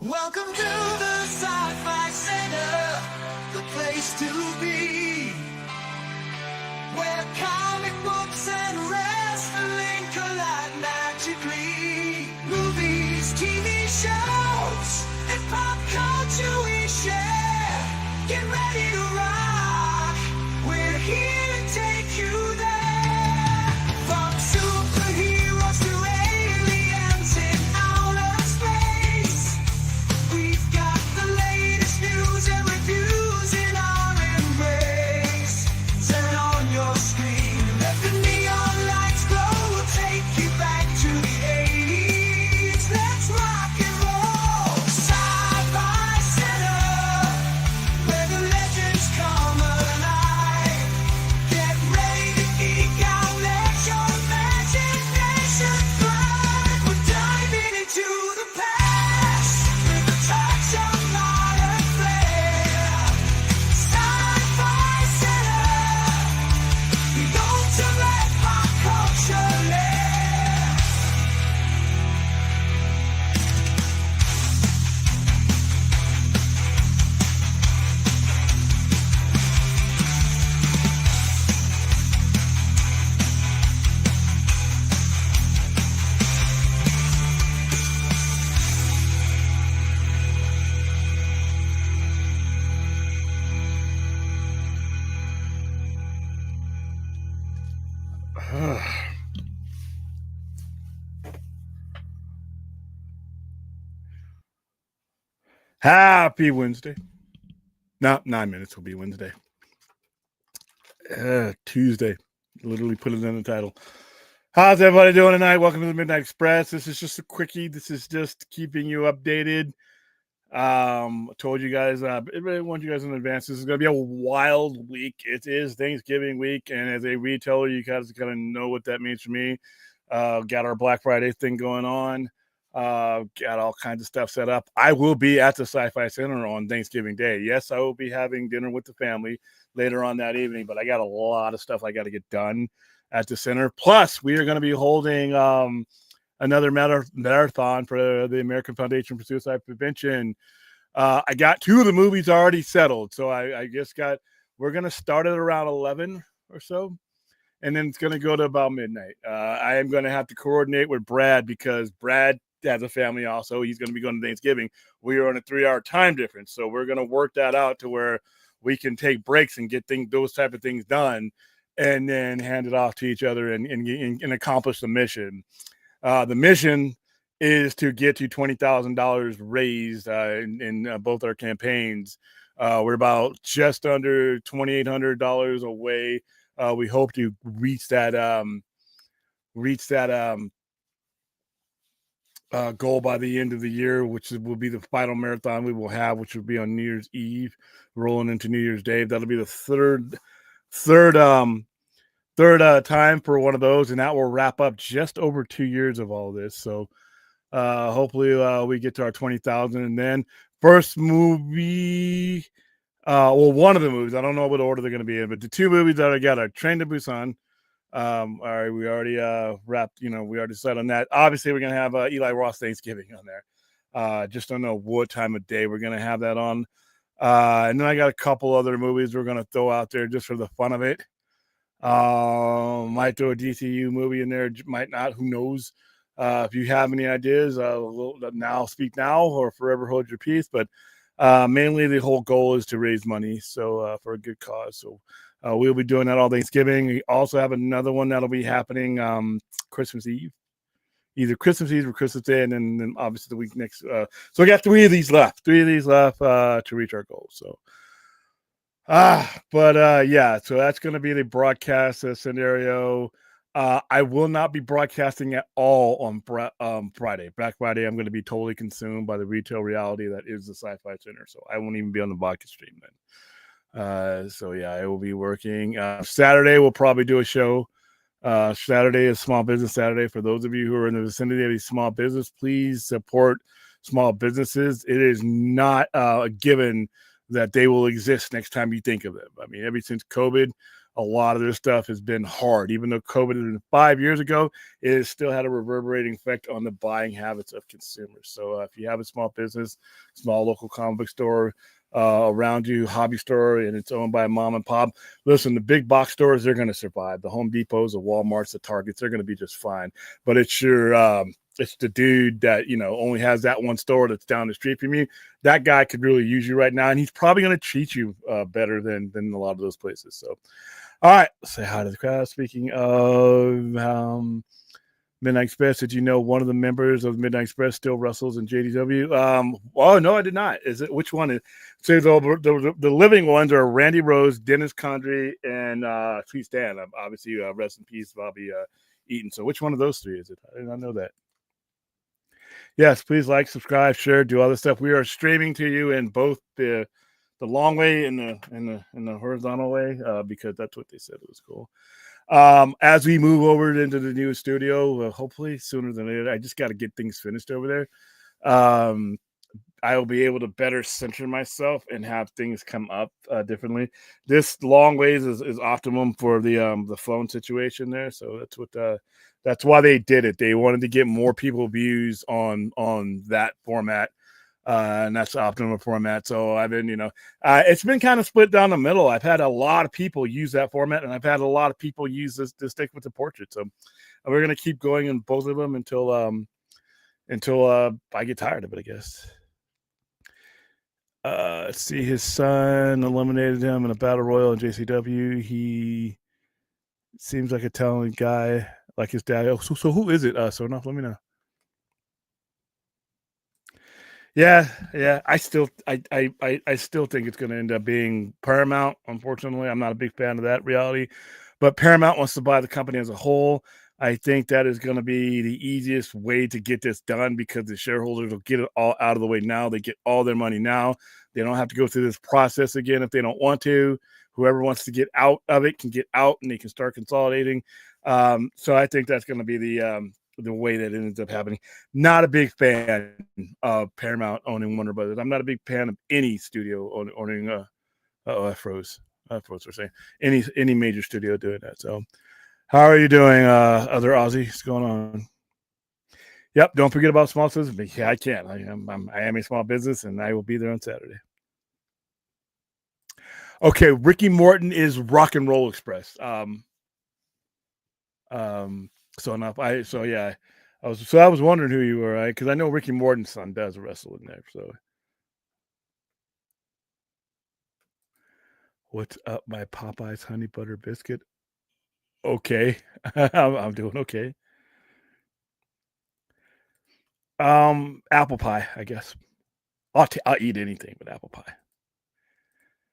Welcome to the Sci-Fi Center, the place to be, where comic books and wrestling collide magically. Movies, TV shows, and pop culture we share. Get ready to rock, we're here to take you there. From superheroes to aliens in outer space, we've got the latest news and reviews in our embrace. Turn on your screen, let the neon lights glow. We'll take you back to the 80s. Let's rock and roll. Sci-Fi Center, where the legends come alive. Get ready to geek out, let your imagination thrive. We're diving into the past with a touch of modern flair. Sci-Fi Center, the ultimate pop culture lair. Happy Wednesday. No, 9 minutes will be Wednesday. Tuesday. Literally put it in the title. How's everybody doing tonight? Welcome to the Midnight Express. This is just a quickie. This is just keeping you updated. I told you guys, I warned you guys in advance. This is going to be a wild week. It is Thanksgiving week, and as a retailer, you guys kind of know what that means for me. Got our Black Friday thing going on. Got all kinds of stuff set up. I will be at the Sci-Fi Center on Thanksgiving Day. Yes, I will be having dinner with the family later on that evening, but I got a lot of stuff I got to get done at the center. Plus, we are going to be holding another marathon for the American Foundation for Suicide Prevention. I got 2 of the movies already settled, so I just we're going to start at around 11 or so, and then it's going to go to about midnight. I am going to have to coordinate with Brad because Brad has a family also. He's going to be going to Thanksgiving. We are on a 3-hour time difference, so we're going to work that out to where we can take breaks and get those type of things done, and then hand it off to each other and accomplish the mission. The mission is to get to $20,000 raised in both our campaigns. We're about just under $2,800 away. We hope to reach that goal by the end of the year, which will be the final marathon we will have, which will be on New Year's Eve, rolling into New Year's Day. That'll be the third time for one of those, and that will wrap up just over 2 years of all this. So hopefully we get to our 20,000, and then first movie, one of the movies, I don't know what order they're going to be in, but the 2 movies that I got are Train to Busan. All right, we already wrapped, we already decided on that. Obviously, we're going to have Eli Roth Thanksgiving on there. Just don't know what time of day we're going to have that on. And then I got a couple other movies we're going to throw out there just for the fun of it. Might throw a DCU movie in there, might not, who knows. If you have any ideas, now speak now or forever hold your peace. But mainly the whole goal is to raise money for a good cause. So we'll be doing that all Thanksgiving. We also have another one that'll be happening Christmas Eve, either Christmas Eve or Christmas Day, and then obviously the week next. So we got 3 of these left to reach our goal. So yeah, so that's going to be the broadcast scenario. I will not be broadcasting at all on Friday. Black Friday, I'm going to be totally consumed by the retail reality that is the Sci-Fi Center. So I won't even be on the vodka stream then. So yeah, I will be working. Saturday, we'll probably do a show. Saturday is Small Business Saturday. For those of you who are in the vicinity of a small business, please support small businesses. It is not a given that they will exist next time you think of them. I mean, ever since COVID, a lot of their stuff has been hard. Even though COVID was 5 years ago, it has still had a reverberating effect on the buying habits of consumers. So if you have a small business, small local comic book store around you, hobby store, and it's owned by a mom and pop, listen, the big box stores, they're going to survive. The Home Depots, the Walmarts, the Targets, they're going to be just fine. But it's your it's the dude that, you know, only has that one store that's down the street from you. That guy could really use you right now, and he's probably going to treat you better than a lot of those places. So, all right, say hi to the crowd. Speaking of Midnight Express, did you know one of the members of Midnight Express still wrestles in JDW? Oh no, I did not. Is it which one? So the living ones are Randy Rose, Dennis Condrey, and Sweet Stan. Obviously, rest in peace, Bobby Eaton. So which one of those three is it? I did not know that. Yes, please like, subscribe, share, do all this stuff. We are streaming to you in both the long way and the horizontal way because that's what they said. It was cool. As we move over into the new studio, hopefully sooner than later, I just got to get things finished over there. I will be able to better center myself and have things come up differently. This long ways is optimum for the phone situation there. So that's why they did it. They wanted to get more people views on that format. And that's the optimum format. So I've been, it's been kind of split down the middle. I've had a lot of people use that format, and I've had a lot of people use this to stick with the portrait. So we're gonna keep going in both of them until I get tired of it, I guess. Let's see. His son eliminated him in a battle royal in JCW. He seems like a talented guy, like his dad. Oh, so who is it? So enough. Let me know. Yeah. I still think it's going to end up being Paramount. Unfortunately, I'm not a big fan of that reality, but Paramount wants to buy the company as a whole. I think that is going to be the easiest way to get this done because the shareholders will get it all out of the way now. They get all their money now. They don't have to go through this process again if they don't want to. Whoever wants to get out of it can get out, and they can start consolidating. So I think that's going to be the way that it ends up happening. Not a big fan of Paramount owning Warner Brothers. I'm not a big fan of any studio owning. I froze. For saying any major studio doing that. So. How are you doing, other Aussie? What's going on? Yep, don't forget about small business. Yeah, I can't. I am a small business, and I will be there on Saturday. Okay, Ricky Morton is Rock and Roll Express. So enough. I was wondering who you were, right? Because I know Ricky Morton's son does wrestle in there. So, what's up, my Popeyes honey butter biscuit? Okay, I'm doing okay. Apple pie, I guess. I'll eat anything but apple pie.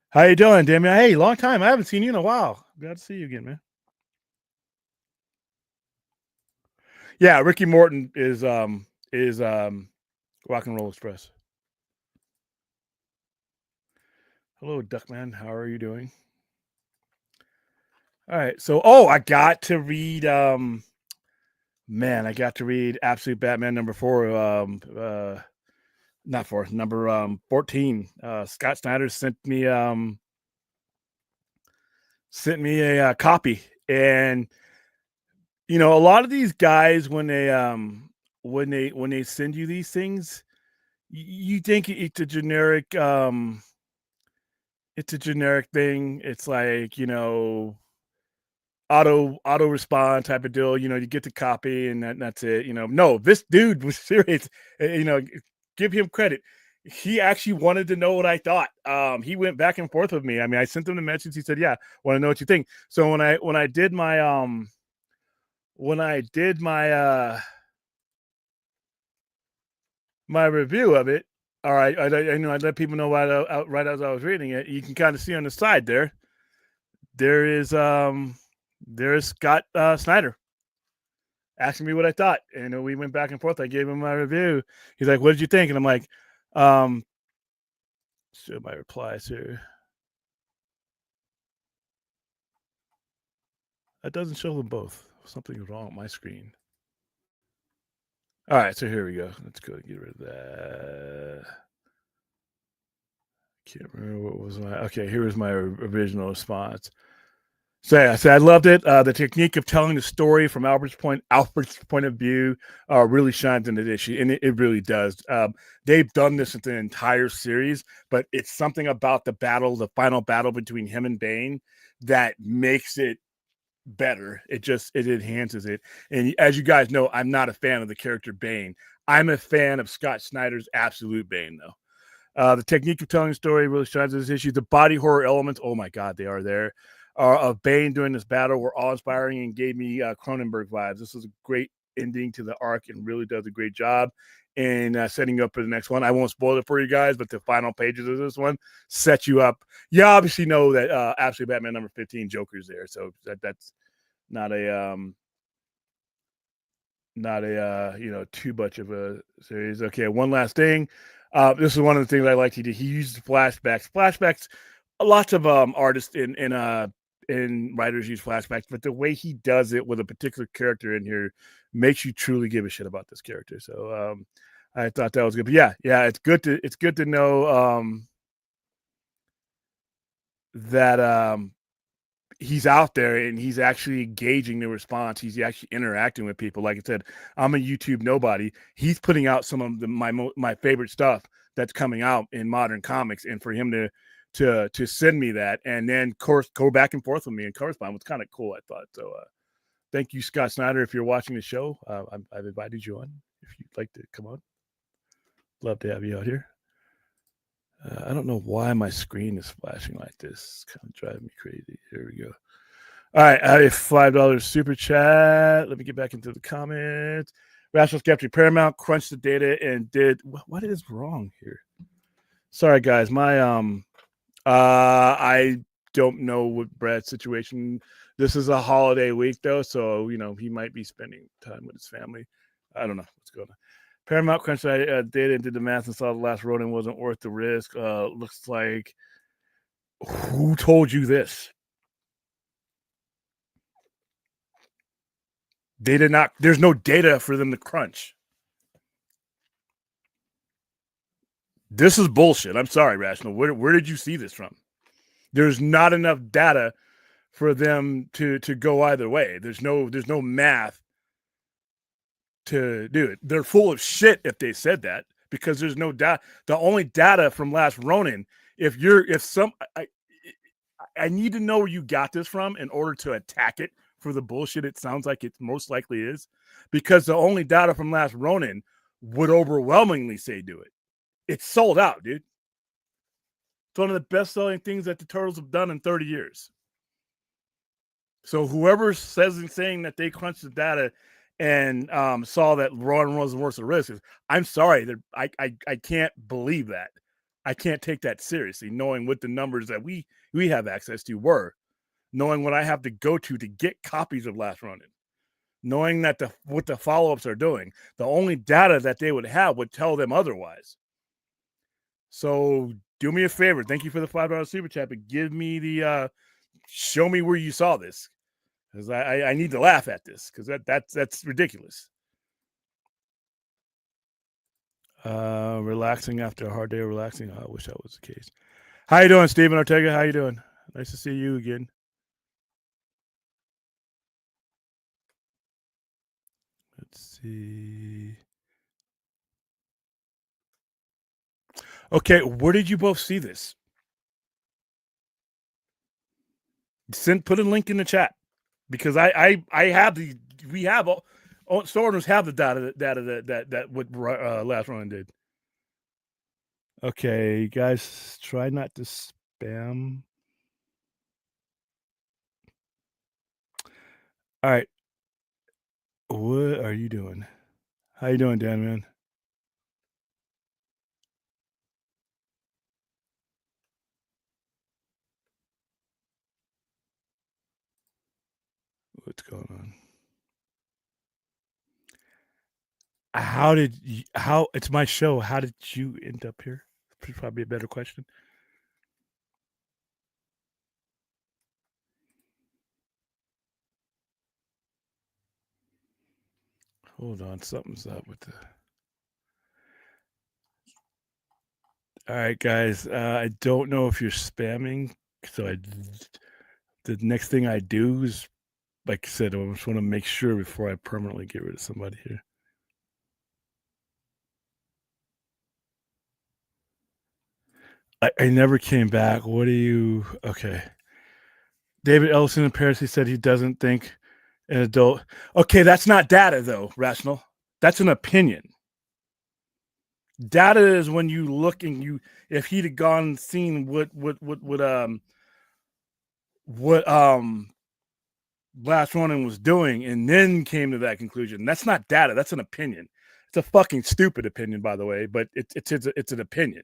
How you doing, Damien? Hey, long time. I haven't seen you in a while. Glad to see you again, man. Yeah, Ricky Morton is Rock and Roll Express. Hello, Duckman. How are you doing? All right. So, I got to read Absolute Batman number 4. Not 4, number 14. Scott Snyder sent me a copy, and a lot of these guys when they send you these things, you think it's a generic thing. It's like auto respond type of deal. You get the copy and that's it. No, this dude was serious. Give him credit. He actually wanted to know what I thought. He went back and forth with me. I mean, I sent him the message. He said, "Yeah, want to know what you think." So when I did my my review of it, all right, I let people know right as I was reading it. You can kind of see on the side there is Scott Snyder asking me what I thought, and we went back and forth. I gave him my review. He's like, "What did you think?" And I'm like, show my replies here. That doesn't show them both. Something's wrong with my screen. All right, so here we go. Let's go get rid of that. Can't remember what was my. Okay, here was my original response. So yeah, so I loved it. The technique of telling the story from Albert's point of view, really shines in the issue, and it really does. They've done this with the entire series, but it's something about the final battle between him and Bane, that makes it better. It enhances it. And as you guys know, I'm not a fan of the character Bane. I'm a fan of Scott Snyder's absolute Bane, though. The technique of telling a story really shines in this issue. The body horror elements, oh my god, they are there. Of Bane during this battle were awe-inspiring and gave me Cronenberg vibes. This was a great ending to the arc and really does a great job in setting up for the next one. I won't spoil it for you guys, but the final pages of this one set you up. You obviously know that Absolute Batman number 15 Joker's there, so that's not a too much of a series. Okay, one last thing. This is one of the things I like he did. He used flashbacks. Lots of artists and writers use flashbacks, but the way he does it with a particular character in here makes you truly give a shit about this character. So I thought that was good. But yeah, it's good to know that he's out there and he's actually engaging the response. He's actually interacting with people. Like I said, I'm a YouTube nobody. He's putting out some of my favorite stuff that's coming out in modern comics, and for him to send me that and then go back and forth with me and correspond was kind of cool, I thought. So thank you, Scott Snyder. If you're watching the show, I've invited you on. If you'd like to come on, love to have you out here. I don't know why my screen is flashing like this. It's kind of driving me crazy. Here we go. All right, I have $5 super chat. Let me get back into the comments. Rational Skeptic Paramount crunched the data and did what is wrong here? Sorry, guys. My I don't know what Brad's situation. This is a holiday week though, so he might be spending time with his family. I don't know what's going on. Paramount crunched data and did the math and saw the last Ronin wasn't worth the risk. Looks like, who told you this? They did not. There's no data for them to crunch. This is bullshit. I'm sorry, Rational. Where did you see this from? There's not enough data for them to go either way. There's no math to do it. They're full of shit if they said that, because there's no data. The only data from last Ronin, I need to know where you got this from in order to attack it for the bullshit it sounds like it most likely is, because the only data from last Ronin would overwhelmingly say do it. It's sold out, dude. It's one of the best-selling things that the Turtles have done in 30 years. So whoever saying that they crunched the data and saw that Ronin wasn't worth the risk, I'm sorry, I can't believe that. I can't take that seriously, knowing what the numbers that we have access to were, knowing what I have to go to get copies of Last Ronin, knowing that what the follow-ups are doing. The only data that they would have would tell them otherwise. So do me a favor. Thank you for the $5 super chat, but give me the show me where you saw this, because I need to laugh at this, because that's ridiculous. Relaxing after a hard day of relaxing. I wish that was the case. How you doing, Steven Ortega? How you doing? Nice to see you again. Let's see. Okay, where did you both see this? Put a link in the chat, because I have we have all store owners have the data that what last Ronin did. Okay, guys, try not to spam. All right, what are you doing? How you doing, Dan, man? What's going on? It's my show. How did you end up here? Probably a better question. Hold on, something's up with the. All right, guys. I don't know if you're spamming, so the next thing I do is, like I said, I just want to make sure before I permanently get rid of somebody here. I never came back. What do you? Okay. David Ellison in Paris, he said he doesn't think an adult. Okay, that's not data though, Rational. That's an opinion. Data is when you look and you, if he'd have gone and seen what Last Ronin was doing and then came to that conclusion. That's not data. That's an opinion. It's a fucking stupid opinion, by the way, but it's an opinion.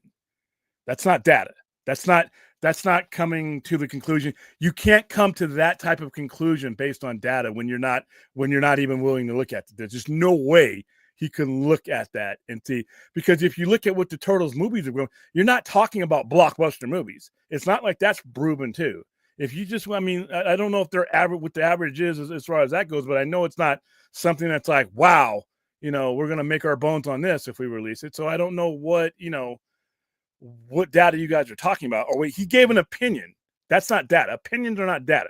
That's not data. That's not coming to the conclusion. You can't come to that type of conclusion based on data when you're not even willing to look at it. There's just no way he can look at that and see, because if you look at what the Turtles movies are going, you're not talking about blockbuster movies. It's not like that's proven too. If you just, I mean, I don't know if they're average, what the average is as far as that goes, but I know it's not something that's like, wow, we're going to make our bones on this if we release it. So I don't know what data you guys are talking about. Or wait, he gave an opinion. That's not data. Opinions are not data.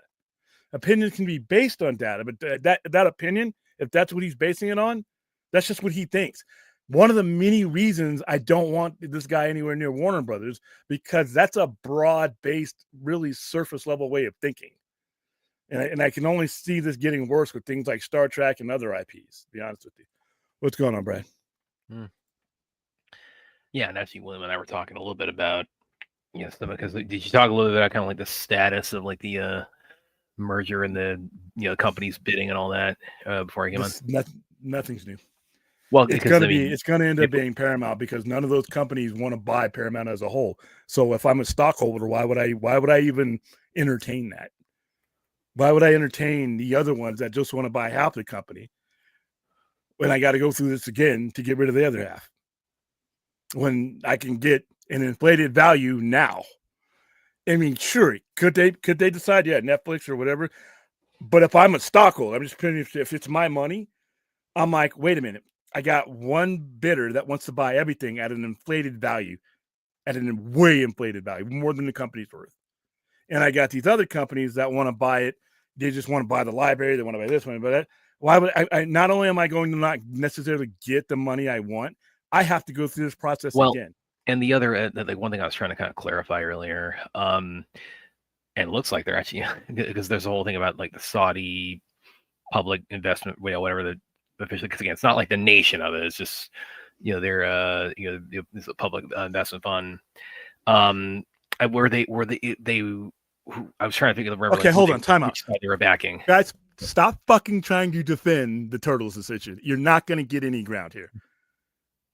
Opinions can be based on data, but that opinion, if that's what he's basing it on, that's just what he thinks. One of the many reasons I don't want this guy anywhere near Warner Brothers, because that's a broad-based, really surface-level way of thinking. And I can only see this getting worse with things like Star Trek and other IPs, to be honest with you. What's going on, Brad? Yeah, and actually, William and I were talking a little bit about, stuff, because did you talk a little bit about kind of like the status of like the merger and the companies bidding and all that before I came on? Nothing's new. Well, it's going to end up being Paramount, because none of those companies want to buy Paramount as a whole. So if I'm a stockholder, why would I even entertain that? Why would I entertain the other ones that just want to buy half the company when I got to go through this again to get rid of the other half, when I can get an inflated value now? I mean, sure, could they decide, Netflix or whatever? But if I'm a stockholder, I'm just putting, if it's my money, I'm like, wait a minute. I got one bidder that wants to buy everything at an inflated value, at a way inflated value, more than the company's worth. And I got these other companies that want to buy it. They just want to buy the library. They want to buy this one, but that. Why would I? Not only am I going to not necessarily get the money I want, I have to go through this process again. And the other, like one thing I was trying to kind of clarify earlier, and it looks like they're actually, because there's a whole thing about like the Saudi public investment, whatever the officially, because again, it's not like the nation of it. It's just, they're, it's a public investment fund. I was trying to think of the. Okay, hold on, time out. They were backing. Guys, stop fucking trying to defend the Turtles decision. You're not going to get any ground here.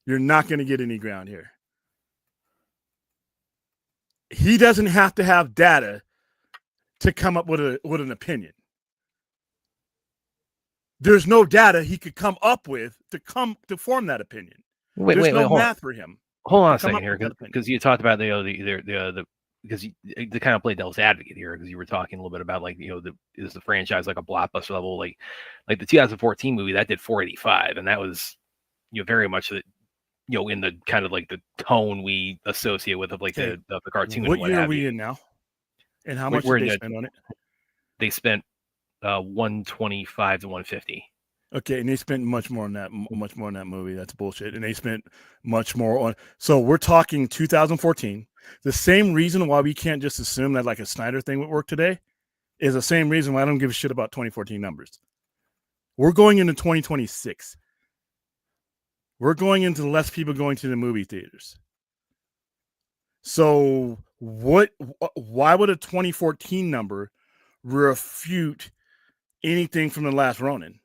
You're not going to get any ground here. He doesn't have to have data to come up with an opinion. There's no data he could come up with to form that opinion. There's no math for him. Hold on a second here, because you talked about the because to kind of play devil's advocate here, because you were talking a little bit about like is the franchise like a blockbuster level, like the 2014 movie that did 485, and that was very much the in the kind of like the tone we associate with of like the cartoon. What year are we in now? And how much did they spend on it? They spent 125 to 150. Okay, and they spent much more on that movie. That's bullshit. And they spent much more on. So we're talking 2014. The same reason why we can't just assume that like a Snyder thing would work today is the same reason why I don't give a shit about 2014 numbers. We're going into 2026. We're going into less people going to the movie theaters. So why would a 2014 number refute anything from the last Ronin?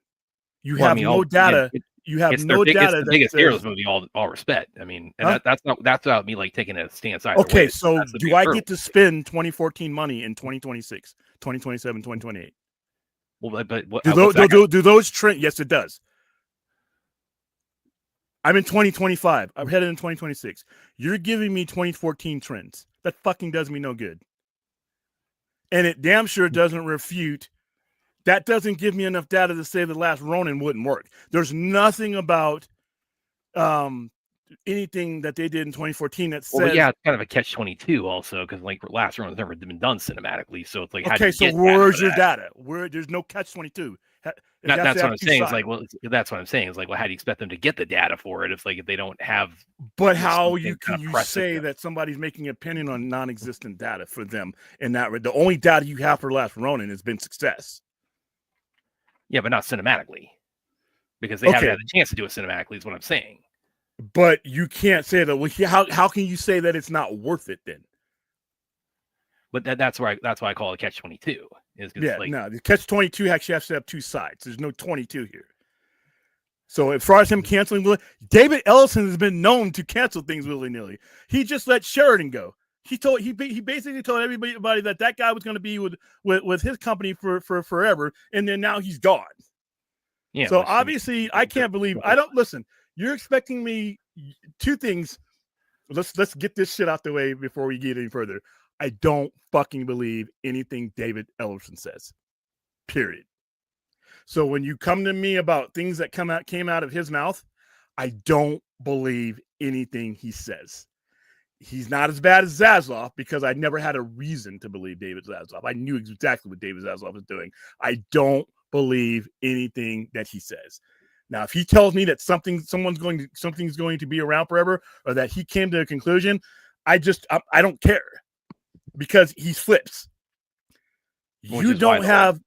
You have no data. You have no data. It's the biggest Heroes movie, all respect. I mean, and that's not me like taking a stance either. Okay, way. So do I get to spend 2014 money in 2026, 2027, 2028? Well, but do those trend? Yes, it does. I'm in 2025. I'm headed in 2026. You're giving me 2014 trends. That fucking does me no good. And it damn sure doesn't refute. That doesn't give me enough data to say the last Ronin wouldn't work. There's nothing about anything that they did in 2014 that says. Well, yeah, it's kind of a catch-22 also because like Last Run has never been done cinematically, so it's like okay, so where's your data? Where there's no catch-22. That's what I'm saying. It's like, well, that's what I'm saying. It's like, well, how do you expect them to get the data for it if they don't have? But how can you say that somebody's making an opinion on non-existent data for them? And that the only data you have for Last Ronin has been success. Yeah, but not cinematically, because they haven't had the chance to do it cinematically. Is what I'm saying. But you can't say that. Well, how can you say that it's not worth it then? But that's why I call it catch-22. No, the catch-22 actually has to have two sides. There's no 22 here. So as far as him canceling, David Ellison has been known to cancel things willy-nilly. He just let Sheridan go. He basically told everybody that guy was going to be with his company for forever, and then now he's gone. Yeah. So obviously, I can't believe. I don't listen. You're expecting me two things. Let's get this shit out the way before we get any further. I don't fucking believe anything David Ellison says. Period. So when you come to me about things that came out of his mouth, I don't believe anything he says. He's not as bad as Zaslav because I never had a reason to believe David Zaslav. I knew exactly what David Zaslav was doing. I don't believe anything that he says. Now, if he tells me that something's going to be around forever, or that he came to a conclusion, I don't care because he flips. You don't have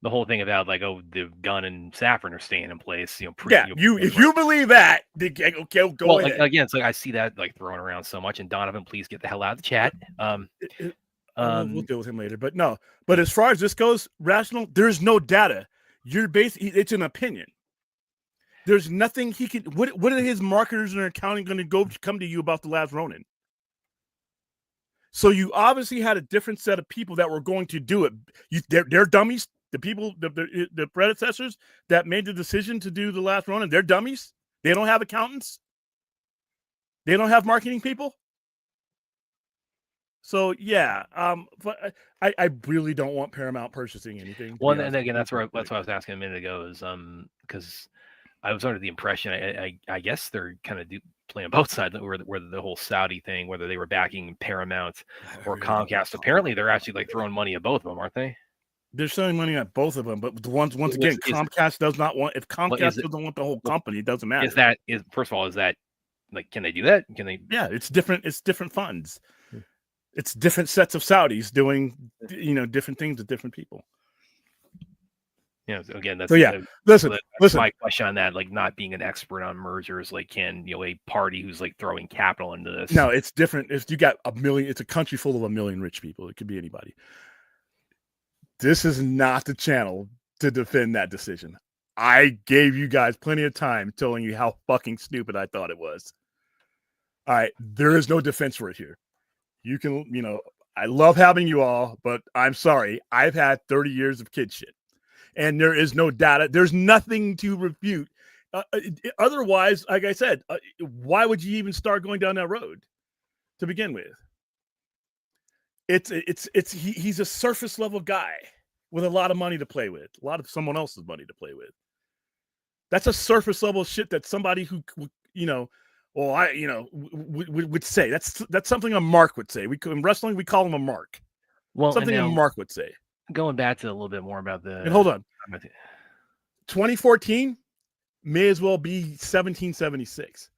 the whole thing about like, oh, the Gunn and Saffron are staying in place. If you believe that, okay, go ahead. Again, it's like I see that like thrown around so much. And Donovan, please get the hell out of the chat. We'll deal with him later. But no. But as far as this goes, Rational, there's no data. It's an opinion. There's nothing he can. What are his marketers and accounting going to come to you about the Last Ronin? So you obviously had a different set of people that were going to do it. They're dummies. The people, the predecessors that made the decision to do the Last Ronin, they're dummies. They don't have accountants. They don't have marketing people. So yeah, but I really don't want Paramount purchasing anything. Well, and again, that's what I was asking a minute ago is because I was under the impression I guess they're kind of playing both sides, where the whole Saudi thing, whether they were backing Paramount or Comcast. Apparently, they're actually like throwing money at both of them, aren't they? They're selling money at both of them, but once again, Comcast does not want. If Comcast doesn't want the whole company, it doesn't matter. First of all, is that like, can they do that? Can they? Yeah, it's different. It's different funds. It's different sets of Saudis doing, different things with different people. Yeah. So again, that's listen. My question on that, like not being an expert on mergers, like can a party who's like throwing capital into this? No, it's different. If you got 1 million, it's a country full of 1 million rich people. It could be anybody. This is not the channel to defend that decision. I gave you guys plenty of time telling you how fucking stupid I thought it was. All right, there is no defense for it here. You can, I love having you all, but I'm sorry. I've had 30 years of kid shit. And there is no data. There's nothing to refute. Otherwise, like I said, why would you even start going down that road to begin with? He's a surface level guy with a lot of money to play with, a lot of someone else's money to play with. That's a surface level shit that somebody who, would say. That's something a mark would say. In wrestling, we call him a mark. Well, something a mark would say. Going back to a little bit more about and hold on, 2014 may as well be 1776.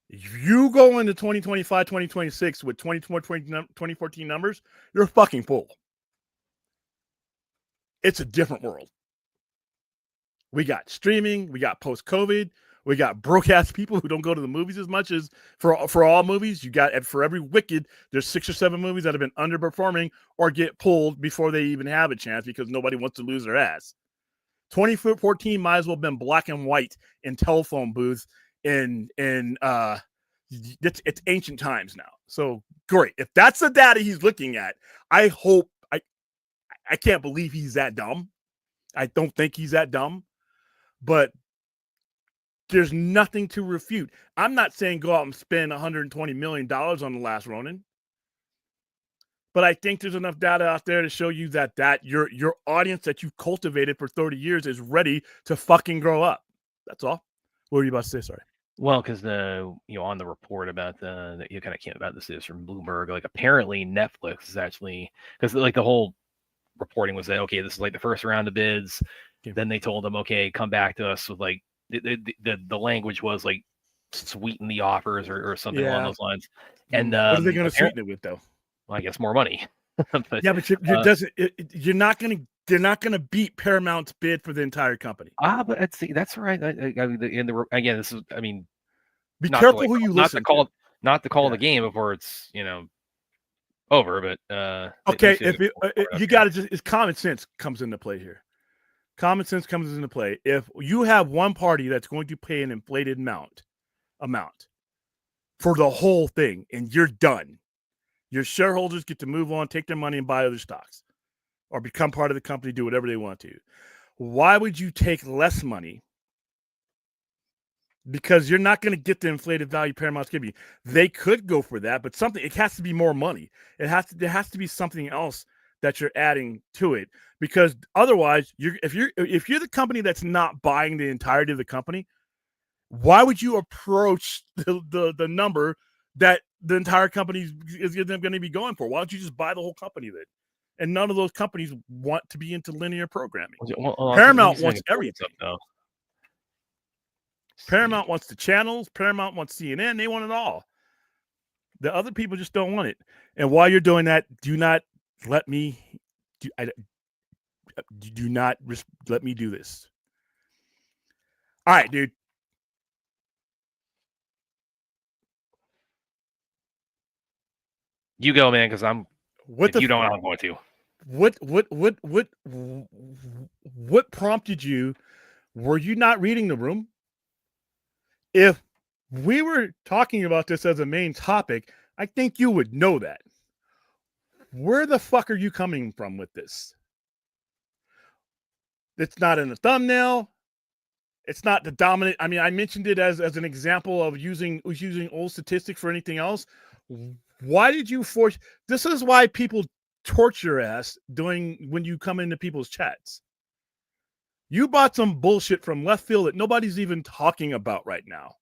If you go into 2025, 2026 with 2014 numbers, you're fucking full. It's a different world. We got streaming, we got post-COVID, we got broke-ass people who don't go to the movies as much as for all movies. You got, for every Wicked, there's 6 or 7 movies that have been underperforming or get pulled before they even have a chance because nobody wants to lose their ass. 2014 might as well have been black and white in telephone booths it's ancient times now. So great. If that's the data he's looking at, I can't believe he's that dumb. I don't think he's that dumb, but there's nothing to refute. I'm not saying go out and spend $120 million on the Last Ronin, but I think there's enough data out there to show you that your audience that you've cultivated for 30 years is ready to fucking grow up. That's all. What were you about to say? Sorry. Well, because on the report about you kind of came about this is from Bloomberg. Like apparently Netflix is actually because like the whole reporting was that okay, this is like the first round of bids. Yeah. Then they told them okay, come back to us with like the language was like sweeten the offers or something along those lines. And what are they going to sweeten it with though? Well, I guess more money. But you're not going to. They're not going to beat Paramount's bid for the entire company. But that's right. Again, this is. I mean, be careful who you listen to. Not to call the game before it's over. But okay, if you got to just, it's common sense comes into play here. Common sense comes into play. If you have one party that's going to pay an inflated amount for the whole thing, and you're done, your shareholders get to move on, take their money, and buy other stocks, or become part of the company, do whatever they want to. Why would you take less money? Because you're not going to get the inflated value Paramount's giving you. They could go for that, but it has to be more money. There has to be something else that you're adding to it. Because otherwise, if you're the company that's not buying the entirety of the company, why would you approach the number that the entire company is going to be going for? Why don't you just buy the whole company then? And none of those companies want to be into linear programming. Paramount wants everything. Paramount wants the channels. Paramount wants CNN. They want it all. The other people just don't want it. And while you're doing that, do not let me do this. All right, dude. You go, man, because I'm. I'm going to. What prompted you? Were you not reading the room? If we were talking about this as a main topic, I think you would know that. Where the fuck are you coming from with this? It's not in the thumbnail. It's not the dominant. I mean, I mentioned it as an example of using old statistics for anything else. Why did you force? This is why people torture ass when you come into people's chats. You bought some bullshit from left field that nobody's even talking about right now.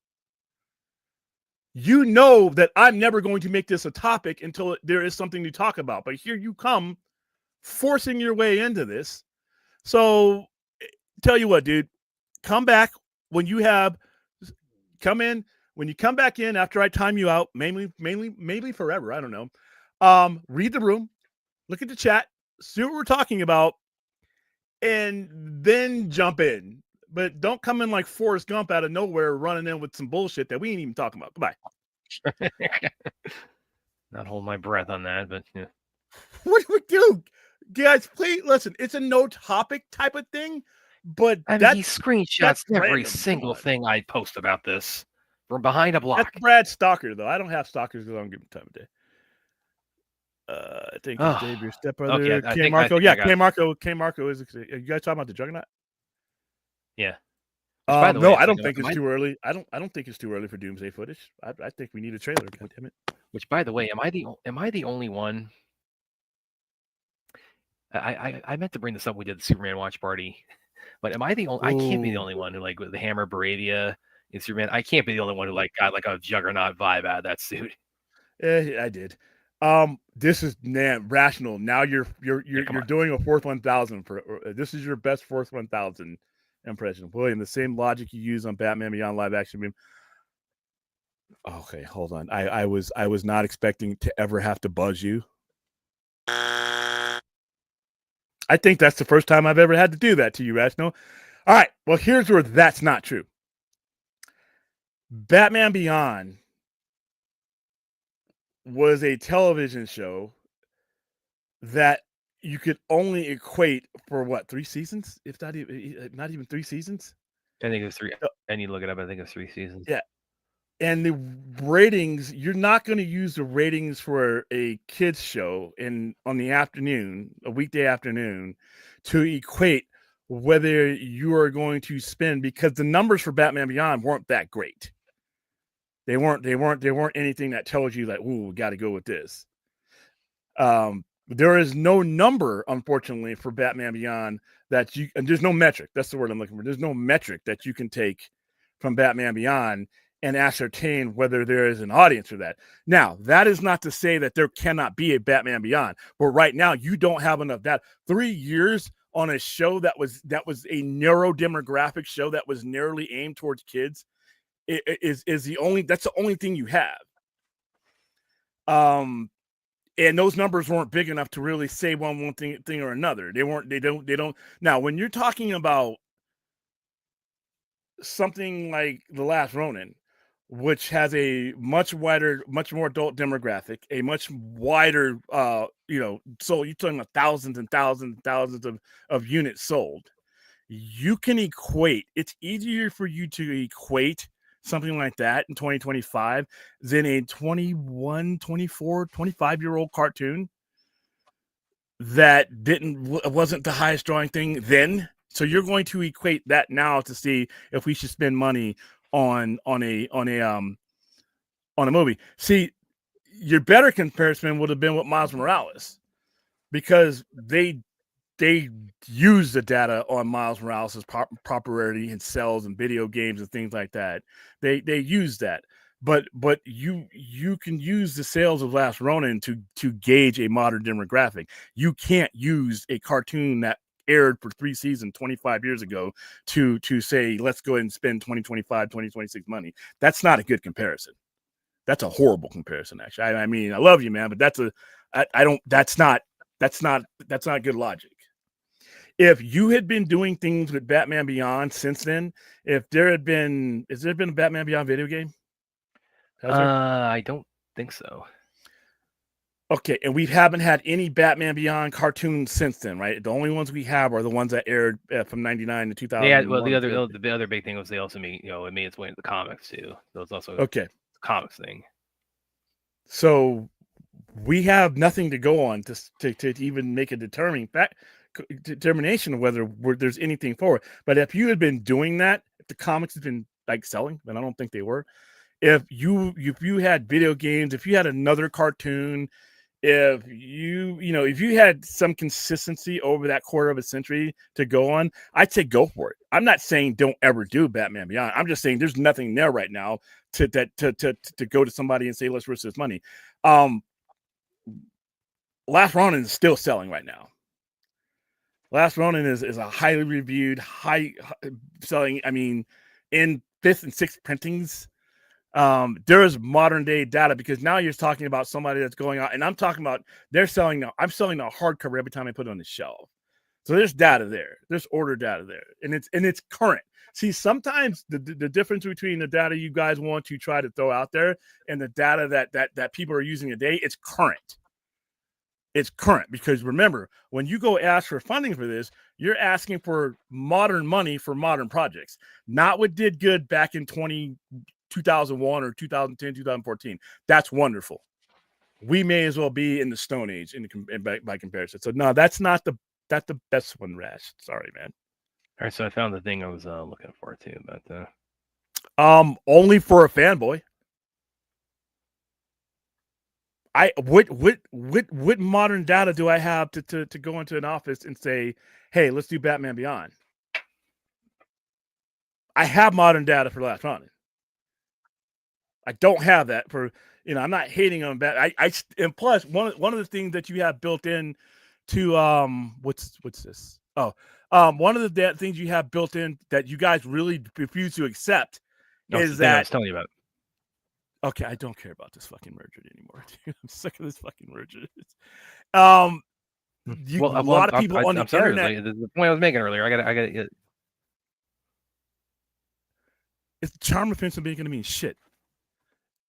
You know that I'm never going to make this a topic until there is something to talk about. But here you come forcing your way into this. So tell you what, dude, come back when you come back in after I time you out, mainly forever. I don't know. Read the room, look at the chat, see what we're talking about, and then jump in. But don't come in like Forrest Gump out of nowhere running in with some bullshit that we ain't even talking about. Goodbye. Not hold my breath on that, but yeah. What do we do? Guys, please listen. It's a no topic type of thing, but he screenshots every single thing I post about this from behind a block. That's Brad Stalker, though. I don't have stalkers because I don't give him time of day. I think it's Dave, your stepbrother. Okay, K Marco. Yeah, K Marco is. Are you guys talking about the Juggernaut? Yeah. No, I don't think it's too early. I don't think it's too early for Doomsday footage. I think we need a trailer. God damn it. Which, by the way, am I the only one? I meant to bring this up. We did the Superman watch party, but am I the only? I can't be the only one who like with the Hammer, Bravia, and Superman. I can't be the only one who like got like a Juggernaut vibe out of that suit. I did. This is rational. Now you're doing a fourth 1,000 for this is your best fourth 1,000 impression. William, the same logic you use on Batman Beyond live action. Okay, hold on. I was not expecting to ever have to buzz you. I think that's the first time I've ever had to do that to you, Rational. All right. Well, here's where that's not true. Batman Beyond was a television show that you could only equate for what, 3 seasons? If not even 3 seasons. I think it's 3. I need to look it up. I think it's 3 seasons. Yeah. And the ratings, you're not going to use the ratings for a kids show on the afternoon, a weekday afternoon, to equate whether you are going to spend, because the numbers for Batman Beyond weren't that great. They weren't anything that tells you that, ooh, we got to go with this. There is no number, unfortunately, for Batman Beyond and there's no metric. That's the word I'm looking for. There's no metric that you can take from Batman Beyond and ascertain whether there is an audience for that. Now, that is not to say that there cannot be a Batman Beyond, but right now you don't have enough data. 3 years on a show that was a narrow demographic show that was narrowly aimed towards kids is the only thing you have. And those numbers weren't big enough to really say one thing or another. They don't. Now, when you're talking about something like The Last Ronin, which has a much wider, much more adult demographic, a much wider, so you're talking about thousands and thousands and thousands of units sold. You can equate. It's easier for you to equate something like that in 2025 than a 21, 24, 25-year-old cartoon that wasn't the highest drawing thing then. So you're going to equate that now to see if we should spend money on a movie. See, your better comparison would have been with Miles Morales, because they use the data on Miles Morales' popularity in sales and video games and things like that. They use that, but you can use the sales of Last Ronin to gauge a modern demographic. You can't use a cartoon that aired for 3 seasons 25 years ago to say, let's go ahead and spend 2025, 2026 money. That's not a good comparison. That's a horrible comparison, actually. I mean, I love you, man, but that's not good logic. If you had been doing things with Batman Beyond since then, has there been a Batman Beyond video game? I don't think so. Okay, and we haven't had any Batman Beyond cartoons since then, right? The only ones we have are the ones that aired from 99 to 2000. Yeah, well, the other big thing was they also made its way into the comics too. So it's also a comics thing. So we have nothing to go on to even make a determination of whether there's anything for it. But if you had been doing that, if the comics had been like selling, then I don't think they were. If you had video games, if you had another cartoon, if you had some consistency over that quarter of a century to go on, I'd say go for it. I'm not saying don't ever do Batman Beyond. I'm just saying there's nothing there right now to go to somebody and say, let's risk this money. Last Ronin is still selling right now. Last Ronin is a highly reviewed, high selling. I mean, in 5th and 6th printings, there is modern day data, because now you're talking about somebody that's going out, and I'm talking about I'm selling a hardcover every time I put it on the shelf. So there's data there. There's order data there, and it's current. See, sometimes the difference between the data you guys want to try to throw out there and the data that people are using today, it's current. It's current, because remember, when you go ask for funding for this, you're asking for modern money for modern projects, not what did good back in 2001 or 2010, 2014. That's wonderful. We may as well be in the Stone Age by comparison. So no, that's the best one, Rash. Sorry, man. All right, so I found the thing I was looking for too, but only for a fanboy. What modern data do I have to go into an office and say, hey, let's do Batman Beyond? I have modern data for Last Ronin. I don't have that for, I'm not hating on Bat. And plus one of the things that you have built in to what's this? Oh, one of the things you have built in that you guys really refuse to accept is that I was telling you about. Okay, I don't care about this fucking merger anymore, dude. I'm sick of this fucking merger. A lot of people on the internet. The point I was making earlier. I got it. It's the charm of Prince of being going to mean shit.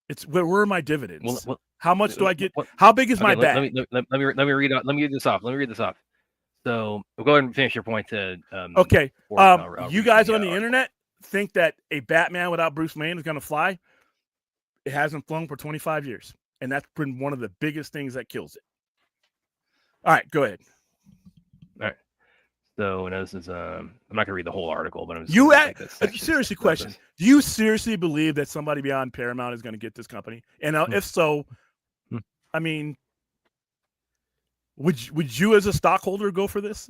It's where are my dividends? Well, how much do I get? How big is my bag? Let me read out. Let me read this off. So we'll go ahead and finish your point. Okay. You guys on the internet think that a Batman without Bruce Wayne is going to fly? It hasn't flown for 25 years, and that's been one of the biggest things that kills it. All right, go ahead. All right. So this is I'm not gonna read the whole article, but I'm just seriously question. Do you seriously believe that somebody beyond Paramount is going to get this company? And if so, I mean, would you as a stockholder go for this?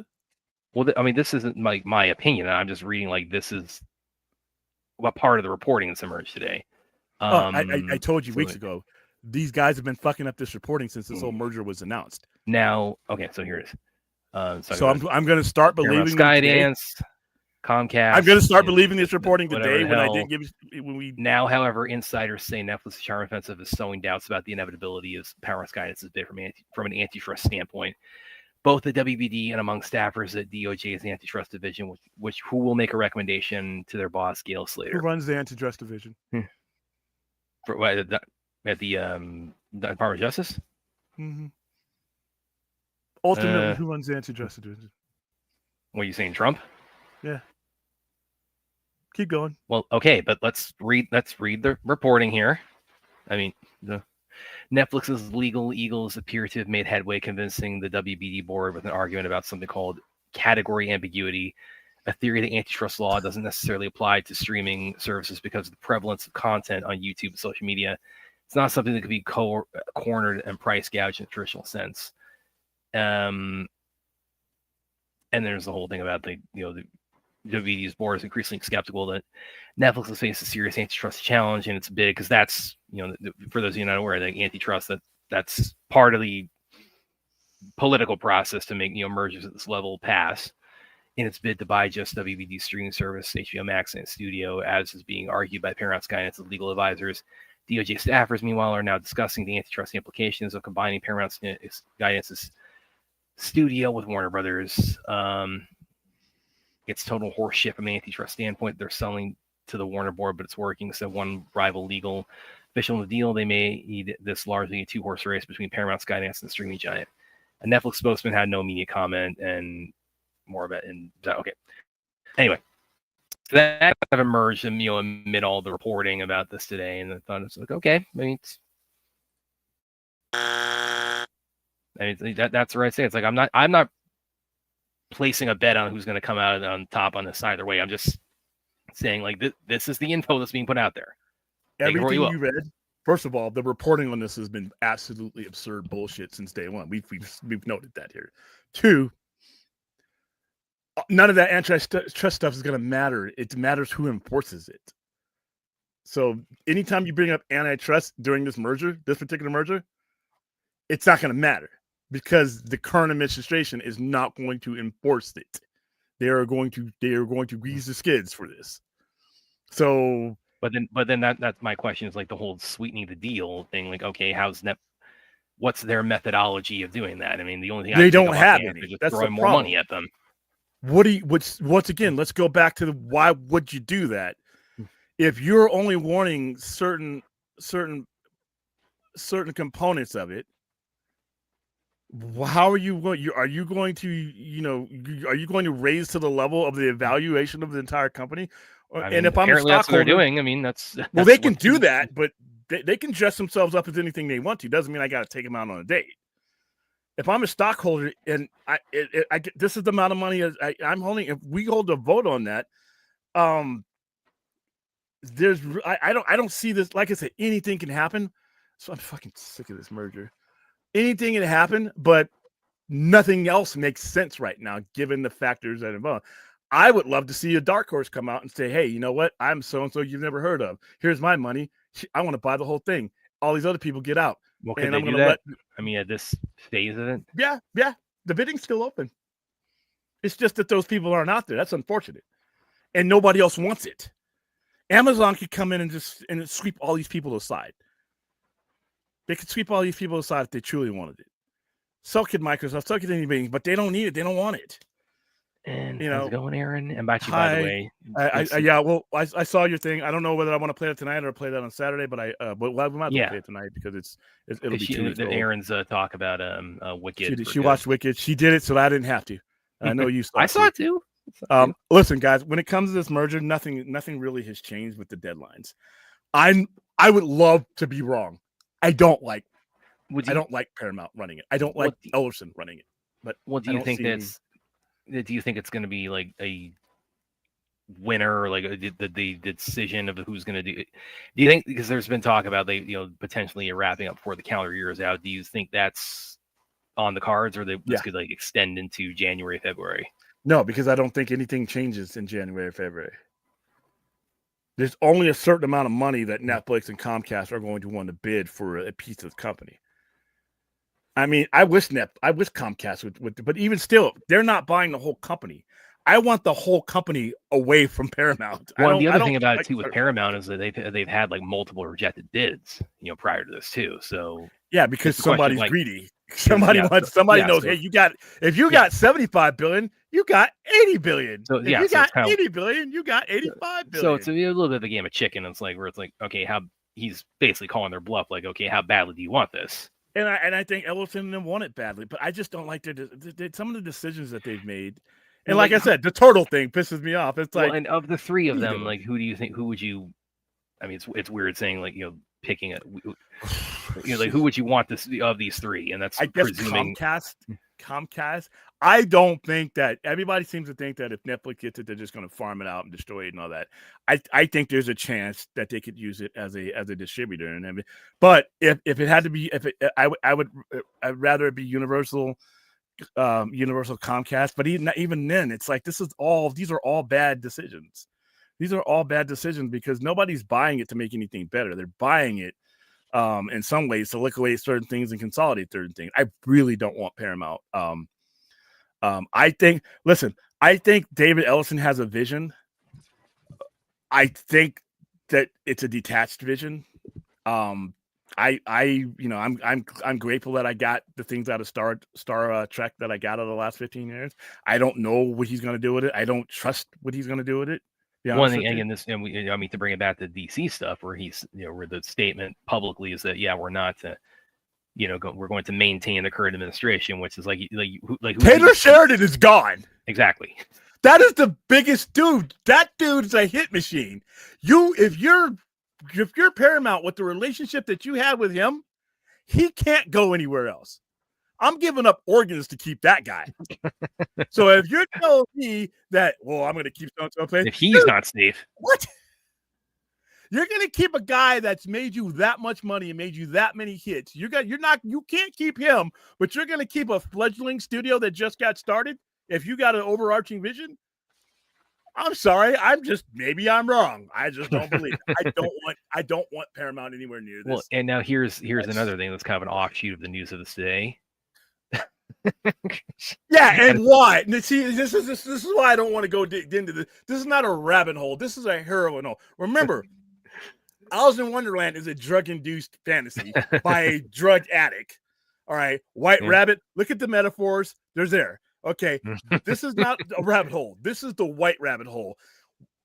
Well, I mean, this isn't my opinion. I'm just reading this is what part of the reporting that's emerged today. I told you so weeks ago. These guys have been fucking up this reporting since this whole merger was announced. now, okay, so here it is. So I'm going to start believing them today. Skydance, Comcast. I'm going to start believing this reporting whatever today the when I hell. didn't give when we Now, however, insiders say Netflix's charm offensive is sowing doubts about the inevitability of Power Skydance's bid from an antitrust standpoint. Both the WBD and among staffers at DOJ's antitrust division, who will make a recommendation to their boss, Gail Slater. Who runs the antitrust division? At the Department of Justice? Mm-hmm. Ultimately, who runs the antitrust division? What are you saying, Trump? Yeah. Keep going. Well, okay, but let's read the reporting here. I mean, the Netflix's legal eagles appear to have made headway convincing the WBD board with an argument about something called category ambiguity, a theory that antitrust law doesn't necessarily apply to streaming services because of the prevalence of content on YouTube and social media. It's not something that could be cornered and price gouged in the traditional sense. And there's the whole thing about the WBD's board is increasingly skeptical that Netflix has faced a serious antitrust challenge in its bid, because that's, for those of you not aware, the antitrust, that's part of the political process to make mergers at this level pass, in its bid to buy just WBD's streaming service, HBO Max and Studio, as is being argued by Paramount Skydance's legal advisors. DOJ staffers, meanwhile, are now discussing the antitrust implications of combining Paramount Skydance's Studio with Warner Brothers. It's total horseshit from an antitrust standpoint. They're selling to the Warner board, but it's working. So one rival legal official in the deal, they made this largely a two-horse race between Paramount Skydance and the streaming giant. A Netflix spokesman had no immediate comment, and more about it. Okay. Anyway, so that kind of emerged amid all the reporting about this today, and I thought it's like, okay, that's what I say. It's like I'm not placing a bet on who's going to come out on top on this either way. I'm just saying, like, this is the info that's being put out there. Everything you read, first of all, the reporting on this has been absolutely absurd bullshit since day one. We've noted that here. Two, none of that antitrust stuff is going to matter. It matters who enforces it. So anytime you bring up antitrust during this particular merger, it's not going to matter, because the current administration is not going to enforce it. They are going to grease the skids for this. So, but then that's my question, is like the whole sweetening the deal thing. Like, okay, what's their methodology of doing that? I mean, the only thing they don't have any. Just that's throwing the more money at them. Once again, let's go back to why would you do that? If you're only wanting certain components of it, how are you going to raise to the level of the evaluation of the entire company? And if I'm a stockholder, that's what they're doing. I mean, that's well, they can do that, but they can dress themselves up as anything they want to. Doesn't mean I got to take them out on a date. If I'm a stockholder and I get, this is the amount of money I'm holding, if we hold a vote on that, I don't see this. Like I said, anything can happen. So I'm fucking sick of this merger. Anything can happen, but nothing else makes sense right now, given the factors that are involved. I would love to see a dark horse come out and say, hey, you know what? I'm so-and-so you've never heard of. Here's my money. I want to buy the whole thing. All these other people get out. Well, can they do that? I mean, at this phase of it? Yeah. The bidding's still open. It's just that those people aren't out there. That's unfortunate. And nobody else wants it. Amazon could come in and sweep all these people aside. They could sweep all these people aside if they truly wanted it. So could Microsoft, so could anybody, but they don't need it. They don't want it. And how's it going, Aaron? And by the way, I saw your thing. I don't know whether I want to play it tonight or play that on Saturday, but we might play it tonight because it'll be 2 weeks old. Aaron's talk about Wicked. She watched Wicked. She did it, so I didn't have to. I know you saw. I saw it too. Listen, guys, when it comes to this merger, nothing really has changed with the deadlines. I would love to be wrong. I don't like Paramount running it. I don't like Ellerson running it. But do you think it's going to be like a winner, or like the decision of who's going to do it? Do you think, because there's been talk about potentially wrapping up before the calendar year is out, do you think that's on the cards, or this could like extend into January, February? No, because I don't think anything changes in January or February. There's only a certain amount of money that Netflix and Comcast are going to want to bid for a piece of the company. I mean, I wish Comcast would, but even still, they're not buying the whole company. I want the whole company away from Paramount. Well, the other thing about it too with Paramount is that they've had like multiple rejected bids, prior to this too. So yeah, because somebody's greedy. Somebody knows, hey, if you got 75 billion, you got 80 billion. So if you got 80 billion, you got 85 billion. So it's a little bit of a game of chicken. It's like where it's like, okay, he's basically calling their bluff, like, okay, how badly do you want this? And I think Ellison and them want it badly, but I just don't like some of the decisions that they've made. And like I said, the turtle thing pisses me off. It's like, and of the three of them, like, who do you think? Who would you? I mean, it's weird saying like picking it. Like who would you want of these three? And that's, I guess, presuming Comcast. I don't think that everybody seems to think that if Netflix gets it, they're just going to farm it out and destroy it and all that. I think there's a chance that they could use it as a distributor and everything. But if it had to be, I'd rather it be Universal Comcast. But even then, it's like these are all bad decisions. These are all bad decisions because nobody's buying it to make anything better. They're buying it in some ways to liquidate certain things and consolidate certain things. I really don't want Paramount. I think David Ellison has a vision. I think that it's a detached vision. I'm grateful that I got the things out of Star Trek that I got out of the last 15 years. I don't know what he's going to do with it. I don't trust what he's going to do with it. One thing, again, to bring it back to DC stuff, where he's, where the statement publicly is that, we're not, we're going to maintain the current administration, which is like Taylor Sheridan is gone. Exactly. That is the biggest dude. That dude's a hit machine. If you're Paramount with the relationship that you had with him, he can't go anywhere else. I'm giving up organs to keep that guy. So if you're telling me that, I'm going to keep so-and-so place, if he's not safe, what? You're going to keep a guy that's made you that much money and made you that many hits. You can't keep him, but you're going to keep a fledgling studio that just got started. If you got an overarching vision, I'm sorry. Maybe I'm wrong. I just don't believe it. I don't want Paramount anywhere near this. Well, and now here's another thing that's kind of an offshoot of the news of this day. And why? See, this is why I don't want to go dig into this. This is not a rabbit hole. This is a heroin hole. Remember, Alice in Wonderland is a drug-induced fantasy by a drug addict. All right, White Rabbit. Look at the metaphors. There's there. Okay, this is not a rabbit hole. This is the White Rabbit hole.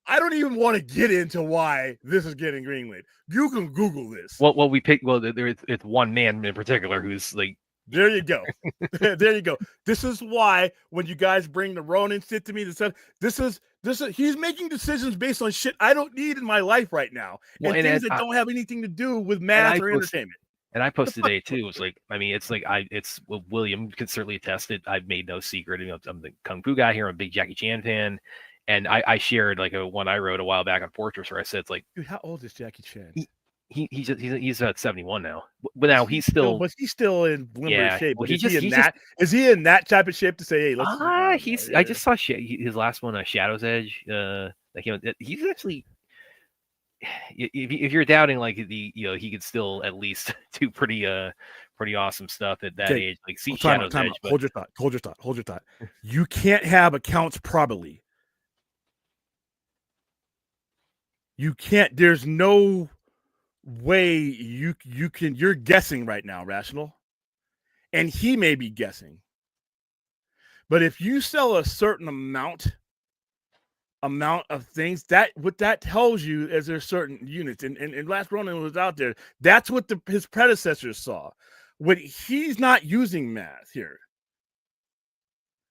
I don't even want to get into why this is getting greenlit. You can Google this. Well, it's one man in particular who's like. There you go. There you go. This is why when you guys bring the Ronin shit to me, this is he's making decisions based on shit I don't need in my life right now, and things that don't have anything to do with math or entertainment. And I posted today too. It's like, I mean, William can certainly attest it. I've mmade no secret. I'm the Kung Fu guy here. I'm a big Jackie Chan fan, and I shared like one I wrote a while back on Fortress where I said it's like, dude, how old is Jackie Chan? He's at 71 now, but now he's still. Was he still in limber shape? Well, is he in that type of shape to say, hey, let's? I just saw his last one, Shadow's Edge. He's actually. If you're doubting, like he could still at least do pretty awesome stuff at that age. Like see Shadow's Edge. Hold your thought. You can't have accounts properly. You can't. There's no way you can. You're guessing right now, Rational, and he may be guessing. But if you sell a certain amount of things, what that tells you is there's certain units, and Last Ronin was out there. That's what his predecessors saw. When he's not using math here.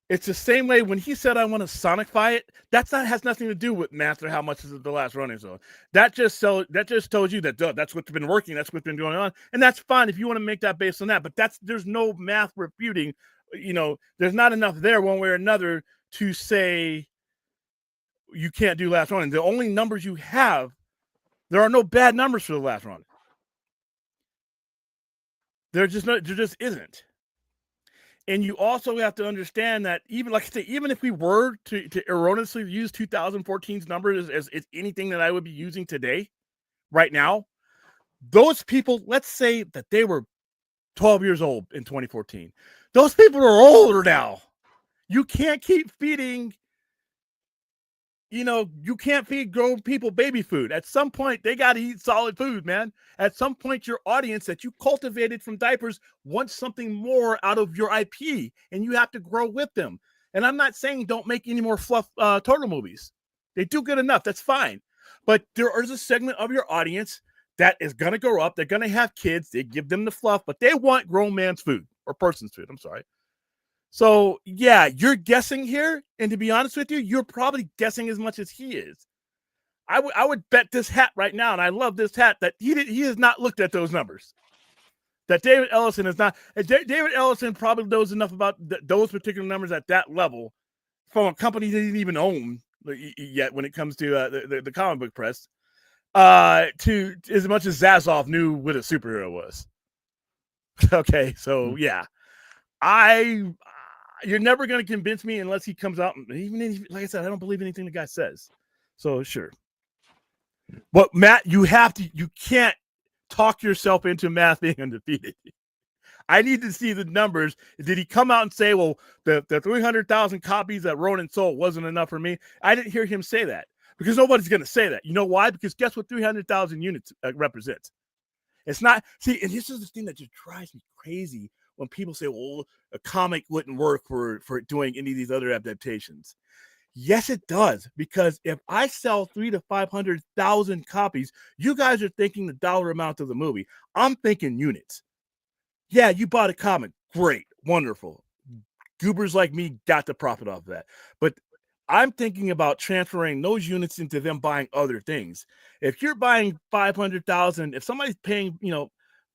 It's the same way when he said, I want to Sonicify it. Has nothing to do with math or how much is the Last Ronin. So that just tells you that that's what's been working. That's what's been going on. And that's fine if you want to make that based on that. But there's no math refuting, there's not enough there one way or another to say you can't do Last Ronin. The only numbers you have, there are no bad numbers for the Last Ronin. There just isn't. And you also have to understand that even, like I say, even if we were to erroneously use 2014's numbers as anything that I would be using today, right now, those people, let's say that they were 12 years old in 2014. Those people are older now. You can't keep feeding, you can't feed grown people baby food. At some point, they got to eat solid food, man. At some point, your audience that you cultivated from diapers wants something more out of your IP, and you have to grow with them. And I'm not saying don't make any more fluff turtle movies. They do good enough. That's fine. But there is a segment of your audience that is going to grow up. They're going to have kids. They give them the fluff, but they want grown man's food or person's food. I'm sorry. So, yeah, you're guessing here. And to be honest with you, you're probably guessing as much as he is. I would bet this hat right now, and I love this hat, that he has not looked at those numbers. That David Ellison is not. David Ellison probably knows enough about those particular numbers at that level from a company he didn't even own yet when it comes to the comic book press, to as much as Zazoff knew what a superhero was. Okay, so yeah. You're never going to convince me unless he comes out. Even like I said, I don't believe anything the guy says. So sure. But Matt, you can't talk yourself into Matt being undefeated. I need to see the numbers. Did he come out and say, well, the 300,000 copies that Ronin sold wasn't enough for me? I didn't hear him say that, because nobody's going to say that. You know why? Because guess what 300,000 units represents? It's not. See, and this is the thing that just drives me crazy when people say, well, a comic wouldn't work for doing any of these other adaptations. Yes, it does. Because if I sell 300,000 to 500,000 copies, you guys are thinking the dollar amount of the movie. I'm thinking units. Yeah, you bought a comic. Great. Wonderful. Goobers like me got the profit off of that. But I'm thinking about transferring those units into them buying other things. If you're buying 500,000, if somebody's paying,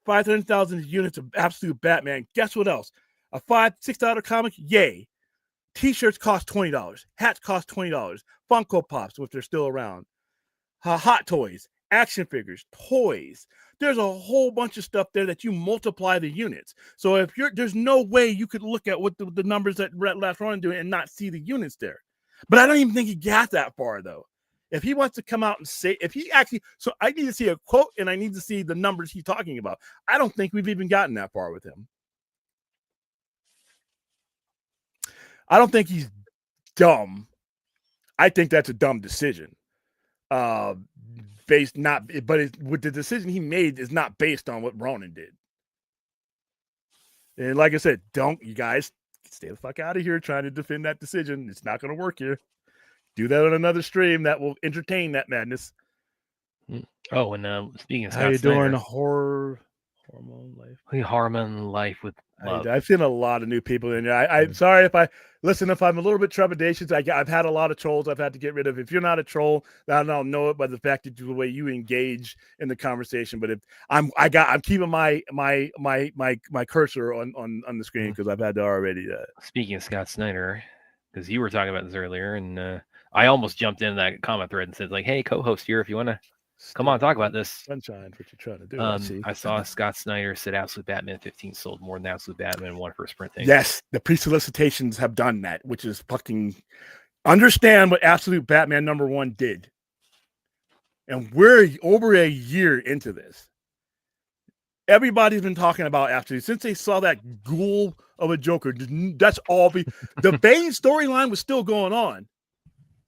500,000 units of Absolute Batman, guess what else? A $5-6 comic? Yay. T-shirts cost $20. Hats cost $20. Funko Pops, if they're still around. Hot toys, action figures, toys. There's a whole bunch of stuff there that you multiply the units. So if there's no way you could look at what the numbers that Last Ronin doing and not see the units there. But I don't even think he got that far, though. If he wants to come out and say, so I need to see a quote and I need to see the numbers he's talking about. I don't think we've even gotten that far with him. I don't think he's dumb. I think that's a dumb decision. But the decision he made is not based on what Ronin did. And like I said, you guys stay the fuck out of here trying to defend that decision. It's not going to work here. Do that on another stream that will entertain that madness. Oh, and speaking of Scott how you Snyder, doing, Hormone Life? Harmon Life with Love. I've seen a lot of new people in there. I'm sorry if I'm a little bit trepidatious. I've had a lot of trolls I've had to get rid of. If you're not a troll, I don't know it by the fact that the way you engage in the conversation. But if I'm keeping my cursor on the screen because I've had to already. Speaking of Scott Snyder, because you were talking about this earlier, and I almost jumped in that comment thread and said, like, hey, co-host here, if you want to come on, talk about this. Sunshine, what you're trying to do. I saw Scott Snyder said Absolute Batman 15 sold more than Absolute Batman 1 first printing. Yes, the pre-solicitations have done that, which is fucking understand what Absolute Batman #1 did. And we're over a year into this. Everybody's been talking about Absolute since they saw that ghoul of a Joker. That's all. The Bane storyline was still going on,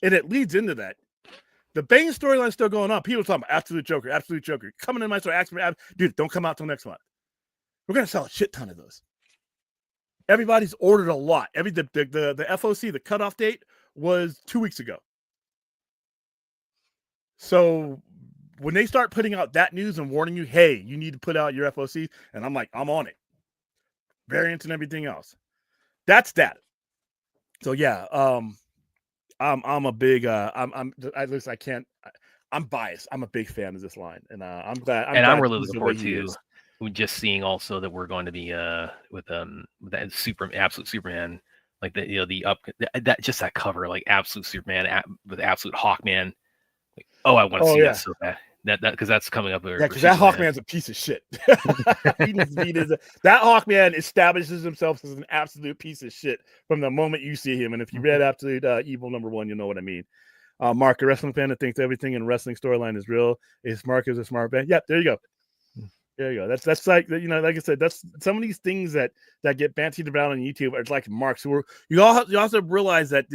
and it leads into that. The Bane storyline is still going on. People are talking about Absolute Joker. Coming in my store, asking me, dude, don't come out till next month. We're gonna sell a shit ton of those. Everybody's ordered a lot. The FOC, the cutoff date was 2 weeks ago. So when they start putting out that news and warning you, hey, you need to put out your FOC, and I'm like, I'm on it. Variants and everything else. That's that. So yeah, I'm a big I'm biased. I'm a big fan of this line, and I'm glad. I'm really looking forward to just seeing also that we're going to be with that Absolute Superman, like that cover, like Absolute Superman with Absolute Hawkman, Like, oh, I want to Oh, see yeah. that so bad. That because that's coming up. Yeah, because that Hawkman's a piece of shit. He needs to be that Hawkman establishes himself as an absolute piece of shit from the moment you see him. And if you read Absolute Evil #1, you know what I mean. Mark, a wrestling fan that thinks everything in wrestling storyline is real. Is Mark is a smart man? Yep, there you go. There you go. That's like, you know, like I said, that's some of these things that get bantied about on YouTube are like Mark. So you also realize that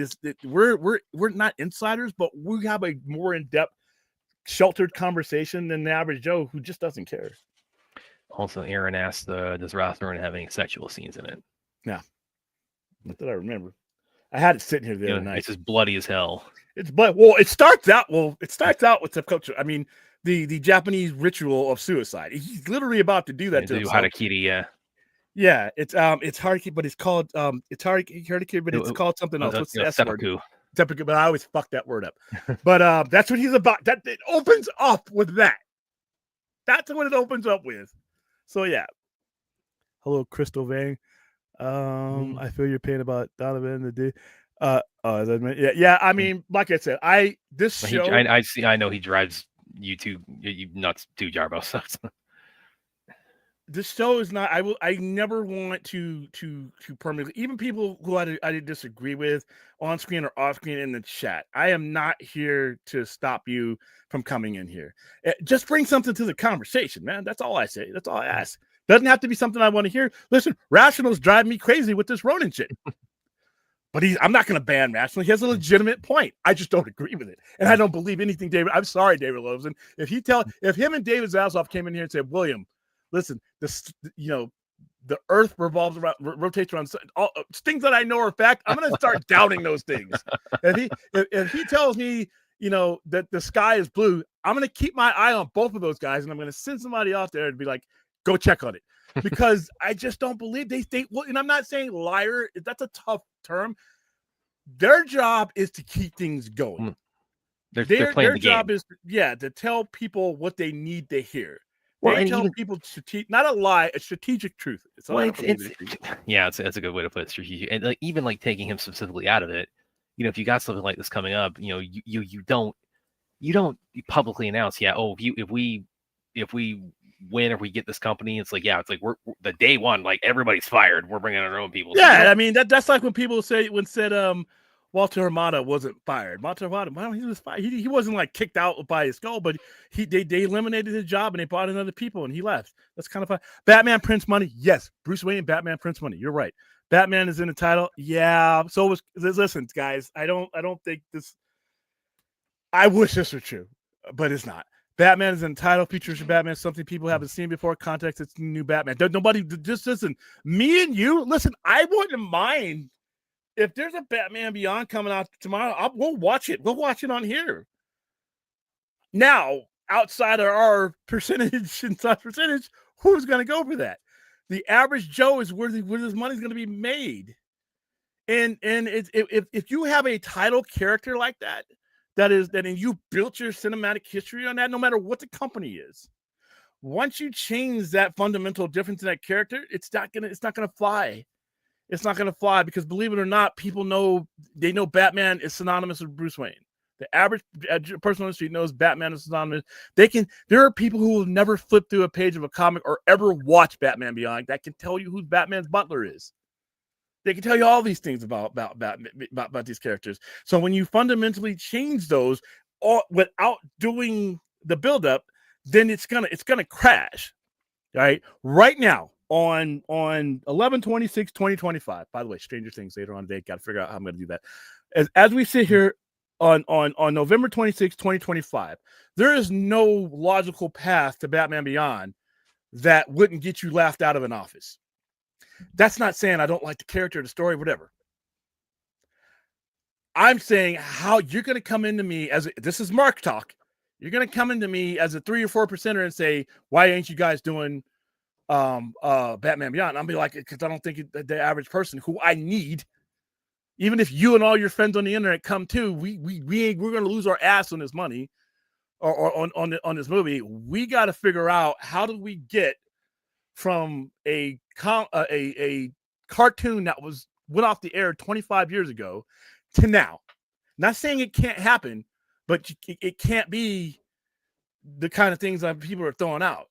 we're not insiders, but we have a more in depth, sheltered conversation than the average Joe who just doesn't care. Also, Aaron asked, does Rothburn have any sexual scenes in it? Yeah, not that I remember. I had it sitting here the other night. It's just bloody as hell. It's blood. Well, it starts out with the culture. I mean, the Japanese ritual of suicide. He's literally about to do that to himself. Harakiri, yeah. Yeah, it's harakiri, but it's called it's harakiri, but it's called something else. What's the S word? Seppuku, but I always fuck that word up. But that's what he's about. That it opens up with that. That's what it opens up with. So yeah. Hello, Crystal Vang. I feel your pain about Donovan the day. Yeah. I mean, like I said, I know he drives you nuts too, Jarbo. So. This show is not. I never want to permanently. Even people who I disagree with on screen or off screen in the chat. I am not here to stop you from coming in here. Just bring something to the conversation, man. That's all I say. That's all I ask. Doesn't have to be something I want to hear. Listen, Rational's driving me crazy with this Ronin shit. But I'm not going to ban Rational. He has a legitimate point. I just don't agree with it, and I don't believe anything, David. I'm sorry, David Loveson. If him and David Zaslav came in here and said, William, listen, the Earth rotates around all things that I know are fact. I'm going to start doubting those things. If he tells me, that the sky is blue, I'm going to keep my eye on both of those guys, and I'm going to send somebody out there and be like, go check on it, because I just don't believe they think. Well, and I'm not saying liar. That's a tough term. Their job is to keep things going. They're playing their the job game. is to tell people what they need to hear. Well, they tell people not a lie, a strategic truth. That's a good way to put it. Strategic, and even taking him specifically out of it. If you got something like this coming up, you don't publicly announce, if we win, or we get this company, it's like we're the day one, everybody's fired, we're bringing our own people. Yeah, I mean that's like when people said Walter Hamada wasn't fired. Walter Hamada, he was fired. He wasn't kicked out by his skull, but they eliminated his job and they brought in other people and he left. That's kind of fun. Batman prints money. Yes, Bruce Wayne, Batman prints money. You're right. Batman is in the title. Yeah. So listen, guys. I don't think this. I wish this were true, but it's not. Batman is in the title. Features of Batman, something people haven't seen before. Context, it's new Batman. Nobody just listen. Me and you, listen. I wouldn't mind if there's a Batman Beyond coming out tomorrow. We'll watch it. We'll watch it on here. Now, outside of our percentage, who's going to go for that? The average Joe is where his money's going to be made. And if you have a title character like that and you built your cinematic history on that, no matter what the company is, once you change that fundamental difference in that character, it's not gonna fly. It's not gonna fly because, believe it or not, people know Batman is synonymous with Bruce Wayne. The average person on the street knows Batman is synonymous. There are people who will never flip through a page of a comic or ever watch Batman Beyond that can tell you who Batman's butler is. They can tell you all these things about these characters. So when you fundamentally change those without doing the buildup, then it's gonna crash. Right now on 11/26/2025. By the way, Stranger Things later on today. Got to figure out how I'm gonna do that. As we sit here on November 26, 2025, there is no logical path to Batman Beyond that wouldn't get you laughed out of an office. That's not saying I don't like the character, the story, whatever. I'm saying how you're going to come into me this is Mark talk. You're going to come into me as a 3 or 4% and say, why ain't you guys doing Batman Beyond? I'll be like, because I don't think the average person who I need, even if you and all your friends on the internet come too, we're going to lose our ass on this money or on this movie. We got to figure out how do we get from a cartoon that went off the air 25 years ago to now. Not saying it can't happen, but it can't be the kind of things that people are throwing out.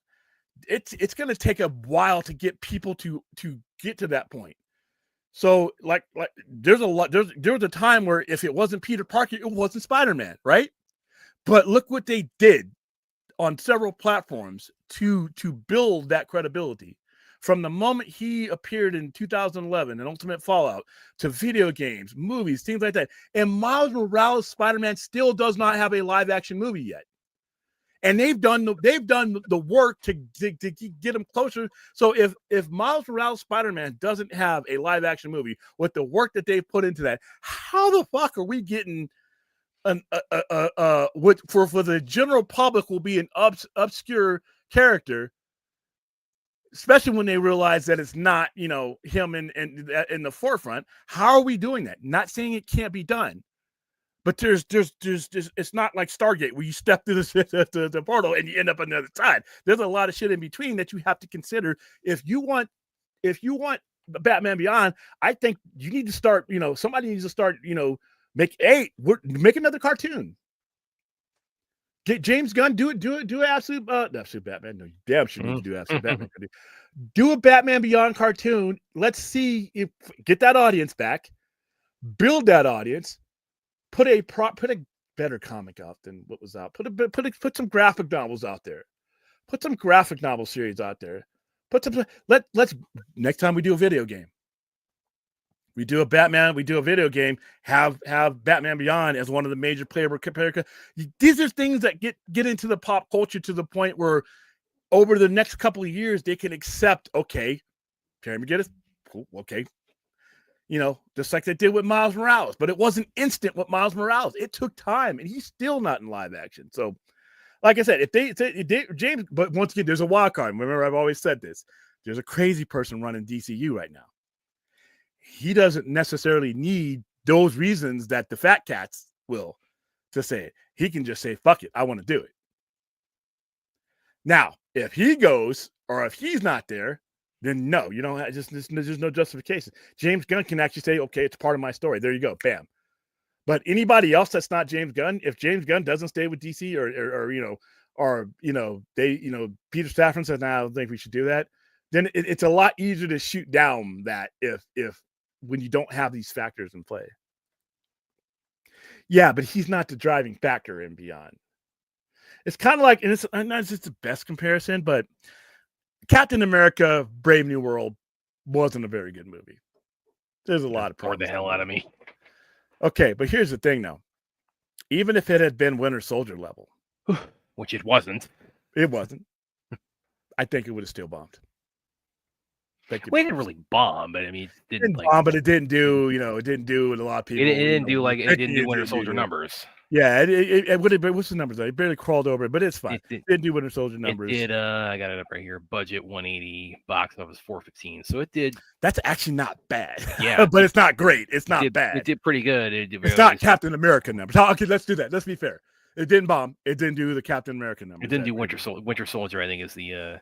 It's going to take a while to get people to get to that point. So like there was a time where if it wasn't Peter Parker, it wasn't Spider-Man, right? But look what they did on several platforms to build that credibility. From the moment he appeared in 2011 in Ultimate Fallout to video games, movies, things like that. And Miles Morales Spider-Man still does not have a live action movie yet. And they've done the work to get them closer. So if Miles Morales Spider-Man doesn't have a live action movie with the work that they've put into that, how the fuck are we getting for the general public will be an obscure character, especially when they realize that it's not, him in the forefront. How are we doing that? Not saying it can't be done, but there's it's not like Stargate where you step through the portal and you end up on the other side. There's a lot of shit in between that you have to consider. If you want Batman Beyond, I think you need to start, somebody needs to start, make another cartoon. Get James Gunn, do absolute Batman. No, you damn sure need to do absolute Batman. Do a Batman Beyond cartoon. Let's see if get that audience back, build that audience, put a better comic out than what was out. Put some graphic novels out there. Put some graphic novel series out there. Let's next time we do a video game. We do a Batman, we do a video game, have Batman Beyond as one of the major playable characters. These are things that get into the pop culture to the point where over the next couple of years, they can accept, okay, Terry McGinnis, cool, okay. Just like they did with Miles Morales, but it wasn't instant with Miles Morales. It took time, and he's still not in live action. So, like I said, James, but once again, there's a wild card. Remember, I've always said this. There's a crazy person running DCU right now. He doesn't necessarily need those reasons that the fat cats will to say it. He can just say, fuck it, I want to do it. Now, if he goes or if he's not there, then no, you don't have, there's no justification. James Gunn can actually say, okay, it's part of my story. There you go, bam. But anybody else that's not James Gunn, if James Gunn doesn't stay with DC or Peter Safran says, nah, I don't think we should do that, then it's a lot easier to shoot down that if when you don't have these factors in play. Yeah, but he's not the driving factor in Beyond. It's kind of like, and it's not just the best comparison, but Captain America: Brave New World wasn't a very good movie. There's a lot of problems. Bored the hell out of me. Okay, but here's the thing, though. Even if it had been Winter Soldier level, which it wasn't, I think it would have still bombed. Well, it didn't really bomb, but I mean, it didn't bomb, but it didn't do, it didn't do what a lot of people. It didn't do Winter Soldier numbers. Yeah, it would have. What's the numbers? It barely crawled over it, but it's fine. It didn't do Winter Soldier numbers. It did. I got it up right here. Budget 180, box office 415. So it did. That's actually not bad. Yeah, but it's not great. It's not bad. It did pretty good. It's not Captain America numbers. Okay, let's do that. Let's be fair. It didn't bomb. It didn't do the Captain America numbers. It didn't do Winter Soldier. Winter Soldier, I think, is the.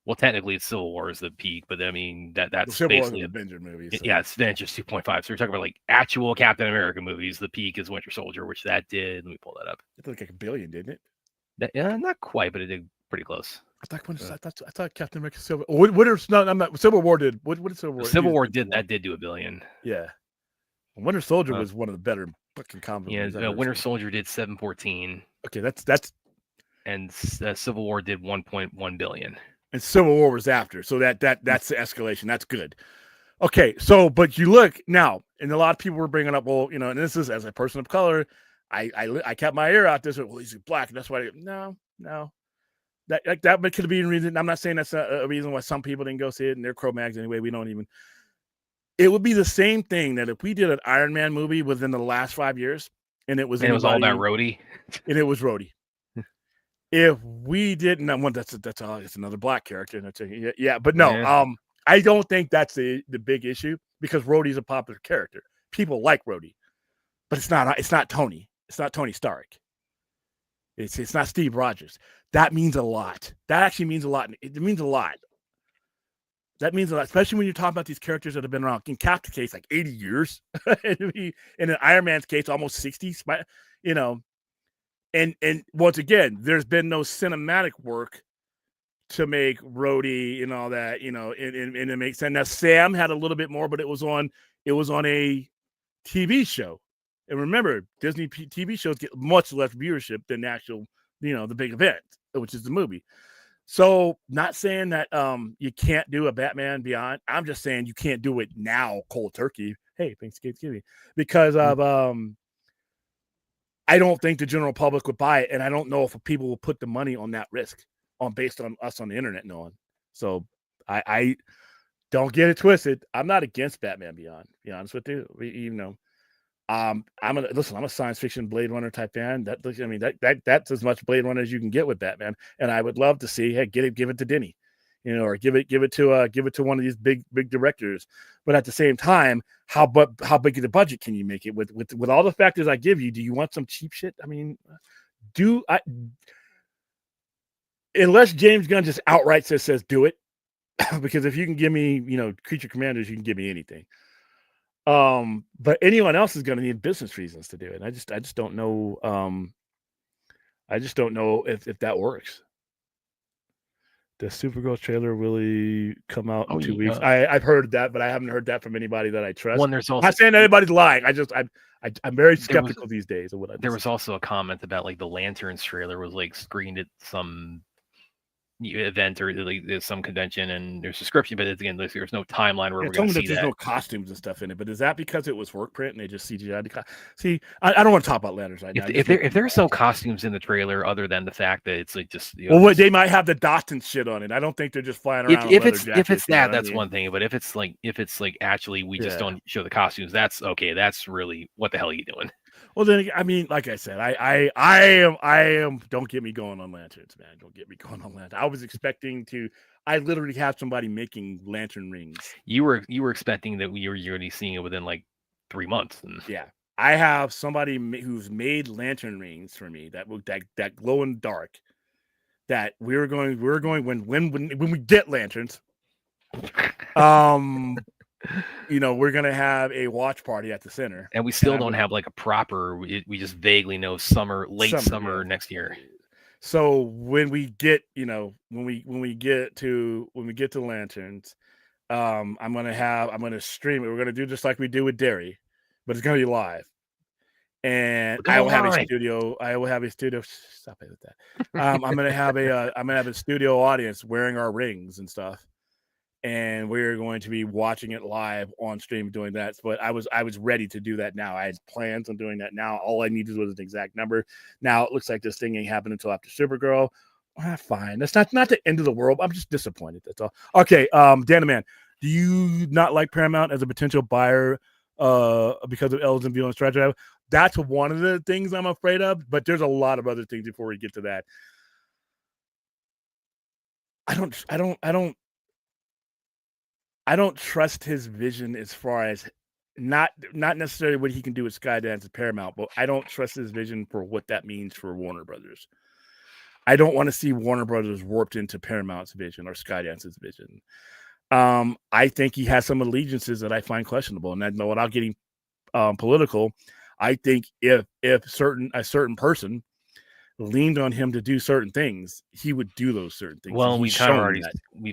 Well, technically, it's Civil War is the peak, but I mean that's basically a Avenger movie. So. Yeah, it's Avengers 2.5. So we're talking about like actual Captain America movies. The peak is Winter Soldier, which that did. Let me pull that up. It looked like $1 billion, didn't it? Not quite, but it did pretty close. I thought Captain America Civil. Civil War did. What did Civil War? Civil War did do $1 billion. Yeah, Winter Soldier was one of the better fucking comic movies. Yeah, Winter Soldier did 714. Okay, that's. And Civil War did 1.1 billion. And Civil War was after, so that's the escalation. That's good. Okay, so but you look now, and a lot of people were bringing up, well, and this is as a person of color, I kept my ear out this. Well, he's black, and that's why. No, that could have been a reason. I'm not saying that's a reason why some people didn't go see it, and they're Cro-Mags anyway. We don't even. It would be the same thing that if we did an Iron Man movie within the last 5 years, and it was all about Rhodey, and it was Rhodey. If we didn't, that's another black character. Yeah, but no, yeah. I don't think that's the big issue because Rhodey's a popular character. People like Rhodey, but it's not Tony. It's not Tony Stark. It's not Steve Rogers. That means a lot. That actually means a lot. It means a lot. That means a lot, especially when you're talking about these characters that have been around. In Cap's case, like 80 years. In an Iron Man's case, almost 60. And once again, there's been no cinematic work to make Rhodey and all that, and it makes sense. Now Sam had a little bit more, but it was on a TV show. And remember, Disney TV shows get much less viewership than the actual, the big event, which is the movie. So not saying that you can't do a Batman Beyond. I'm just saying you can't do it now, cold turkey. Hey, Thanksgiving, because of I don't think the general public would buy it, and I don't know if people will put the money on that risk based on us on the internet knowing. So I don't get it twisted. I'm not against Batman Beyond. To be honest with you, I'm a science fiction Blade Runner type fan. That's as much Blade Runner as you can get with Batman. And I would love to see, hey, give it to Denny, or give it to one of these big directors. But at the same time, how big of the budget can you make it with all the factors I give you? Do you want some cheap shit? I mean, unless James Gunn just outright says do it, because if you can give me, Creature Commanders, you can give me anything. But anyone else is going to need business reasons to do it. I just don't know. I just don't know if that works. The Supergirl trailer really come out in 2 weeks? I've heard that, but I haven't heard that from anybody that I trust. There's also, I'm not saying anybody's lying. I'm very skeptical these days of what there was also a comment about like the Lanterns trailer was like screened at some event or like there's some convention and there's a description, but again, there's no timeline where we're going to see that. There's no costumes and stuff in it, but is that because it was work print and they just CGI'd? See, I don't want to talk about Lanterns right now. If there's no costumes in the trailer other than the fact that it's like just they might have the dots and shit on it. I don't think they're just flying around. If it's that, that's one thing. But if it's like actually we just don't show the costumes, that's okay. That's really what the hell are you doing? Well, then, I mean, like I said, I am. Don't get me going on Lanterns, man. Don't get me going on Lanterns. I was expecting to. I literally have somebody making lantern rings. You were expecting that we were already seeing it within like 3 months. Yeah, I have somebody who's made lantern rings for me that glow in the dark. That we're going when we get lanterns. We're gonna have a watch party at the center, and we still don't have like a proper. We just vaguely know late summer next year. So when we get, when we get to lanterns, I'm gonna stream it. We're gonna do just like we do with Derry, but it's gonna be live. And I will have a studio. Stop it with that. I'm gonna have a studio audience wearing our rings and stuff. And we're going to be watching it live on stream doing that. But I was ready to do that now. I had plans on doing that now. All I needed was an exact number. Now it looks like this thing ain't happening until after Supergirl. Fine. That's not the end of the world. I'm just disappointed. That's all. Okay, Dan, do you not like Paramount as a potential buyer because of Ellis and View and Strategy? That's one of the things I'm afraid of, but there's a lot of other things before we get to that. I don't trust his vision as far as not necessarily what he can do with Skydance and Paramount, but I don't trust his vision for what that means for Warner Brothers. I don't want to see Warner Brothers warped into Paramount's vision or Skydance's vision. I think he has some allegiances that I find questionable, and without getting political, I think if a certain person leaned on him to do certain things, he would do those certain things. Well, we've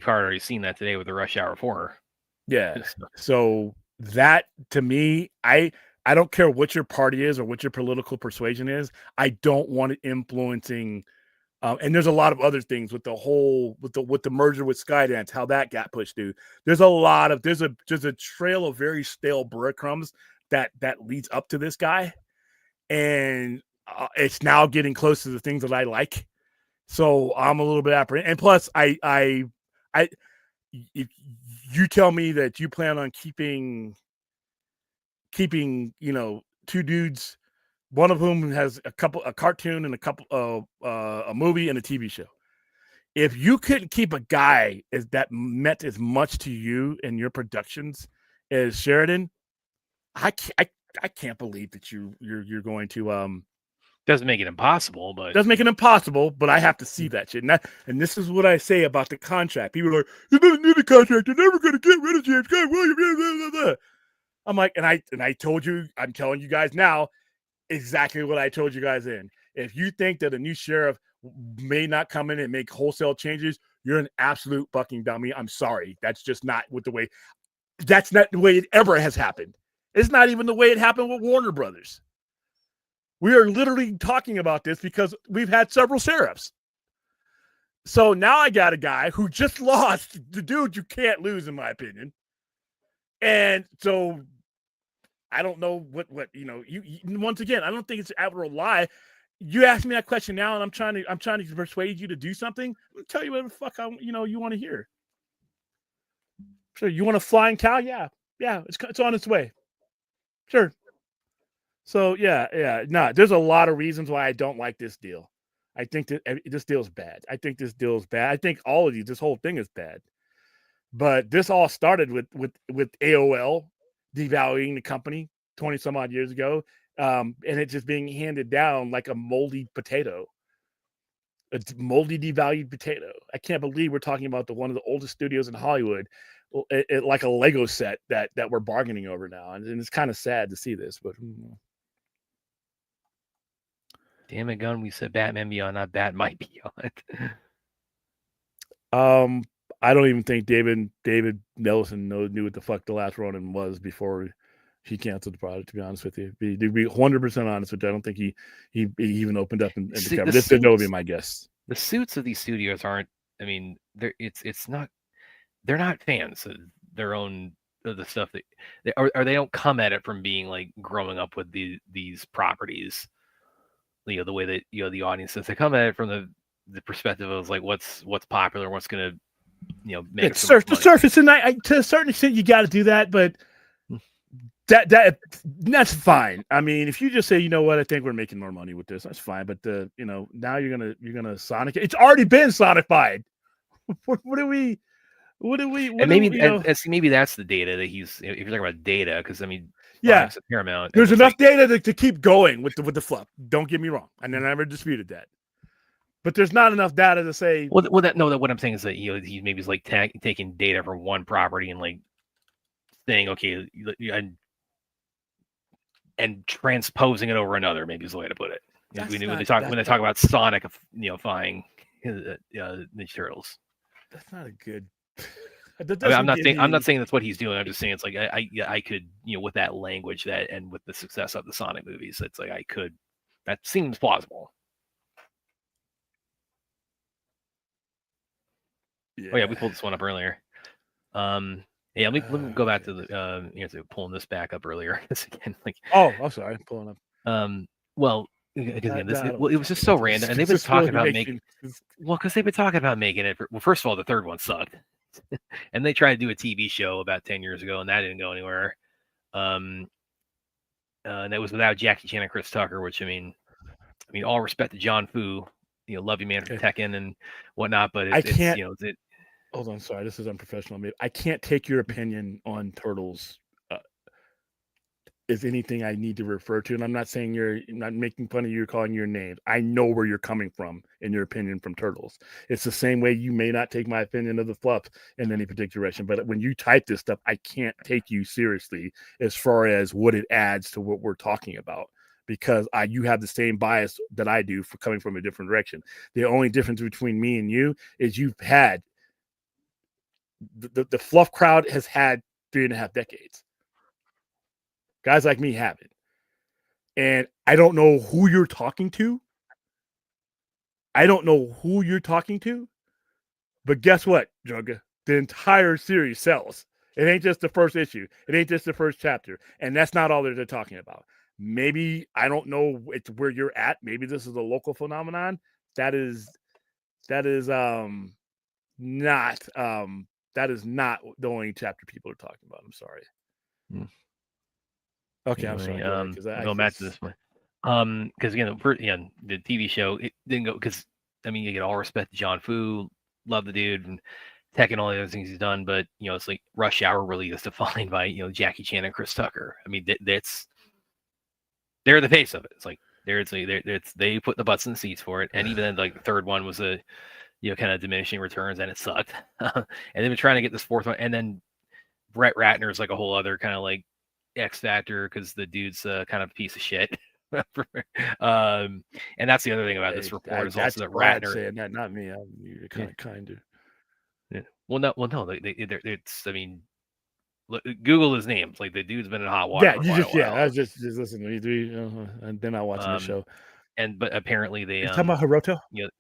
already seen that today with the Rush Hour 4. Yeah. So that, to me, I don't care what your party is or what your political persuasion is. I don't want it influencing. And there's a lot of other things with the merger with Skydance, how that got pushed through. There's a trail of very stale breadcrumbs that leads up to this guy, and it's now getting close to the things that I like. So I'm a little bit apprehensive. And plus, if you tell me that you plan on keeping, two dudes, one of whom has a cartoon and a movie and a TV show. If you couldn't keep a guy that meant as much to you and your productions as Sheridan, I can't believe that you're going to doesn't make it impossible, but I have to see that shit. And this is what I say about the contract. People are like, you never need a contract. You're never going to get rid of James Gunn, William. Blah, blah, blah. I'm like, and I told you, I'm telling you guys now exactly what I told you guys in. If you think that a new sheriff may not come in and make wholesale changes, you're an absolute fucking dummy. I'm sorry. That's just not the way it ever has happened. It's not even the way it happened with Warner Brothers. We are literally talking about this because we've had several sheriffs. So now I got a guy who just lost the dude you can't lose, in my opinion. And so I don't know what you once again, I don't think it's ever a lie. You ask me that question now, and I'm trying to persuade you to do something. I'll tell you what the fuck you want to hear. Sure, you want a flying cow? Yeah, it's on its way. Sure. So no, there's a lot of reasons why I don't like this deal. I think that this deal is bad. I think all of this whole thing is bad. But this all started with AOL devaluing the company 20 some odd years ago, and it just being handed down like a moldy potato. A moldy, devalued potato. I can't believe we're talking about one of the oldest studios in Hollywood, like a Lego set that we're bargaining over now, and it's kind of sad to see this. But damn it, Gunn! We said Batman Beyond, not Batman Beyond. I don't even think David Nelson knew what the fuck The Last Ronin was before he canceled the product. To be honest with you, to be 100% honest with you, I don't think he even opened up and discovered. This would be my guess. The suits of these studios aren't. I mean, it's not. They're not fans of their own of the stuff that they don't come at it from being like growing up with these properties. The way that the audience says, they come at it from the perspective of like what's popular, what's gonna make it the surface, and to a certain extent you got to do that, but that's fine. I mean, if you just say, you know what, I think we're making more money with this, that's fine. But now you're gonna Sonic. It's already been Sonicified. What do we? And maybe that's the data that he's. If you're talking about data, because I mean, yeah, Paramount. There's enough data to keep going with the fluff. Don't get me wrong, and I never disputed that. But there's not enough data to say. What I'm saying is that he maybe is like taking data from one property and like saying, okay, and transposing it over another. Maybe is the way to put it. When they talk about Sonic, fying Ninja Turtles. That's not a good. I'm not saying that's what he's doing. I'm just saying it's like I could with that language and with the success of the Sonic movies, it's like that seems plausible. Yeah. Oh yeah, we pulled this one up earlier. Let me go back to the pulling this back up earlier. Again, I'm sorry, pulling up. Well, again, it was just so random, and they've been talking about making. Well, because they've been talking about making it. First of all, the third one sucked, and they tried to do a TV show about 10 years ago, and that didn't go anywhere. And that was without Jackie Chan and Chris Tucker, which I mean, all respect to John Fu, love you man for Tekken and whatnot, but I can't. Hold on, sorry, this is unprofessional. I can't take your opinion on Turtles. Is anything I need to refer to, and I'm not saying you're not making fun of you, calling your name. I know where you're coming from in your opinion from Turtles. It's the same way you may not take my opinion of the fluff in any particular direction, but when you type this stuff, I can't take you seriously as far as what it adds to what we're talking about, because you have the same bias that I do for coming from a different direction. The only difference between me and you is you've had the fluff crowd has had 3.5 decades. Guys like me haven't. And I don't know who you're talking to. But guess what, Jugga? The entire series sells. It ain't just the first issue. It ain't just the first chapter. And that's not all that they're talking about. Maybe, I don't know it's where you're at. Maybe this is a local phenomenon. That is not the only chapter people are talking about. I'm sorry. Okay, I'm sorry. Go back to this one. Because again, the TV show, it didn't go because you get all respect to John Fu, love the dude, and Tech and all the other things he's done, but it's like Rush Hour really is defined by Jackie Chan and Chris Tucker. I mean, they're the face of it. It's like they put the butts in the seats for it, and even then, like the third one was a kind of diminishing returns, and it sucked. And they've been trying to get this fourth one, and then Brett Ratner is like a whole other kind of like X factor because the dude's kind of a piece of shit. And that's the other thing about this report is also that Ratner saying that, not me. You're kind of. Yeah. Well, no, it's. I mean, Google his names. Like the dude's been in hot water. Yeah, you just I was just listen to me. And then I'm watching the show. But apparently they talking about Hiroto. You know,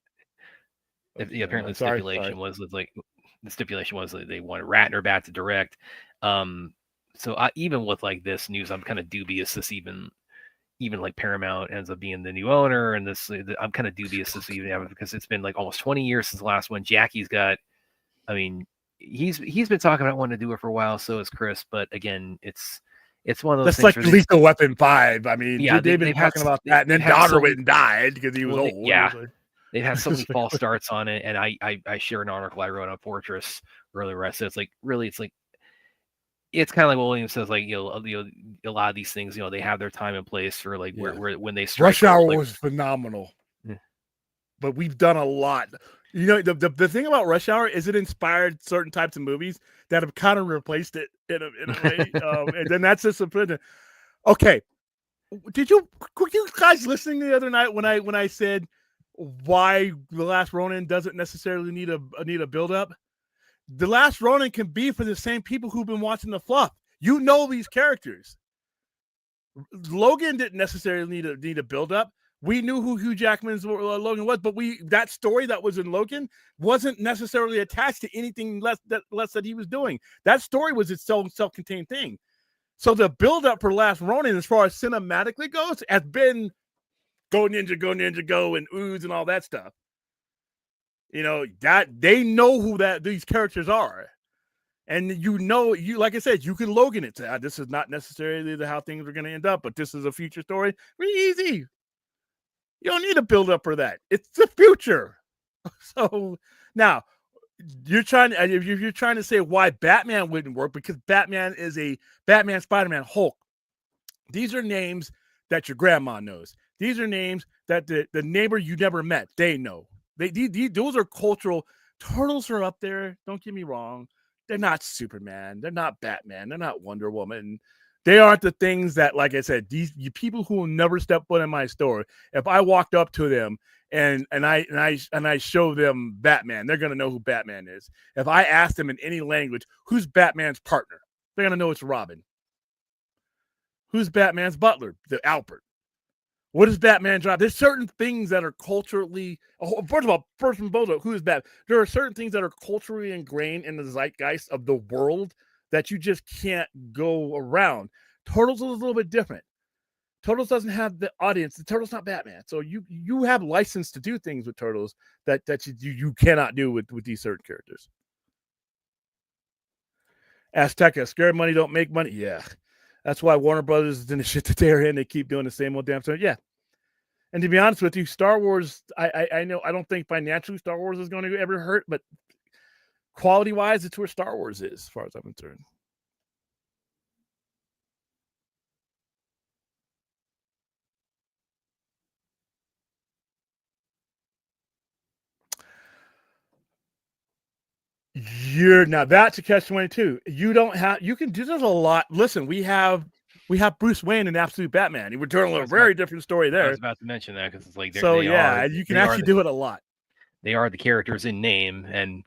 apparently the stipulation was that they wanted Ratner back to direct. So even with like this news, I'm kind of dubious this even like Paramount ends up being the new owner, and this I'm kind of dubious this even happens because it's been like almost 20 years since the last one. Jackie's got, I mean, he's been talking about wanting to do it for a while. So is Chris, but again, it's one of those. That's like Lethal Weapon 5. I mean, yeah, they've been talking about that, and then Daughter went and died because he was old. Yeah. They've had so many false starts on it, and I shared an article I wrote on Fortress earlier where I said it's like it's kind of like what Williams says, like a lot of these things, they have their time and place for like where when they strike. Rush Hour was phenomenal, but we've done a lot. The thing about Rush Hour is it inspired certain types of movies that have kind of replaced it in a way, and then that's just a. Okay, were you guys listening the other night when I said why The Last Ronin doesn't necessarily need a build up? The Last Ronin can be for the same people who've been watching the fluff. These characters. Logan didn't necessarily need a build up. We knew who Hugh Jackman's Logan was, but that story that was in Logan wasn't necessarily attached to anything less that he was doing. That story was its self-contained thing. So the build up for Last Ronin, as far as cinematically goes, has been go ninja, go, and ooze and all that stuff. That they know who these characters are. And like I said, you can Logan it. This is not necessarily how things are going to end up, but this is a future story. Really easy. You don't need a build up for that. It's the future. So now you're trying to say why Batman wouldn't work, because Batman is a Batman, Spider-Man, Hulk. These are names that your grandma knows. These are names that the neighbor you never met, they know. Those are cultural. Turtles are up there. Don't get me wrong. They're not Superman. They're not Batman. They're not Wonder Woman. They aren't the things that, like I said, these people who will never step foot in my store. If I walked up to them and I show them Batman, they're gonna know who Batman is. If I ask them in any language, who's Batman's partner, they're gonna know it's Robin. Who's Batman's butler? The Albert. What does Batman drive? There's certain things that are culturally. First of all, who is Batman? There are certain things that are culturally ingrained in the zeitgeist of the world that you just can't go around. Turtles is a little bit different. Turtles doesn't have the audience. The Turtles not Batman, so you have license to do things with Turtles that you cannot do with these certain characters. Azteca, scary money don't make money. Yeah. That's why Warner Brothers is in the shit that they're in. They keep doing the same old damn thing. Yeah. And to be honest with you, Star Wars, I know I don't think financially Star Wars is going to ever hurt, but quality-wise, it's where Star Wars is, as far as I'm concerned. Now that's a catch-22. You can do, there's a lot. Listen, we have Bruce Wayne in Absolute Batman. We're telling a very different story there. I was about to mention that because it's like you can actually do it a lot. They are the characters in name and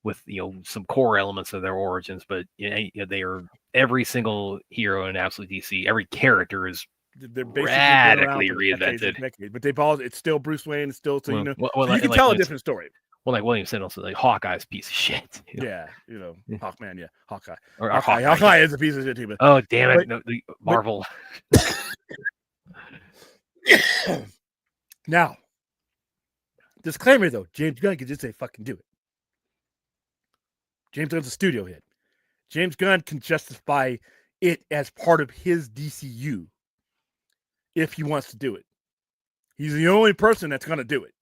with some core elements of their origins, but they are every single hero in Absolute DC. Every character is radically reinvented. But it's still Bruce Wayne. It's still you can tell a different story. Well, like William said, also like Hawkeye's a piece of shit. Yeah, Hawkman, yeah, Hawkeye. Or Hawkeye is a piece of shit too. But oh damn it, the Marvel. Now, disclaimer though, James Gunn could just say fucking do it. James Gunn's a studio head. James Gunn can justify it as part of his DCU if he wants to do it. He's the only person that's going to do it.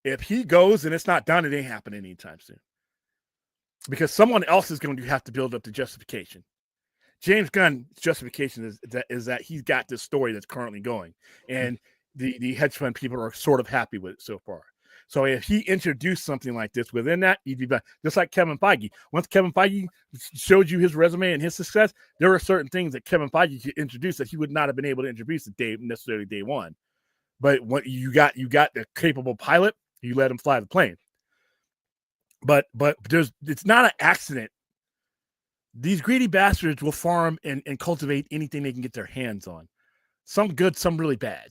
If he goes and it's not done, it ain't happening anytime soon. Because someone else is going to have to build up the justification. James Gunn's justification is that he's got this story that's currently going. And the hedge fund people are sort of happy with it so far. So if he introduced something like this within that, he'd be back. Just like Kevin Feige. Once Kevin Feige showed you his resume and his success, there were certain things that Kevin Feige could introduce that he would not have been able to introduce necessarily day one. But when you got the capable pilot, you let him fly the plane. But it's not an accident. These greedy bastards will farm and cultivate anything they can get their hands on. Some good, some really bad.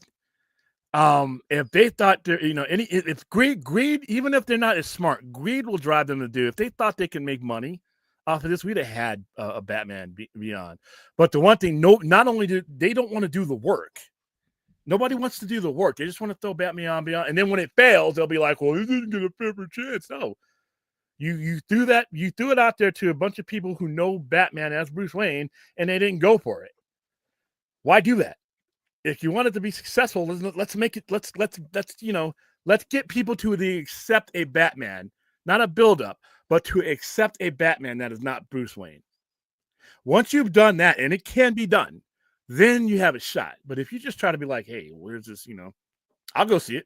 If they thought if greed, even if they're not as smart, greed will drive them to do. If they thought they can make money off of this, we'd have had a Batman Beyond. But the one thing, not only do they don't want to do the work. Nobody wants to do the work. They just want to throw Batman Beyond. And then when it fails, they'll be like, well, this isn't going to fair chance. No. You threw it out there to a bunch of people who know Batman as Bruce Wayne, and they didn't go for it. Why do that? If you want it to be successful, let's make it. Let's get people to accept a Batman, not a build-up, but to accept a Batman that is not Bruce Wayne. Once you've done that, and it can be done, then you have a shot. But if you just try to be like, hey, where's this? I'll go see it.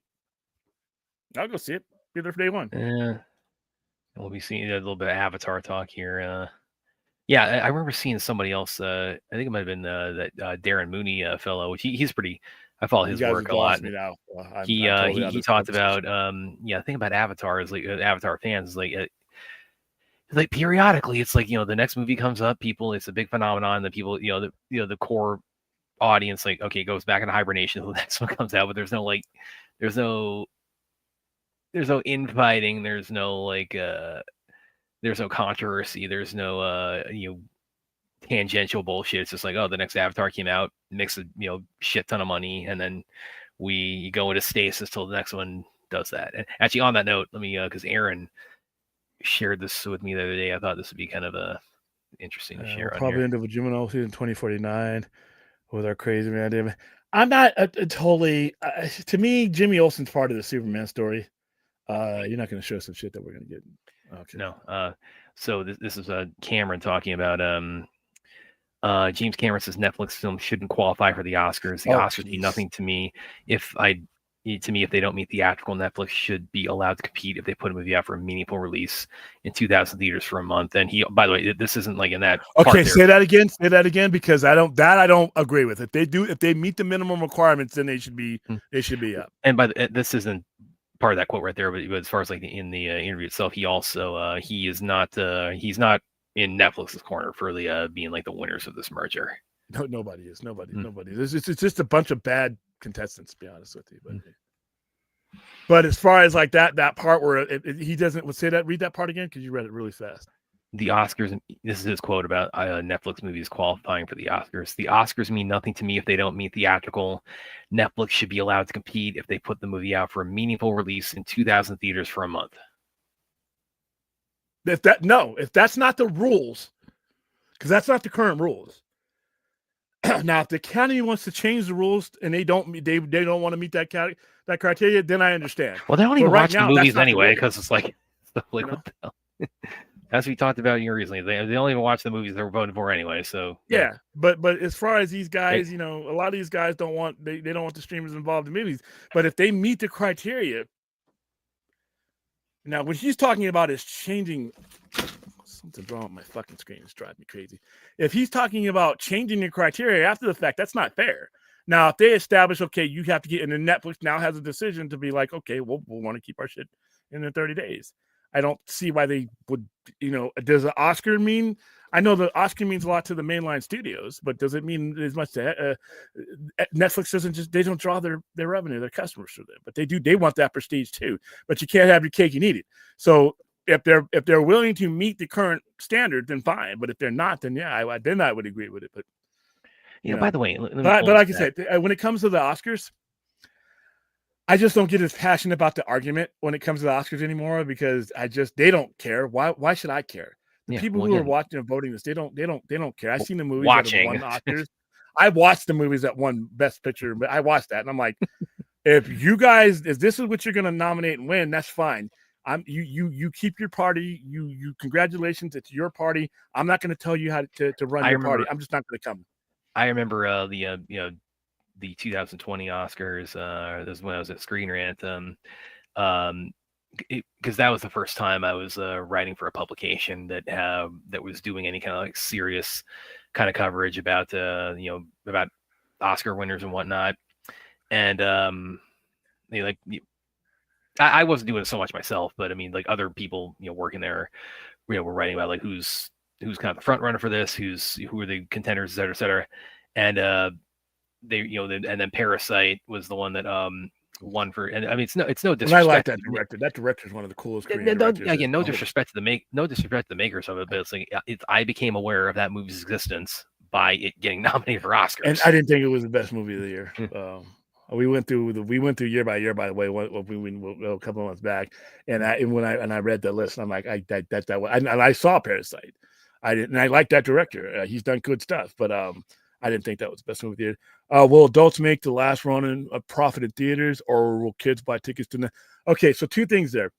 Be there for day one. Yeah. We'll be seeing a little bit of Avatar talk here. Yeah, I remember seeing somebody else. I think it might have been that Darren Mooney fellow, which he's pretty. I follow his work a lot. He talked about the thing about Avatar is like Avatar fans is like periodically it's like the next movie comes up, it's a big phenomenon. The people the core audience goes back into hibernation. The next one comes out, but there's no infighting. There's no controversy. There's no tangential bullshit. It's just like, oh, the next Avatar came out, makes a shit ton of money, and then we go into stasis till the next one does that. And actually, on that note, let me because Aaron shared this with me the other day. I thought this would be kind of interesting to share. Probably into Gemini season 2049 with our crazy man. I'm not totally. To me, Jimmy Olsen's part of the Superman story. You're not going to show some shit that we're going to get. Okay. No. So this is Cameron talking about James Cameron says Netflix films shouldn't qualify for the Oscars. The Oscars mean nothing to me. If they don't meet theatrical, Netflix should be allowed to compete if they put a movie out for a meaningful release in 2,000 theaters for a month. And by the way, this isn't like in that. Okay, say that again, because I don't agree with. If they meet the minimum requirements, then they should be up. And this isn't part of that quote right there, but as far as like in the interview itself, he also he's not in Netflix's corner for the being like the winners of this merger. No, nobody is. Nobody. It's just a bunch of bad contestants, to be honest with you. But as far as like that part where he doesn't say that, read that part again because you read it really fast. The Oscars, this is his quote about Netflix movies qualifying for the Oscars. The Oscars mean nothing to me if they don't meet theatrical. Netflix should be allowed to compete if they put the movie out for a meaningful release in 2,000 theaters for a month. If that's not the rules, because that's not the current rules. Now, if the county wants to change the rules and they don't want to meet that criteria, then I understand. Well, they don't even watch the movies anyway because it's like what the hell? As we talked about here recently, they don't even watch the movies they're voting for anyway. So yeah. But as far as these guys, a lot of these guys don't want they don't want the streamers involved in movies. But if they meet the criteria, now what he's talking about is changing. Something's wrong with my fucking screen. It's driving me crazy. If he's talking about changing the criteria after the fact, that's not fair. Now, if they establish, okay, you have to get, and then Netflix now has a decision to be like, okay, we'll want to keep our shit in the 30 days. I don't see why they would, does an Oscar mean? I know the Oscar means a lot to the mainline studios, but does it mean as much to Netflix? They don't draw their revenue, their customers for them, but they do. They want that prestige too. But you can't have your cake and eat it. So if they're willing to meet the current standard, then fine. But if they're not, then I would agree with it. But by the way, but like I said, when it comes to the Oscars, I just don't get as passionate about the argument when it comes to the Oscars anymore because they don't care. Why should I care? The people who are watching and voting this, they don't care. I've seen the movies that have won Oscars. I watched the movies that won Best Picture, but I watched that and I'm like, if this is what you're going to nominate and win, that's fine. You keep your party. You congratulations, it's your party. I'm not going to tell you how to run your party. I'm just not going to come. I remember the 2020 Oscars. This is when I was at Screen Rant. because that was the first time I was writing for a publication that was doing any kind of like serious kind of coverage about about Oscar winners and whatnot. And I wasn't doing it so much myself, but I mean, like other people working there, were writing about like who's kind of the front runner for this, who are the contenders, et cetera. And they and then Parasite was the one that won for, and I mean it's no disrespect. And I like that director. That director is one of the coolest. Again, no disrespect to the makers of it, but it's like I became aware of that movie's existence by it getting nominated for Oscars. And I didn't think it was the best movie of the year. We went through year by year, by the way, a couple of months back, and when I read the list, I'm like, that's that way. And I saw Parasite. I didn't, and I like that director. He's done good stuff, but I didn't think that was the best movie theater. Will adults make The Last Ronin a profit in theaters, or will kids buy tickets to the? Okay, so two things there.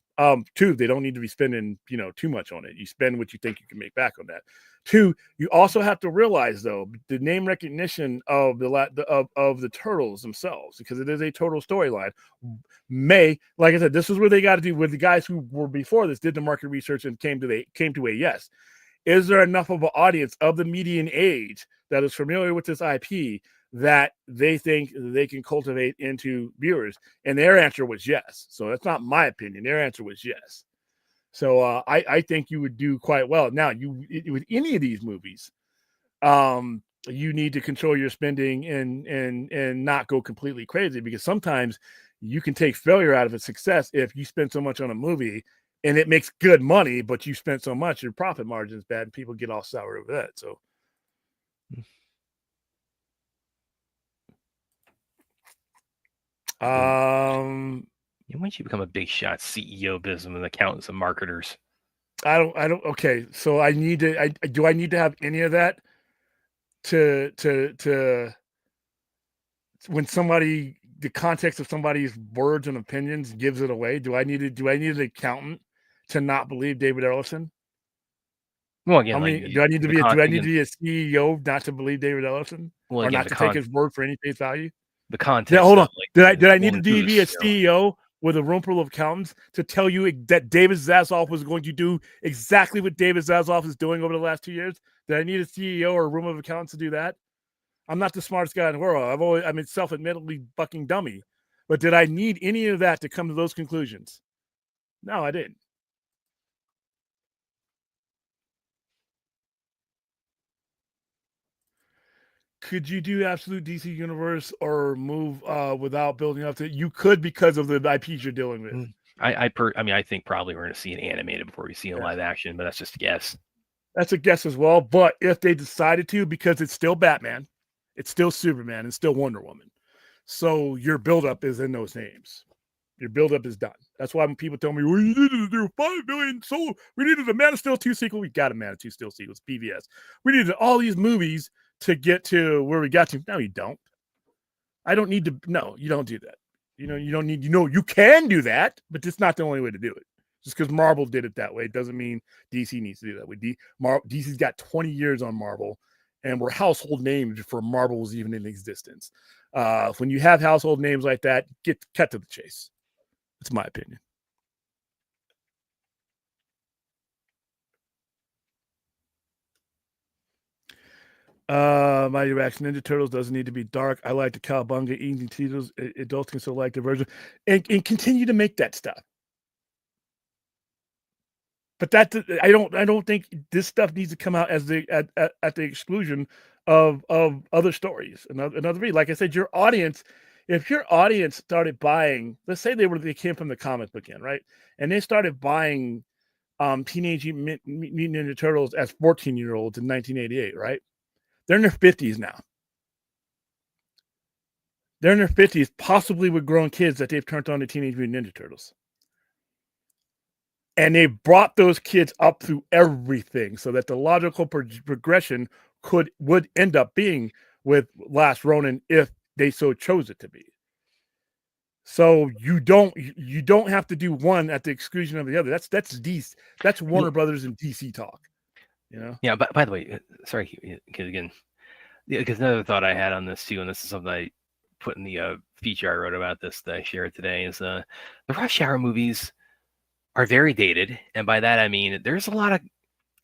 Two, they don't need to be spending too much on it. You spend what you think you can make back on that. Two, you also have to realize though the name recognition of the turtles themselves, because it is a turtle storyline. Like I said, this is where they got to do with the guys who were before this, did the market research and came to a yes. Is there enough of an audience of the median age that is familiar with this IP that they think they can cultivate into viewers? And their answer was yes. So that's not my opinion. Their answer was yes. So I think you would do quite well. Now, with any of these movies, you need to control your spending and not go completely crazy, because sometimes you can take failure out of a success if you spend so much on a movie and it makes good money, but you spent so much, your profit margin is bad, and people get all sour over that. So. Once you become a big shot CEO of business and accountants and marketers, I don't. Okay, so I need to. Do I need to have any of that to when somebody, the context of somebody's words and opinions gives it away? Do I need an accountant to not believe David Ellison? Well, again, do I need to be a CEO not to believe David Ellison, or not to take his word for any face value? The context. Yeah, hold on. Did I need to be a CEO with a room full of accountants to tell you that David Zaslav was going to do exactly what David Zaslav is doing over the last 2 years? Did I need a CEO or a room of accountants to do that? I'm not the smartest guy in the world. I'm a self-admittedly fucking dummy. But did I need any of that to come to those conclusions? No, I didn't. Could you do absolute DC universe or move without building up to it? You could, because of the IPs you're dealing with. I think probably we're going to see an animated before we see a live action, but that's just a guess. That's a guess as well. But if they decided to, because it's still Batman, it's still Superman, it's still Wonder Woman. So your buildup is in those names. Your buildup is done. That's why when people tell me, well, you needed to do 5 billion sold. We needed a Man of Steel 2 sequel. We got a Man of Steel sequel. It's PVS. We needed all these movies to get to where we got to. No, you don't. I don't need to. No, you don't do that. You don't need, you can do that, but it's not the only way to do it. Just because Marvel did it that way, it doesn't mean DC needs to do that way. DC's got 20 years on Marvel, and we're household names before Marvel was even in existence. When you have household names like that, cut to the chase. That's my opinion. My reaction: Ninja Turtles doesn't need to be dark. I like the cowabunga eating Tito's. Adults can still like the version and continue to make that stuff. But that I don't think this stuff needs to come out as at the exclusion of other stories. Another read. Like I said, your audience, if your audience started buying, let's say they came from the comic book end, right? And they started buying Teenage Mutant Ninja Turtles as 14-year-olds in 1988, right? They're in their 50s now. They're in their 50s, possibly with grown kids that they've turned on to Teenage Mutant Ninja Turtles. And they brought those kids up through everything so that the logical progression would end up being with Last Ronin if they so chose it to be. So you don't have to do one at the exclusion of the other. That's DC. That's Warner Brothers and DC talk. Yeah. But by the way, sorry, because another thought I had on this too, and this is something I put in the feature I wrote about this that I shared today, is the Rush Hour movies. are very dated, and by that I mean there's a lot of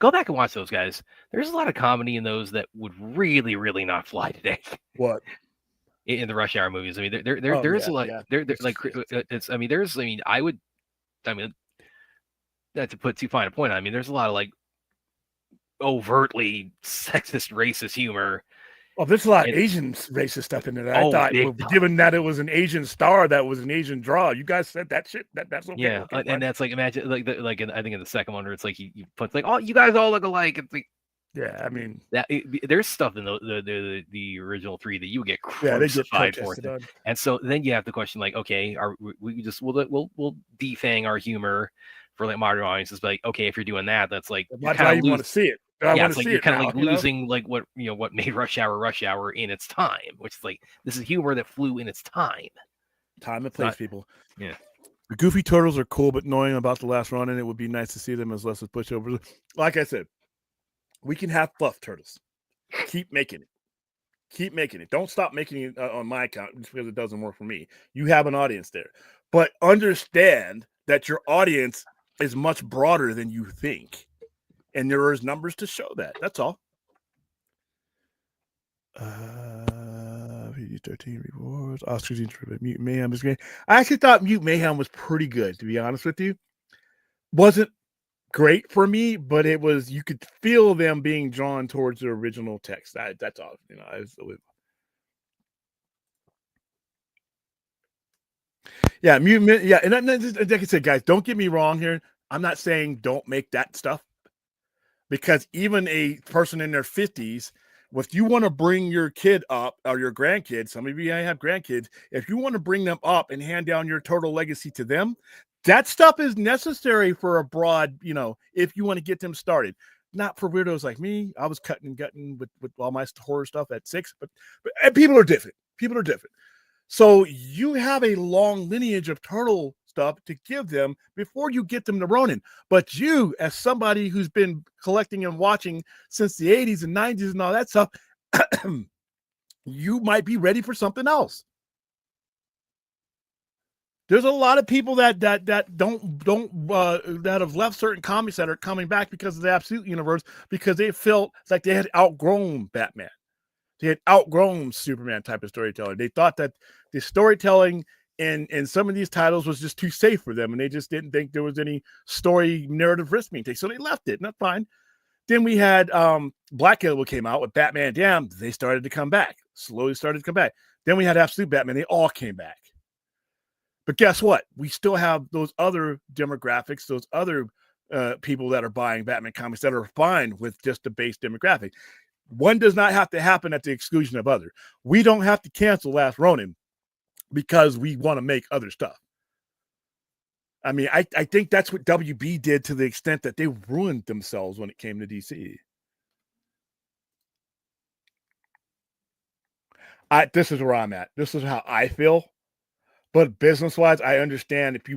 go back and watch those guys. There's a lot of comedy in those that would really, really not fly today. What? In the Rush Hour movies. I mean, Oh, there's yeah, like yeah. there like it's. I mean, I mean, not to put too fine a point on. I mean, there's a lot of like overtly sexist, racist humor. Oh, there's a lot of And- Asian racist stuff in there. I Oh, thought, big well, time. given that it was an Asian star, that was an Asian draw. You guys said that shit. That's okay. Yeah, okay, and fine. that's like imagine like I think in the second one where it's like you put like, oh, you guys all look alike. It's like Yeah, I mean, that there's stuff in the original three that you would get yeah, they get crucified for. protested on. And so then you have to question like, okay, are we just we'll defang our humor for like modern audiences? But like, okay, if you're doing that, that's like Why do I even want to see it? I yeah, want it's to like see you're it kind of now, like you know? losing like what what made Rush Hour in its time, which is like this is humor that flew in its time. Time and place, not- people. yeah. The Goofy Turtles are cool, but knowing about the last run, and it would be nice to see them as less as pushovers. Like I said, we can have fluff turtles. Keep making it. Keep making it. Don't stop making it on my account just because it doesn't work for me. You have an audience there, but understand that your audience is much broader than you think, and there is numbers to show that. That's all. PG-13 rewards. Oscars intro. Mute Mayhem is great. I actually thought Mute Mayhem was pretty good, to be honest with you. Wasn't great for me, but it was, you could feel them being drawn towards the original text. That's all. You know, yeah, Mute. Yeah, and like I said, guys, don't get me wrong here. I'm not saying don't make that stuff, because even a person in their 50s, if you want to bring your kid up or your grandkids, some of you have grandkids, if you want to bring them up and hand down your turtle legacy to them, that stuff is necessary for a broad, you know, if you want to get them started. Not for weirdos like me. I was cutting and gutting with all my horror stuff at 6, but and people are different. People are different. So you have a long lineage of turtle stuff to give them before you get them to Ronin. But you, as somebody who's been collecting and watching since the 80s and 90s and all that stuff, you might be ready for something else. There's a lot of people that have left certain comics that are coming back because of the Absolute Universe, because they felt like they had outgrown Batman. They had outgrown Superman type of storytelling. They thought that the storytelling in some of these titles was just too safe for them, and they just didn't think there was any story narrative risk being taken. So they left it, and that's fine. Then we had Black Label came out with Batman Damned. They started to come back, slowly started to come back. Then we had Absolute Batman. They all came back. But guess what? We still have those other demographics, those other people that are buying Batman comics that are fine with just the base demographic. One does not have to happen at the exclusion of other. We don't have to cancel Last Ronin because we want to make other stuff. I mean, I think that's what WB did, to the extent that they ruined themselves when it came to DC. This is where I'm at. This is how I feel. But business-wise, I understand if you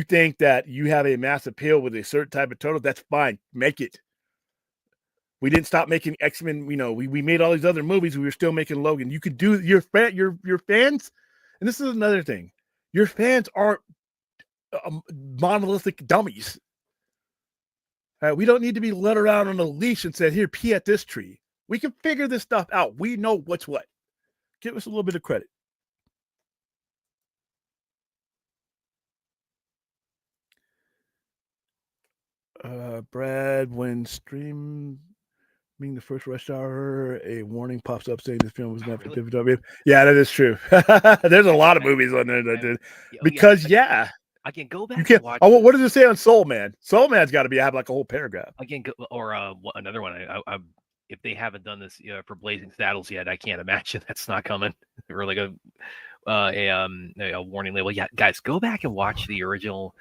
think that you have a mass appeal with a certain type of turtle, that's fine. Make it. We didn't stop making X-Men. You know, we made all these other movies. We were still making Logan. You could do your fans, and this is another thing. Your fans aren't monolithic dummies. We don't need to be led around on a leash and said, "Here, pee at this tree." We can figure this stuff out. We know what's what. Give us a little bit of credit. Brad, when streaming the first Rush Hour, a warning pops up saying this film was not for WWE. Yeah, that is true. There's a lot of movies on there that did. Because I can go back. you can't. And watch what does it say on Soul Man? Soul Man's got to have like a whole paragraph. I can go, or another one. I if they haven't done this for Blazing Saddles yet, I can't imagine that's not coming. Or like a warning label. Yeah, guys, go back and watch the original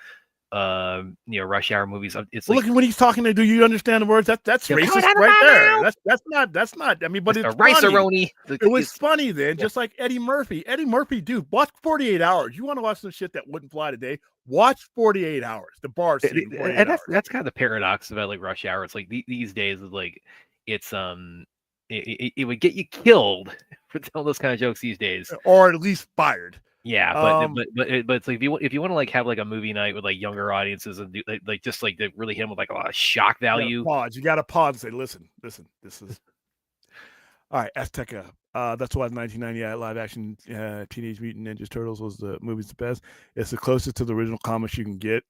Rush Hour movies. It's like, look, when he's talking to, do you understand the words? That's racist right there. That's not. I mean, but it's Rice-A-Roni. It was funny then, just like Eddie Murphy. Eddie Murphy, dude, watch 48 Hours. You want to watch some shit that wouldn't fly today? Watch 48 Hours. The bar scene. And that's kind of the paradox about like Rush Hour. It's like these days is like it's it would get you killed for telling those kind of jokes these days, or at least fired. Yeah, Um, but it's like if you want to like have like a movie night with like younger audiences and do like just like to really hit them with like a lot of shock you gotta value. pause. You gotta pause and say, listen, this is all right. Azteca. That's why the 1990 live action Teenage Mutant Ninja Turtles was the movie's the best. It's the closest to the original comics you can get.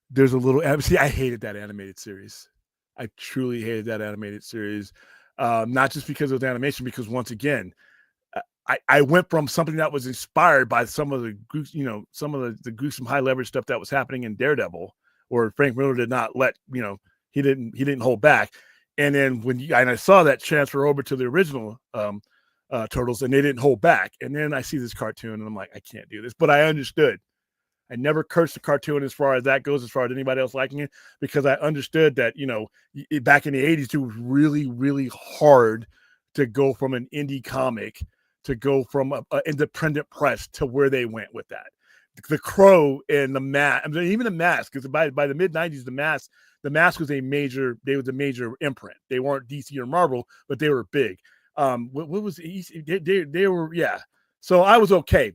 There's a little see, I hated that animated series. I truly hated that animated series. Not just because of the animation, because once again, I went from something that was inspired by some of the some of the gruesome high leverage stuff that was happening in Daredevil, where Frank Miller did not let he didn't hold back. And then and I saw that transfer over to the original Turtles, and they didn't hold back. And then I see this cartoon, and I'm like, I can't do this. But I understood. I never cursed the cartoon as far as that goes, as far as anybody else liking it, because I understood that back in the 80s, it was really, really hard to go from an indie comic to go from an independent press to where they went with that. The Crow and the Mask, I mean, even the Mask, because by the mid 90s, the Mask was a major imprint. They weren't DC or Marvel, but they were big. What was they were, yeah. So I was okay.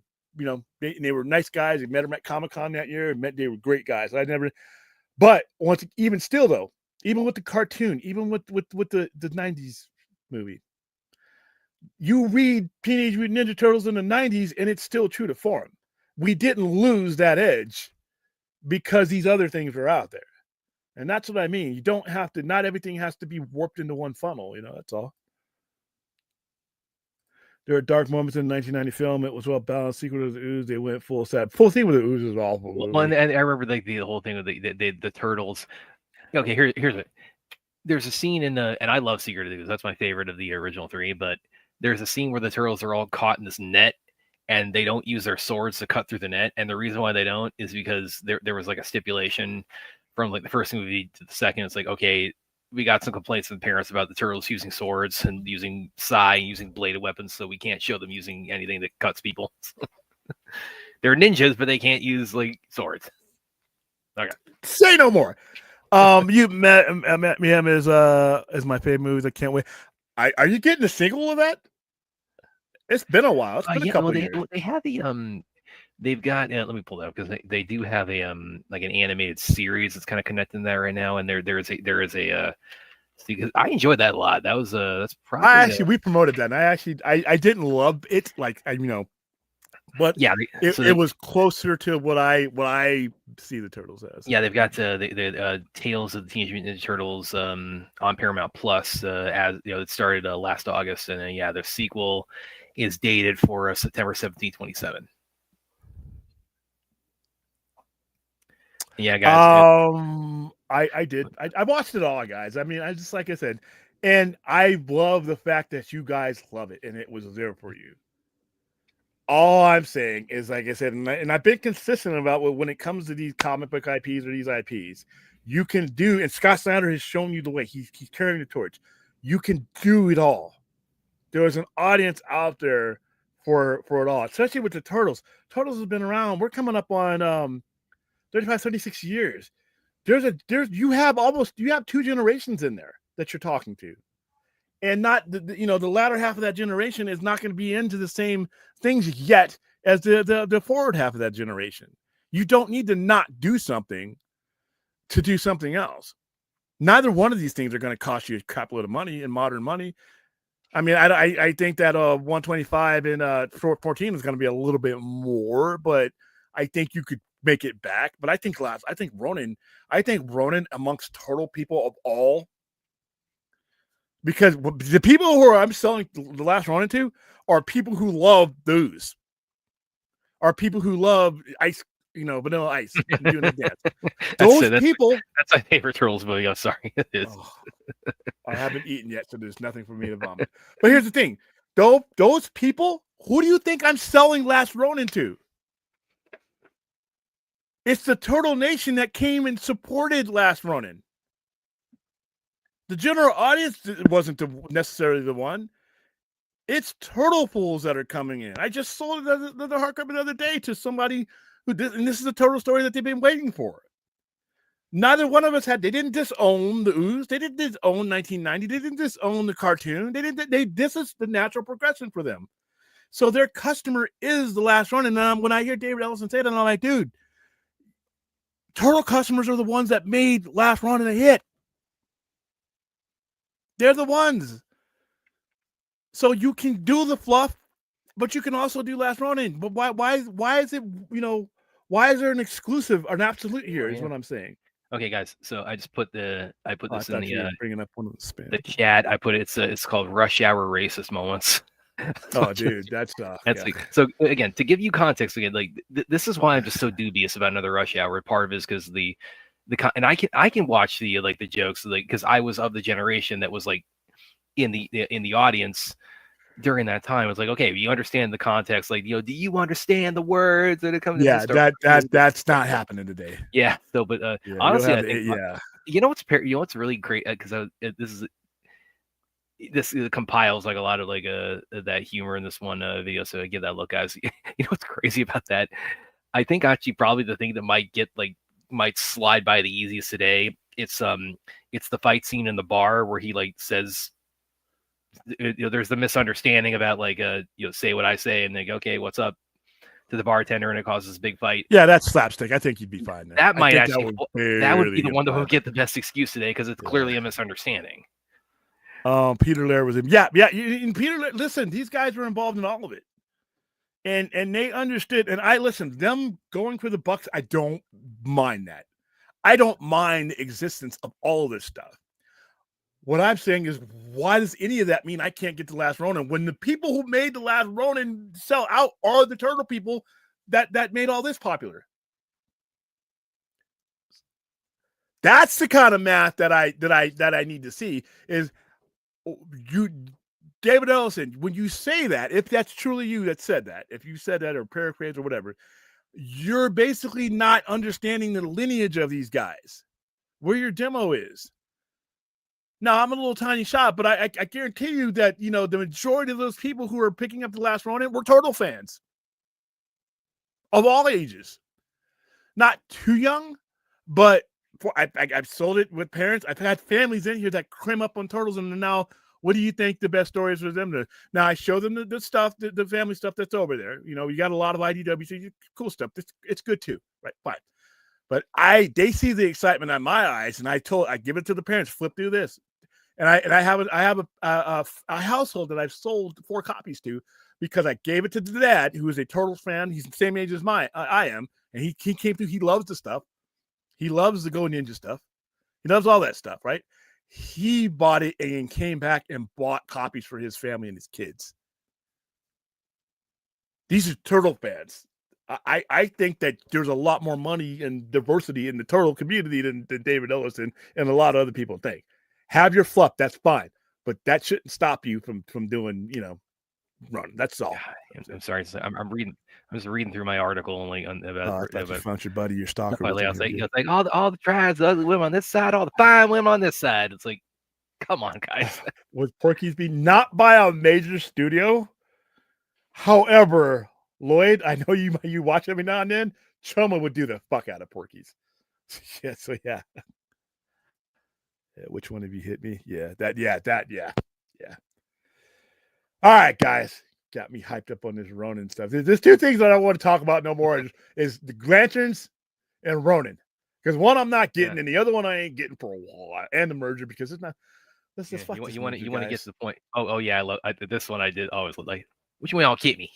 They were nice guys. I met them at Comic-Con that year. They were great guys. But even still though, even with the cartoon, even with the 90s movie, you read Teenage Mutant Ninja Turtles in the 90s and it's still true to form. We didn't lose that edge because these other things were out there. And that's what I mean. You don't have to, not everything has to be warped into one funnel, that's all. There are dark moments in the 1990 film. It was well balanced. Secret of the Ooze, they went full set. Full Secret of the Ooze is awful. Well, and I remember like the whole thing with the turtles. Okay, here's it. There's a scene in and I love Secret of the Ooze. That's my favorite of the original three. But there's a scene where the turtles are all caught in this net, and they don't use their swords to cut through the net. And the reason why they don't is because there was like a stipulation from like the first movie to the second. It's like, okay, we got some complaints from parents about the turtles using swords and using sai, using bladed weapons, so we can't show them using anything that cuts people. They're ninjas, but they can't use like swords. Okay. Say no more. You met him is my favorite movies. I can't wait. Are you getting a sequel of that? It's been a while. It's been a couple years. They have the they've got let me pull that up because they do have a like an animated series that's kind of connecting that right now, and there is a because I enjoyed that a lot. That was that's probably we promoted that. And I didn't love it, like but yeah, it was closer to what I see the Turtles as. Yeah, they've got the Tales of the Teenage Mutant Ninja Turtles on Paramount Plus as it started last August, and then the sequel is dated for September 17, 2027. Yeah, guys. I did. I watched it all, guys. I mean, I just, like I said, and I love the fact that you guys love it and it was there for you. All I'm saying is, like I said, and I've been consistent about when it comes to these comic book IPs or these IPs, you can do, and Scott Snyder has shown you the way. He's carrying the torch. You can do it all. There is an audience out there for it all, especially with the Turtles. Turtles has been around. We're coming up on 35, 36 years. You have two generations in there that you're talking to. And not the latter half of that generation is not going to be into the same things yet as the forward half of that generation. You don't need to not do something to do something else. Neither one of these things are going to cost you a crap load of money in modern money. I mean, I think that 125 and 14 is going to be a little bit more, but I think you could make it back. But I think Ronin amongst turtle people of all. Because the people who I'm selling the last Ronin to are people who love those. Are people who love ice, Vanilla Ice. Doing the dance. Those people. That's my favorite Turtles movie. I'm sorry. It is. I haven't eaten yet, so there's nothing for me to vomit. But here's the thing. Those people, who do you think I'm selling Last Ronin to? It's the Turtle Nation that came and supported Last Ronin. The general audience wasn't necessarily the one. It's turtle fools that are coming in. I just sold the hardcover the other day to somebody who did, and this is a turtle story that they've been waiting for. Neither one of us they didn't disown the Ooze. They didn't disown 1990. They didn't disown the cartoon. This is the natural progression for them. So their customer is the Last Ronin. And when I hear David Ellison say that, I'm like, dude, Turtle customers are the ones that made Last Ronin a hit. They're the ones. So you can do the fluff, but you can also do Last Ronin. But why is it, why is there an exclusive or an absolute here is what I'm saying. Okay, guys. So I just put this in the bringing up one of the spin. The chat. I put it's called Rush Hour Racist Moments. Oh, dude, that's so again, to give you context again, like this is why I'm just so dubious about another Rush Hour. Part of it is because and I can watch the jokes, like, because I was of the generation that was like in the audience during that time. It's like, okay, you understand the context, like, do you understand the words that it comes? Yeah, that's not happening today. Yeah. So, but honestly, I think what's really great, because this compiles like a lot of like that humor in this one video. So I give that a look, guys. You know what's crazy about that? I think actually probably the thing that might slide by the easiest today. It's the fight scene in the bar where he like says, there's the misunderstanding about like say what I say, and they go, okay, what's up, to the bartender, and it causes a big fight. Yeah, that's slapstick. I think you'd be fine there. That might actually that would be the one that would get the best excuse today, because it's clearly a misunderstanding. Peter Laird was him. Yeah. And Peter, listen, these guys were involved in all of it, and they understood. And I listen, them going for the bucks. I don't mind that. I don't mind the existence of all of this stuff. What I'm saying is, why does any of that mean I can't get the Last Ronin when the people who made the Last Ronin sell out are the Turtle people that made all this popular? That's the kind of math that I need to see. Is David Ellison, when you say that, if that's truly you that said that, if you said that or paraphrase or whatever, you're basically not understanding the lineage of these guys, where your demo is. Now, I'm a little tiny shop, but I guarantee you that, the majority of those people who are picking up the Last Ronin were Turtle fans of all ages. Not too young, but I've sold it with parents. I've had families in here that crim up on Turtles, and now, what do you think the best story is for them? Now, I show them the stuff, the family stuff that's over there. You got a lot of IDW, cool stuff. It's good too, right? Fine. But they see the excitement in my eyes, and I give it to the parents, flip through this. And I have a household that I've sold 4 copies to, because I gave it to the dad, who is a Turtles fan. He's the same age as I am, and he came through. He loves the stuff. He loves the Go Ninja stuff. He loves all that stuff, right? He bought it and came back and bought copies for his family and his kids. These are Turtle fans. I think that there's a lot more money and diversity in the Turtle community than David Ellison and a lot of other people think. Have your fluff, that's fine, but that shouldn't stop you from doing, run. That's all. I'm sorry. I'm just reading through my article and about you found your buddy, your stalker. I was like all the tribes, the ugly women on this side, all the fine women on this side. It's like, come on, guys. Would Porky's be not by a major studio? However, Lloyd, I know you watch every now and then. Choma would do the fuck out of Porky's. Yeah. So yeah. Which one of you hit me? Yeah. All right, guys. Got me hyped up on this Ronin stuff. There's 2 things that I want to talk about no more is the Lanterns and Ronin. Because one I'm not getting, and the other one I ain't getting for a while. And the merger, because it's not. Let's just fuck this. You want to get to the point. Oh yeah, this one. I did always look like, which one y'all keep me?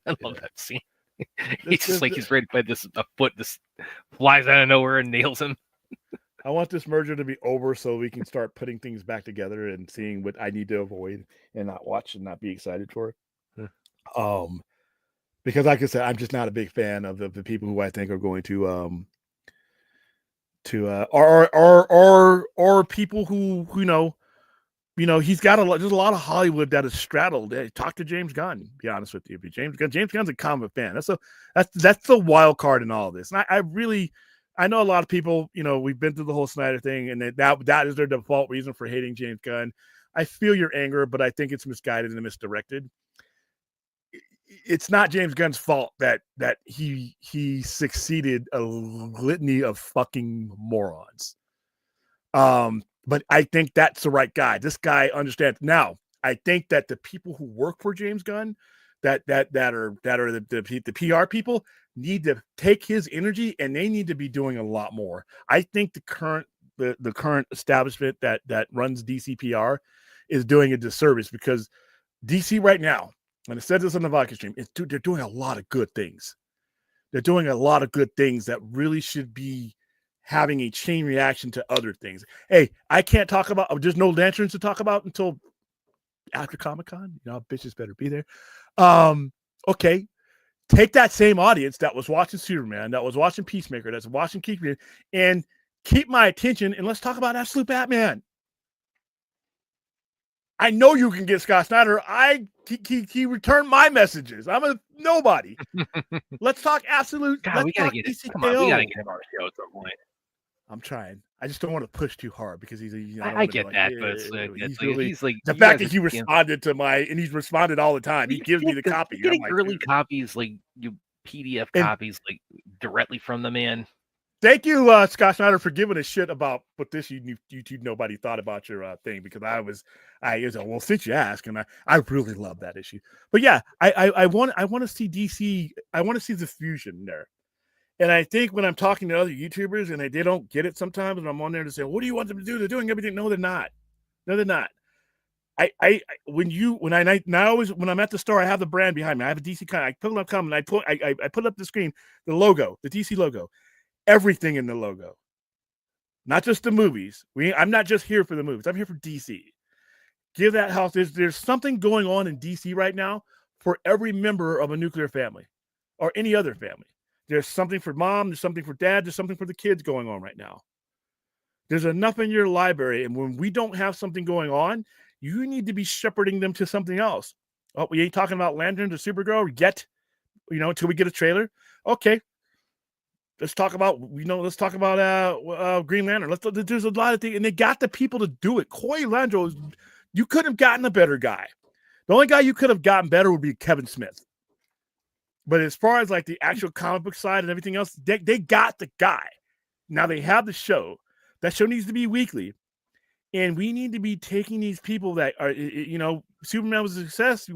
I love that scene. He's just like he's ready to put a foot just flies out of nowhere and nails him. I want this merger to be over so we can start putting things back together and seeing what I need to avoid and not watch and not be excited for. Because like I said, I'm just not a big fan of the people who I think are going to or people who he's got there's a lot of Hollywood that is straddled. Talk to James Gunn, be honest with you. James Gunn's a comic fan. That's the wild card in all of this. And I know a lot of people, we've been through the whole Snyder thing, and that is their default reason for hating James Gunn. I feel your anger, but I think it's misguided and misdirected. It's not James Gunn's fault that he succeeded a litany of fucking morons. But I think that's the right guy. This guy understands. Now, I think that the people who work for James Gunn, that are the PR people need to take his energy, and they need to be doing a lot more. I think the current establishment that runs DC PR is doing a disservice, because DC right now, and I said this on the vodka stream, they're doing a lot of good things. They're doing a lot of good things that really should be having a chain reaction to other things. Hey, I can't talk about, there's no lanterns to talk about until after Comic-Con. You know, bitches better be there. Okay. Take that same audience that was watching Superman, that was watching Peacemaker, that's watching Keith, and keep my attention, and let's talk about Absolute Batman. I know you can get Scott Snyder. He returned my messages. I'm a nobody. Let's talk Absolute. God, we gotta get it. Come on, we gotta get him on our show at some point. I'm trying. I just don't want to push too hard, because he's. I get that, but he's like the fact that he responded to and he's responded all the time. He gives me the copy. Getting early copies, like you PDF copies, like directly from the man. Thank you, Scott Snyder, for giving a shit about what this YouTube nobody thought about your thing, because I was well, since you asked, and I really love that issue. But yeah, I want to see DC. I want to see the fusion there. And I think when I'm talking to other YouTubers and they don't get it sometimes, and I'm on there to say, what do you want them to do? They're doing everything. No, they're not. No, they're not. When I'm at the store, I have the brand behind me. I have a DC comic. I put up comment. I put up the screen, the logo, the DC logo, everything in the logo, not just the movies. I'm not just here for the movies. I'm here for DC. Give that house. There's something going on in DC right now for every member of a nuclear family or any other family. There's something for mom. There's something for dad. There's something for the kids going on right now. There's enough in your library. And when we don't have something going on, you need to be shepherding them to something else. Oh, we ain't talking about Lanterns or Supergirl yet, until we get a trailer. Okay. Let's talk about, Green Lantern. There's a lot of things, and they got the people to do it. Coy Landro, you could have gotten a better guy. The only guy you could have gotten better would be Kevin Smith. But as far as like the actual comic book side and everything else, they got the guy. Now they have the show. That show needs to be weekly. And we need to be taking these people that are, Superman was a success.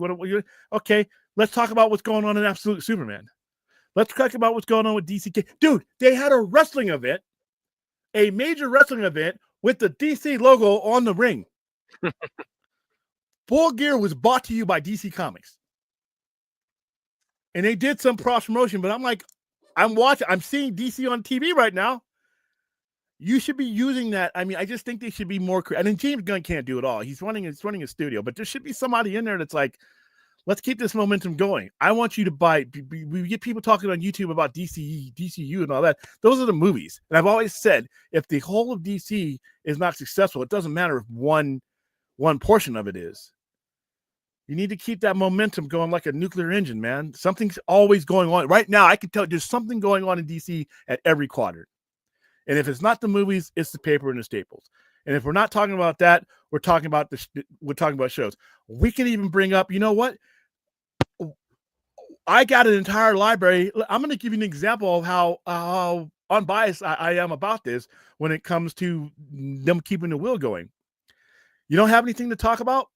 Okay, let's talk about what's going on in Absolute Superman. Let's talk about what's going on with DC. Dude, they had a wrestling event, a major wrestling event with the DC logo on the ring. Full Gear was brought to you by DC Comics. And they did some cross promotion, but I'm like, I'm seeing DC on TV right now. You should be using that. I mean, I just think they should be more creative. I mean, James Gunn can't do it all. He's running a studio, but there should be somebody in there that's like, let's keep this momentum going. I want you to buy. We get people talking on YouTube about DCU and all that. Those are the movies. And I've always said, if the whole of DC is not successful, it doesn't matter if one portion of it is. You need to keep that momentum going like a nuclear engine, man. Something's always going on. Right now, I can tell there's something going on in DC at every quadrant. And if it's not the movies, it's the paper and the staples. And if we're not talking about that, we're talking about shows. We can even bring up, you know what? I got an entire library. I'm going to give you an example of how unbiased I am about this when it comes to them keeping the wheel going. You don't have anything to talk about?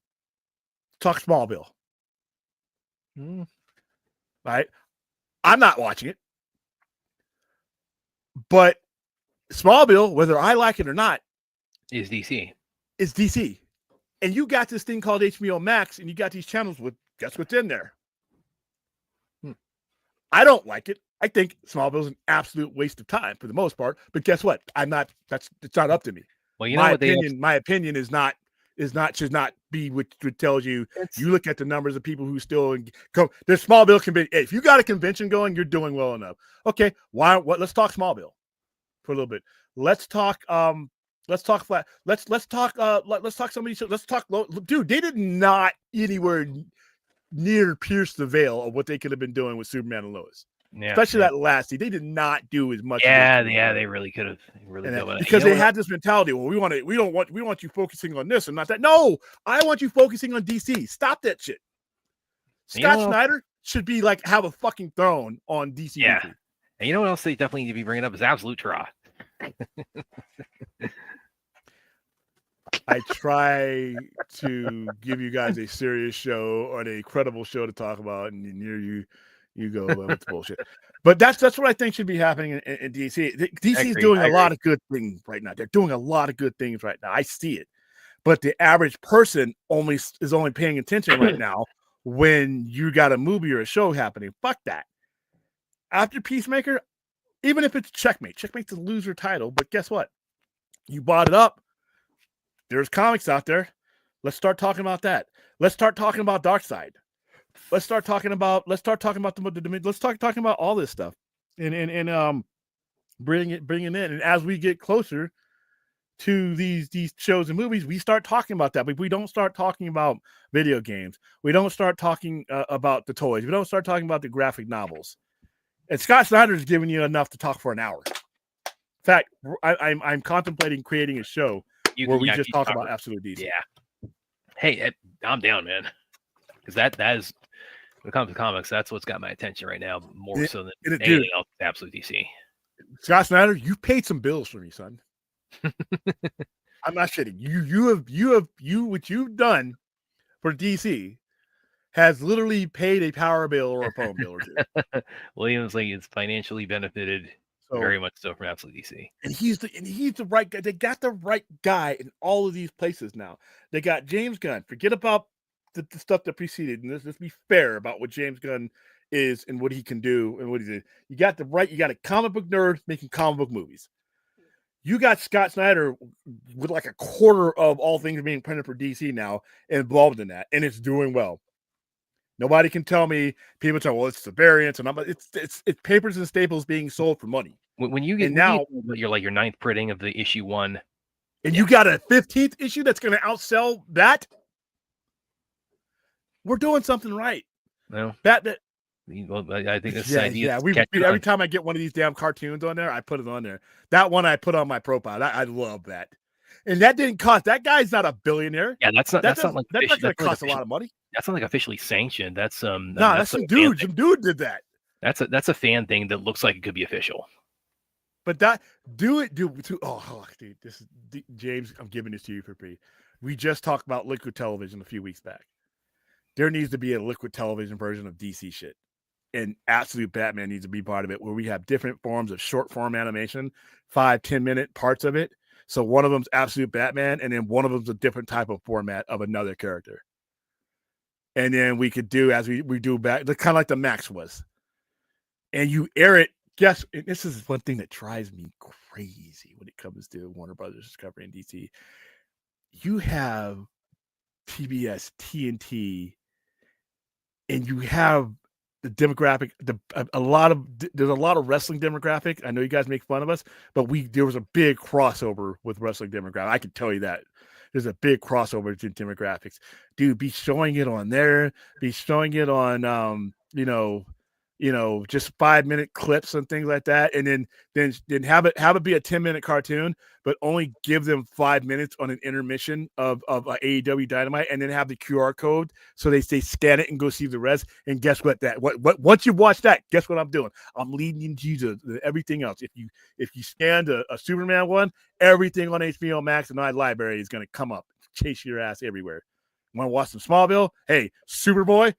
Talk Smallville. Right? I'm not watching it. But Smallville, whether I like it or not, is DC. It's DC. And you got this thing called HBO Max, and you got these channels with, guess what's in there? I don't like it. I think Smallville's an absolute waste of time for the most part. But guess what? It's not up to me. Well, my opinion should not be what tells you. You look at the numbers of people who still go. There's Smallville convention. If you got a convention going, you're doing well enough. Okay, let's talk Smallville for a little bit. Let's talk flat. Let's talk somebody. Let's talk. Dude, they did not anywhere near pierce the veil of what they could have been doing with Superman and Lois. Yeah, especially that last season. They did not do as much. Yeah, they really could have. Because they had this mentality. Well, we want you focusing on this and not that. No, I want you focusing on DC. Stop that shit. Scott Snyder should be like have a fucking throne on DC. Yeah. Weekly. And you know what else they definitely need to be bringing up is Absolute Tra. I try to give you guys a serious show or a credible show to talk about, and you go with the bullshit. But that's what I think should be happening in DC. DC is doing a lot of good things right now. They're doing a lot of good things right now. I see it. But the average person is only paying attention right now when you got a movie or a show happening. Fuck that. After Peacemaker, even if it's Checkmate's a loser title, but guess what? You bought it up. There's comics out there. Let's start talking about that. Let's start talking about Darkseid. Let's start talking about talking about all this stuff and bringing in. And as we get closer to these shows and movies, we start talking about that. But we don't start talking about video games. We don't start talking about the toys. We don't start talking about the graphic novels. And Scott Snyder is giving you enough to talk for an hour. In fact, I'm contemplating creating a show where we just talk about absolute DC. Yeah. Hey, I'm down, man. Because that is, when it comes to comics, that's what's got my attention right now, more so than anything else. Absolute DC. Scott Snyder, you paid some bills for me, son. I'm not shitting. What you've done for DC has literally paid a power bill or a phone bill or two. Williams League is financially benefited very much so from Absolute DC. And he's the right guy. They got the right guy in all of these places now. They got James Gunn. Forget about the stuff that preceded. And let's be fair about what James Gunn is and what he can do and what he did. You got a comic book nerd making comic book movies. You got Scott Snyder with like a quarter of all things being printed for DC now involved in that, and it's doing well. Nobody can tell me. People say, "Well, it's the variants," and it's papers and staples being sold for money. When you get now, you're like your 9th printing of the issue 1, and you got a 15th issue that's going to outsell that. We're doing something right. Well, well, I think this idea. Yeah, every time I get one of these damn cartoons on there, I put it on there. That one I put on my profile. I love that. And that didn't cost. That guy's not a billionaire. Yeah, that's not going to cost a lot of money. That's not like officially sanctioned. That's that's some dude. Some dude did that. That's a fan thing that looks like it could be official. But that dude. Oh, dude, this is James. I'm giving this to you for free. We just talked about Liquid Television a few weeks back. There needs to be a Liquid Television version of DC shit. And Absolute Batman needs to be part of it, where we have different forms of short form animation, 5-10 minute parts of it. So one of them's Absolute Batman, and then one of them's a different type of format of another character. And then we could do as we do back, kind of like the Max was. And you air it. Guess this is one thing that drives me crazy when it comes to Warner Brothers Discovery and DC. You have TBS, TNT, and you have the demographic, there's a lot of wrestling demographic. I know you guys make fun of us, but there was a big crossover with wrestling demographic. I can tell you that there's a big crossover to demographics. Dude, be showing it on there, be showing it on just 5-minute clips and things like that, and then have it be a 10-minute cartoon, but only give them 5 minutes on an intermission of AEW Dynamite, and then have the QR code so they scan it and go see the rest. And guess what? Once you watch that, guess what I'm doing? I'm leading you to everything else. If you scan a Superman one, everything on HBO Max and my library is going to come up, chase your ass everywhere. Want to watch some Smallville? Hey, Superboy,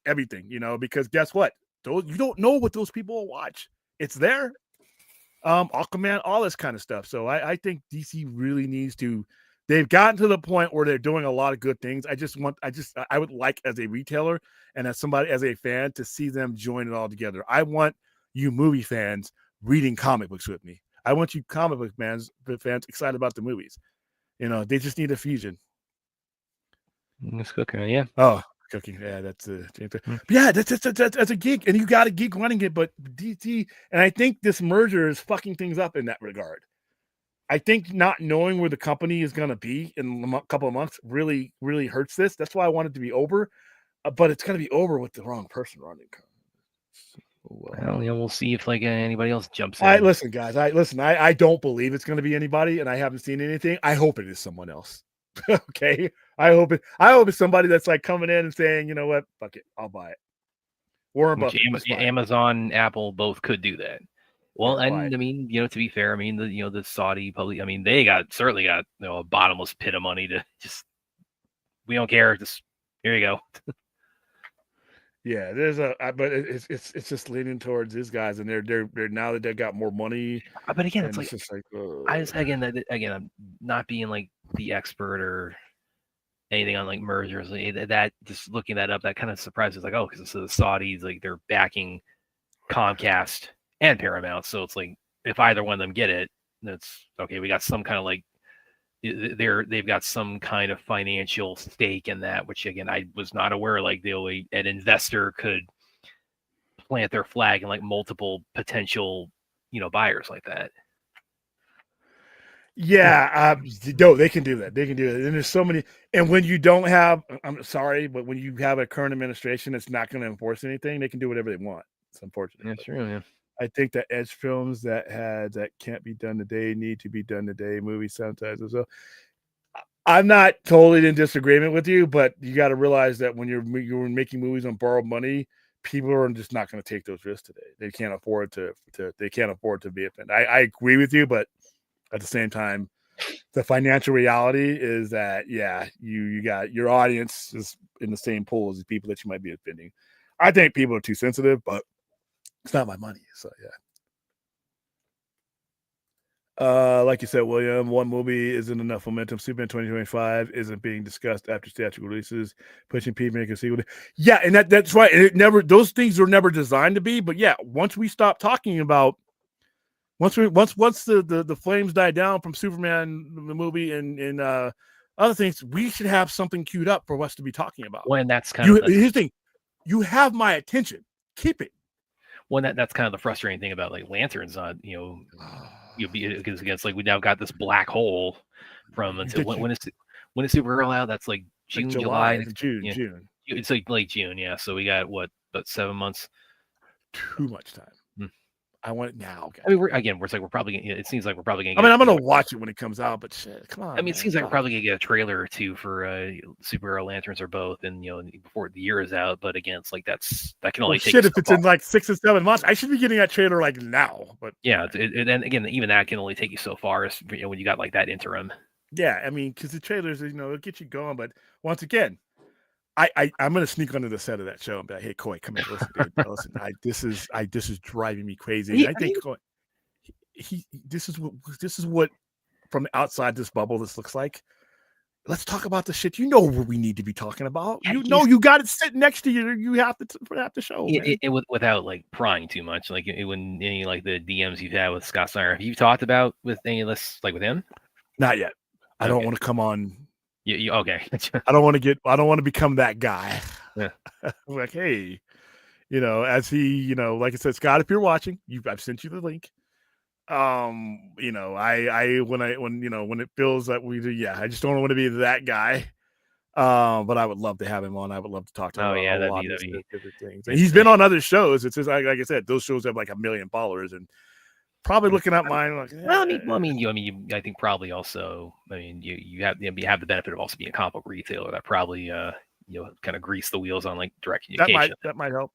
everything, because guess what? You don't know what those people will watch. It's there. Aquaman, all this kind of stuff. So I think DC really needs to. They've gotten to the point where they're doing a lot of good things. I would like, as a retailer and as a fan, to see them join it all together. I want you movie fans reading comic books with me. I want you comic book fans excited about the movies. They just need a fusion. It's cooking, yeah. Oh, cooking. Yeah, that's that's a geek, and you got a geek running it, but DC, and I think this merger is fucking things up in that regard. I think not knowing where the company is going to be in a couple of months really, really hurts this. That's why I want it to be over, but it's going to be over with the wrong person running. Well, we'll see if anybody else jumps in. Listen, guys. I don't believe it's going to be anybody, and I haven't seen anything. I hope it is someone else. Okay, I hope it's somebody that's coming in and saying, you know what, fuck it, I'll buy it. Warren Buffett. Amazon, Apple both could do that. Well, Why? and I mean, to be fair, I mean, the Saudi public, I mean, they certainly got a bottomless pit of money to just, we don't care, just here you go. Yeah, but it's just leaning towards these guys, and they're now that they got more money, But again, it's and like, it's just like, again, I'm not being like the expert or anything on like mergers that just looking that up, that kind of surprises, like, oh, because the Saudis, like, they're backing Comcast and Paramount, so it's like if either one of them get it, that's okay. We got some kind of like they've got some kind of financial stake in that, which again I was not aware. Like an investor could plant their flag in like multiple potential buyers like that. yeah, no, they can do that. They can do it. And there's so many. And when you don't have, I'm sorry, but when you have a current administration that's not going to enforce anything, they can do whatever they want. It's unfortunate. That's true. Yeah. I think that Edge films that can't be done today need to be done today. Movie sometimes as well. I'm not totally in disagreement with you, but you got to realize that when you're making movies on borrowed money, people are just not going to take those risks today. They can't afford to they can't afford to be offended. I agree with you, but at the same time, the financial reality is that you got your audience is in the same pool as the people that you might be offending. I think people are too sensitive, but it's not my money, so yeah. Like you said, William, one movie isn't enough momentum. Superman 2025 isn't being discussed after theatrical releases, pushing people to make a sequel. Yeah, and that's right. Those things were never designed to be. But yeah, once we stop talking about, once the flames die down from Superman the movie and other things, we should have something queued up for us to be talking about. When that's here's the thing, you have my attention. Keep it. Well, that's kind of the frustrating thing about like Lanterns on because against like we now got this black hole from until when is Supergirl out? That's like June, like July, June. Yeah. June. It's like June, yeah. So we got what, about 7 months? Too much time. I want it now. Okay. I mean, we're probably gonna, it seems like we're probably gonna. I mean, I'm gonna watch it when it comes out, but shit, come on. I mean, it seems like we're probably gonna get a trailer or two for Supergirl, Lanterns, or both, and before the year is out. But again, it's like that can only take. Shit, if it's in like 6 or 7 months, I should be getting that trailer like now. But yeah, and again, even that can only take you so far as when you got like that interim. Yeah, I mean, because the trailers, it'll get you going. But once again, I'm gonna sneak under the set of that show and be like, "Hey, Coy, come here, listen, dude, listen. This is driving me crazy." Yeah, I think this is what from outside this bubble this looks like. Let's talk about the shit. You know what we need to be talking about. Yeah, you got it sitting next to you. You have to show without like prying too much. Like when any like the DMs you've had with Scott Snyder, have you talked about with any of this like with him? Not yet. I don't want to come on. You okay? I don't want to become that guy. Yeah. Like, hey, as he, like I said, Scott, if you're watching, I've sent you the link. When it feels that we do, I just don't want to be that guy. But I would love to have him on. I would love to talk to him. That'd be different things. And he's been on other shows. It's just like I said, those shows have like 1 million followers, and probably looking at mine like. I think probably also. I mean, you have the benefit of also being a comic book retailer. That probably kind of grease the wheels on like direct communication. That might help.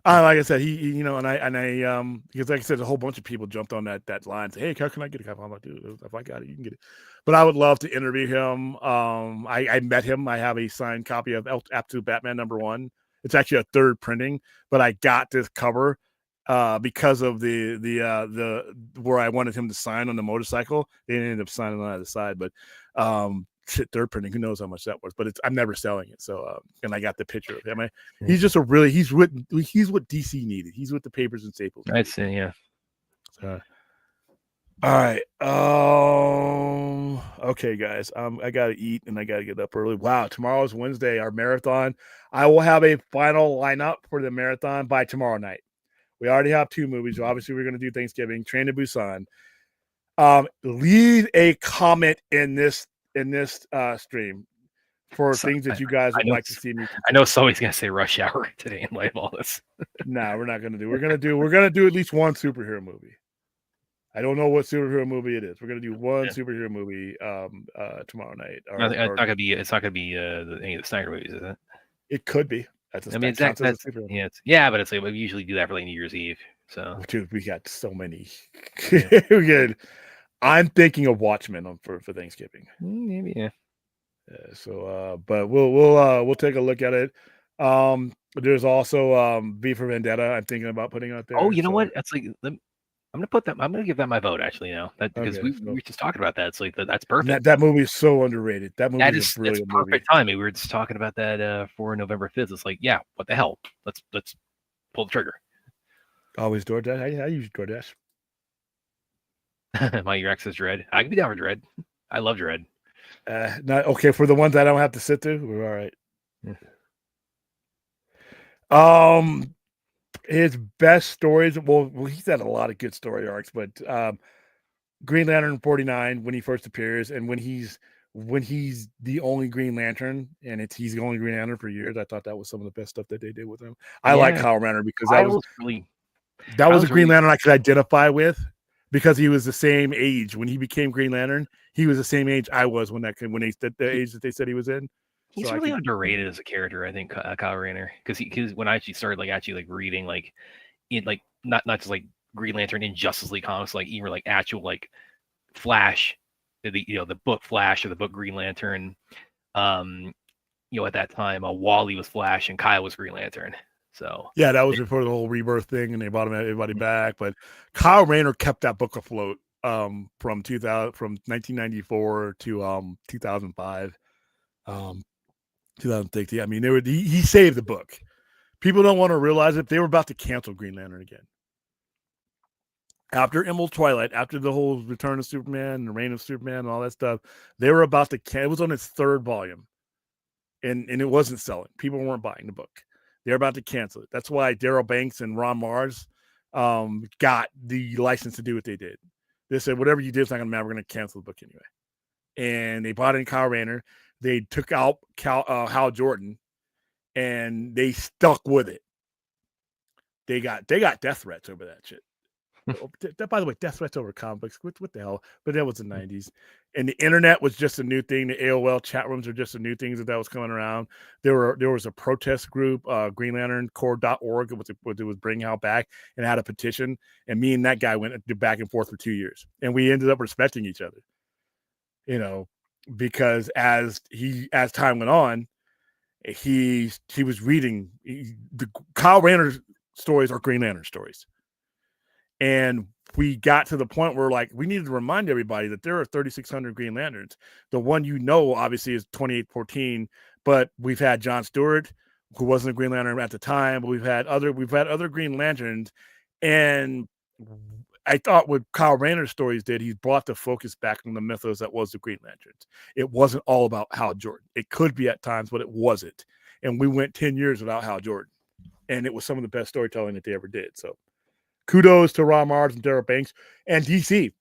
Like I said, he and I because like I said, a whole bunch of people jumped on that line and said, "Hey, how can I get a copy?" I'm like, "Dude, if I got it, you can get it." But I would love to interview him. I met him. I have a signed copy of Absolute Batman #1. It's actually a third printing, but I got this cover because of the where I wanted him to sign on the motorcycle. They ended up signing on the other side, but third printing, who knows how much that was, but I'm never selling it. So and I got the picture of him. He's just he's what DC needed. He's what the Papers and Staples needed. I'd say, yeah. All right. Okay, guys. I gotta eat and I gotta get up early. Wow, tomorrow's Wednesday, our marathon. I will have a final lineup for the marathon by tomorrow night. We already have 2 movies. Obviously, we're gonna do Thanksgiving, Train to Busan. Leave a comment in this stream for things that you guys would like to see me. I know somebody's gonna say Rush Hour today in light of all this. No, we're not gonna do. We're gonna do at least one superhero movie. I don't know what superhero movie it is. We're gonna do one superhero movie tomorrow night. It's not gonna be any of the Snyder movies, is it? It could be. But it's like we usually do that for like New Year's Eve. So Dude, we got so many. yeah. We got- I'm thinking of Watchmen for Thanksgiving. Maybe yeah. But we'll take a look at it. There's also V for Vendetta. I'm thinking about putting out Oh, there. you know So what? That's like I'm gonna put that. I'm gonna give that my vote actually now. That because okay, we so were just talking about that. It's like that's and perfect. that movie is so underrated. That movie That is a is that's brilliant movie. perfect timing. We were just talking about that for November 5th. It's like, yeah, what the hell? Let's pull the trigger. Always DoorDash. I use DoorDash. My Your Ex is Dread. I can be down for Dread. I love Dread. Not okay for the ones I don't have to sit through. We're all right. Yeah. His best stories. Well, he's had a lot of good story arcs, but Green Lantern 49 when he first appears, and when he's the only Green Lantern, and he's the only Green Lantern for years. I thought that was some of the best stuff that they did with him. I like Yeah, Kyle Rayner because I was really, that I was a was Green really, Lantern I could identify because he was the same age when he became Green Lantern. He was the same age I was when the age that they said he was in. he's So I really could, underrated as a character. I think Kyle Rayner because when I actually started like reading like in like not just like Green Lantern in Justice League comics, like even like actual like Flash, the book Flash or the book Green Lantern. At that time, Wally was Flash and Kyle was Green Lantern. So yeah, that was before the whole rebirth thing, and they brought everybody back. But Kyle Rayner kept that book afloat from 1994 to 2005, 2016. I mean, he saved the book. People don't want to realize it. They were about to cancel Green Lantern again. After Emerald Twilight, after the whole Return of Superman and the Reign of Superman and all that stuff, they were about to it was on its third volume. And it wasn't selling. People weren't buying the book. They're about to cancel it. That's why Daryl Banks and Ron Mars got the license to do what they did. They said, whatever you did is not going to matter. We're going to cancel the book anyway. And they brought in Kyle Rayner. They took out Hal Jordan, and they stuck with it. They got death threats over that shit. By the way, death threats over comic books. What the hell? But that was the 90s. And the internet was just a new thing. The AOL chat rooms are just a new thing that was coming around. There was a protest group, GreenLanternCorps.org, it was bringing Hal back, and had a petition. And me and that guy went back and forth for 2 years. And we ended up respecting each other. Because as time went on, he was reading the Kyle Rayner stories are Green Lantern stories. And we got to the point where we needed to remind everybody that there are 3,600 Green Lanterns. The one obviously is 2814, but we've had John Stewart, who wasn't a Green Lantern at the time, but we've had other Green Lanterns. And I thought what Kyle Rayner's stories did, he brought the focus back on the mythos that was the Green Lanterns. It wasn't all about Hal Jordan. It could be at times, but it wasn't. And we went 10 years without Hal Jordan. And it was some of the best storytelling that they ever did. So kudos to Ron Mars and Daryl Banks and DC.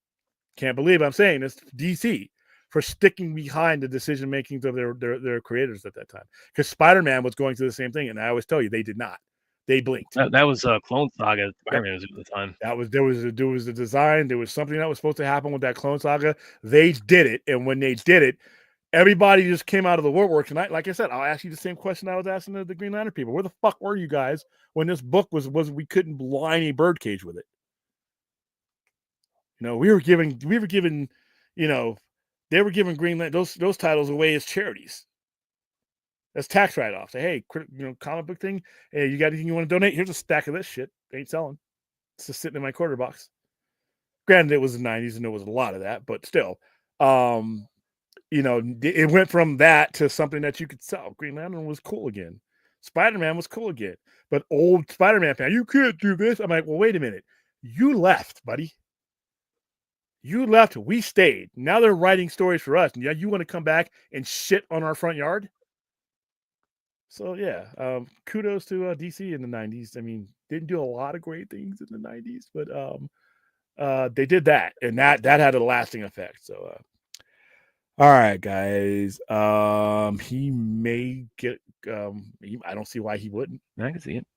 Can't believe I'm saying this, DC, for sticking behind the decision makings of their creators at that time. Because Spider-Man was going through the same thing, and I always tell you, they did not. They blinked. That was Clone Saga. Spider-Man was at the time. There was a design. There was something that was supposed to happen with that Clone Saga. They did it, and when they did it, everybody just came out of the woodwork. And like I said, I'll ask you the same question I was asking the Green Lantern people. Where the fuck were you guys when this book was we couldn't line a birdcage with it? We were giving, they were giving Green Lantern those titles away as charities. That's tax write-offs. Say, hey, comic book thing. Hey, you got anything you want to donate? Here's a stack of this shit. They ain't selling. It's just sitting in my quarter box. Granted, it was the 90s and there was a lot of that, but still, it went from that to something that you could sell. Green Lantern was cool again. Spider-Man was cool again. But old Spider-Man fan, you can't do this. I'm like, well, wait a minute. You left, buddy. You left. We stayed. Now they're writing stories for us. And yeah, you want to come back and shit on our front yard? So, yeah, kudos to DC in the 90s. I mean, didn't do a lot of great things in the 90s, but they did that. And that had a lasting effect. So, all right, guys. He may get. I don't see why he wouldn't. I can see it.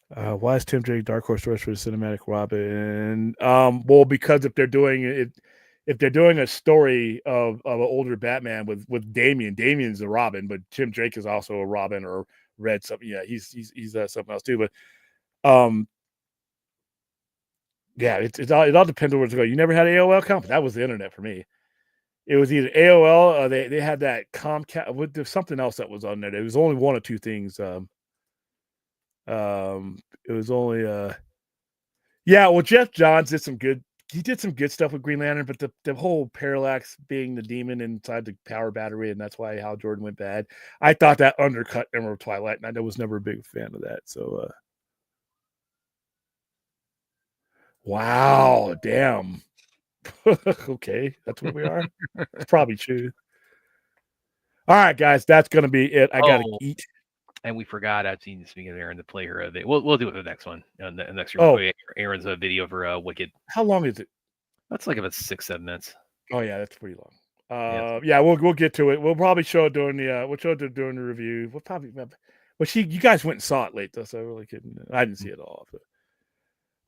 Why is Tim Drake Dark Horse Rush for the cinematic Robin? Well, because if they're doing a story of an older Batman with Damian's a Robin, but Tim Drake is also a Robin or Red something. Yeah, he's something else too. But Yeah, it all depends on where to go. You never had AOL account? That was the internet for me. It was either AOL or they had that Comcast. There's something else that was on there. It was only one or two things. It was only yeah. Well, Jeff Johns did some good. He did some good stuff with Green Lantern, but the whole Parallax being the demon inside the power battery, and that's why Hal Jordan went bad. I thought that undercut Emerald Twilight, and I was never a big fan of that. So, wow, damn. Okay, that's what we are. It's probably true. All right, guys, that's gonna be it. I gotta eat. And we forgot, I've seen speaking of Aaron, to play her. We'll do it the next one. The next Aaron's a video for Wicked. How long is it? That's like about 6-7 minutes. Oh yeah, that's pretty long. Yeah, we'll get to it. We'll probably show it during the review. We'll probably, but you guys went and saw it late though, so I really couldn't. I didn't see it all. But.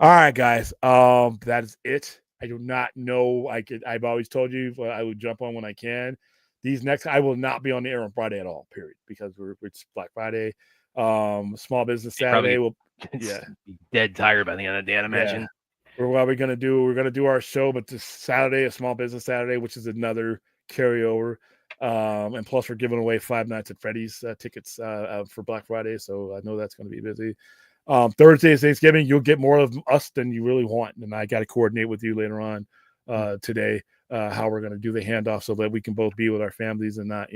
All right, guys. That is it. I do not know. I've always told you I would jump on when I can. I will not be on the air on Friday at all, period, because it's Black Friday. Small Business Saturday. We'll be dead tired by the end of the day, I'd imagine. Yeah. What we're gonna do? We're gonna do our show, but this Saturday, a Small Business Saturday, which is another carryover. And plus, we're giving away 5 Nights at Freddy's tickets for Black Friday, so I know that's going to be busy. Thursday is Thanksgiving. You'll get more of us than you really want, and I got to coordinate with you later on today how we're going to do the handoff so that we can both be with our families and not,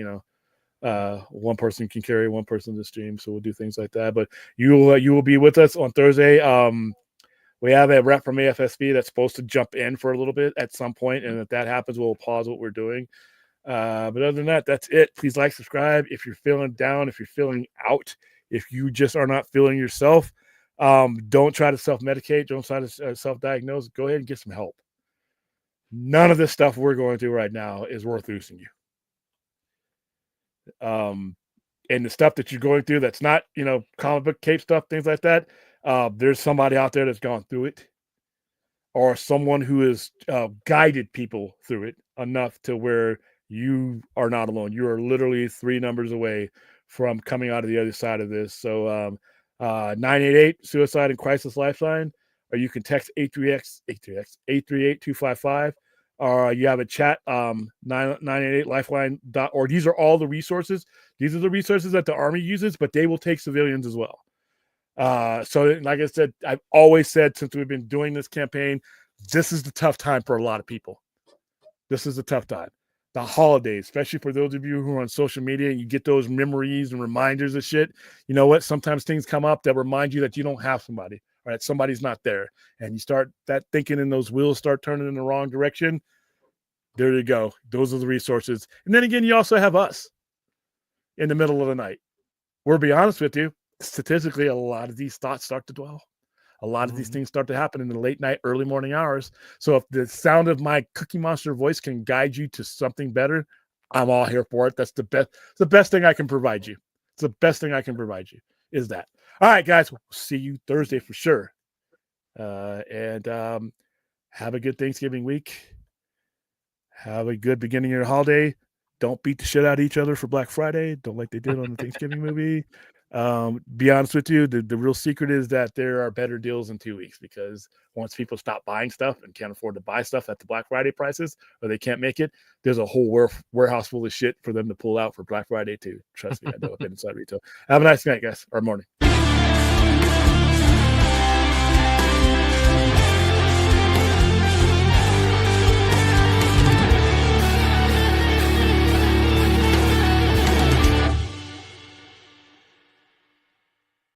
one person can carry one person to stream. So we'll do things like that. But you will be with us on Thursday. We have a rep from AFSB that's supposed to jump in for a little bit at some point, and if that happens, we'll pause what we're doing. But other than that, that's it. Please like, subscribe. If you're feeling down, if you're feeling out, if you just are not feeling yourself, don't try to self-medicate. Don't try to self-diagnose. Go ahead and get some help. None of this stuff we're going through right now is worth losing you. And the stuff that you're going through that's not, comic book cape stuff, things like that, there's somebody out there that's gone through it, or someone who has guided people through it enough to where you are not alone. You are literally 3 numbers away from coming out of the other side of this. So 988 Suicide and Crisis Lifeline, or you can text 838-255, or you have a chat 988lifeline.org. These are all the resources. These are the resources that the Army uses, but they will take civilians as well. So like I said, I've always said since we've been doing this campaign, this is the tough time for a lot of people. This is a tough time. The holidays, especially for those of you who are on social media and you get those memories and reminders of shit. You know what? Sometimes things come up that remind you that you don't have somebody, or that somebody's not there. And you start that thinking, and those wheels start turning in the wrong direction. There you go. Those are the resources. And then again, you also have us in the middle of the night. We'll be honest with you. Statistically, a lot of these thoughts start to dwell. A lot of these things start to happen in the late night, early morning hours. So if the sound of my Cookie Monster voice can guide you to something better, I'm all here for it. That's the best. It's the best thing I can provide you. It's the best thing I can provide you is that. All right, guys. We'll see you Thursday for sure. And have a good Thanksgiving week. Have a good beginning of your holiday. Don't beat the shit out of each other for Black Friday. Don't like they did on the Thanksgiving movie. Be honest with you, the real secret is that there are better deals in 2 weeks, because once people stop buying stuff and can't afford to buy stuff at the Black Friday prices, or they can't make it, there's a whole warehouse full of shit for them to pull out for Black Friday too. Trust me, I know. I've been inside retail. Have a nice night, guys, or morning.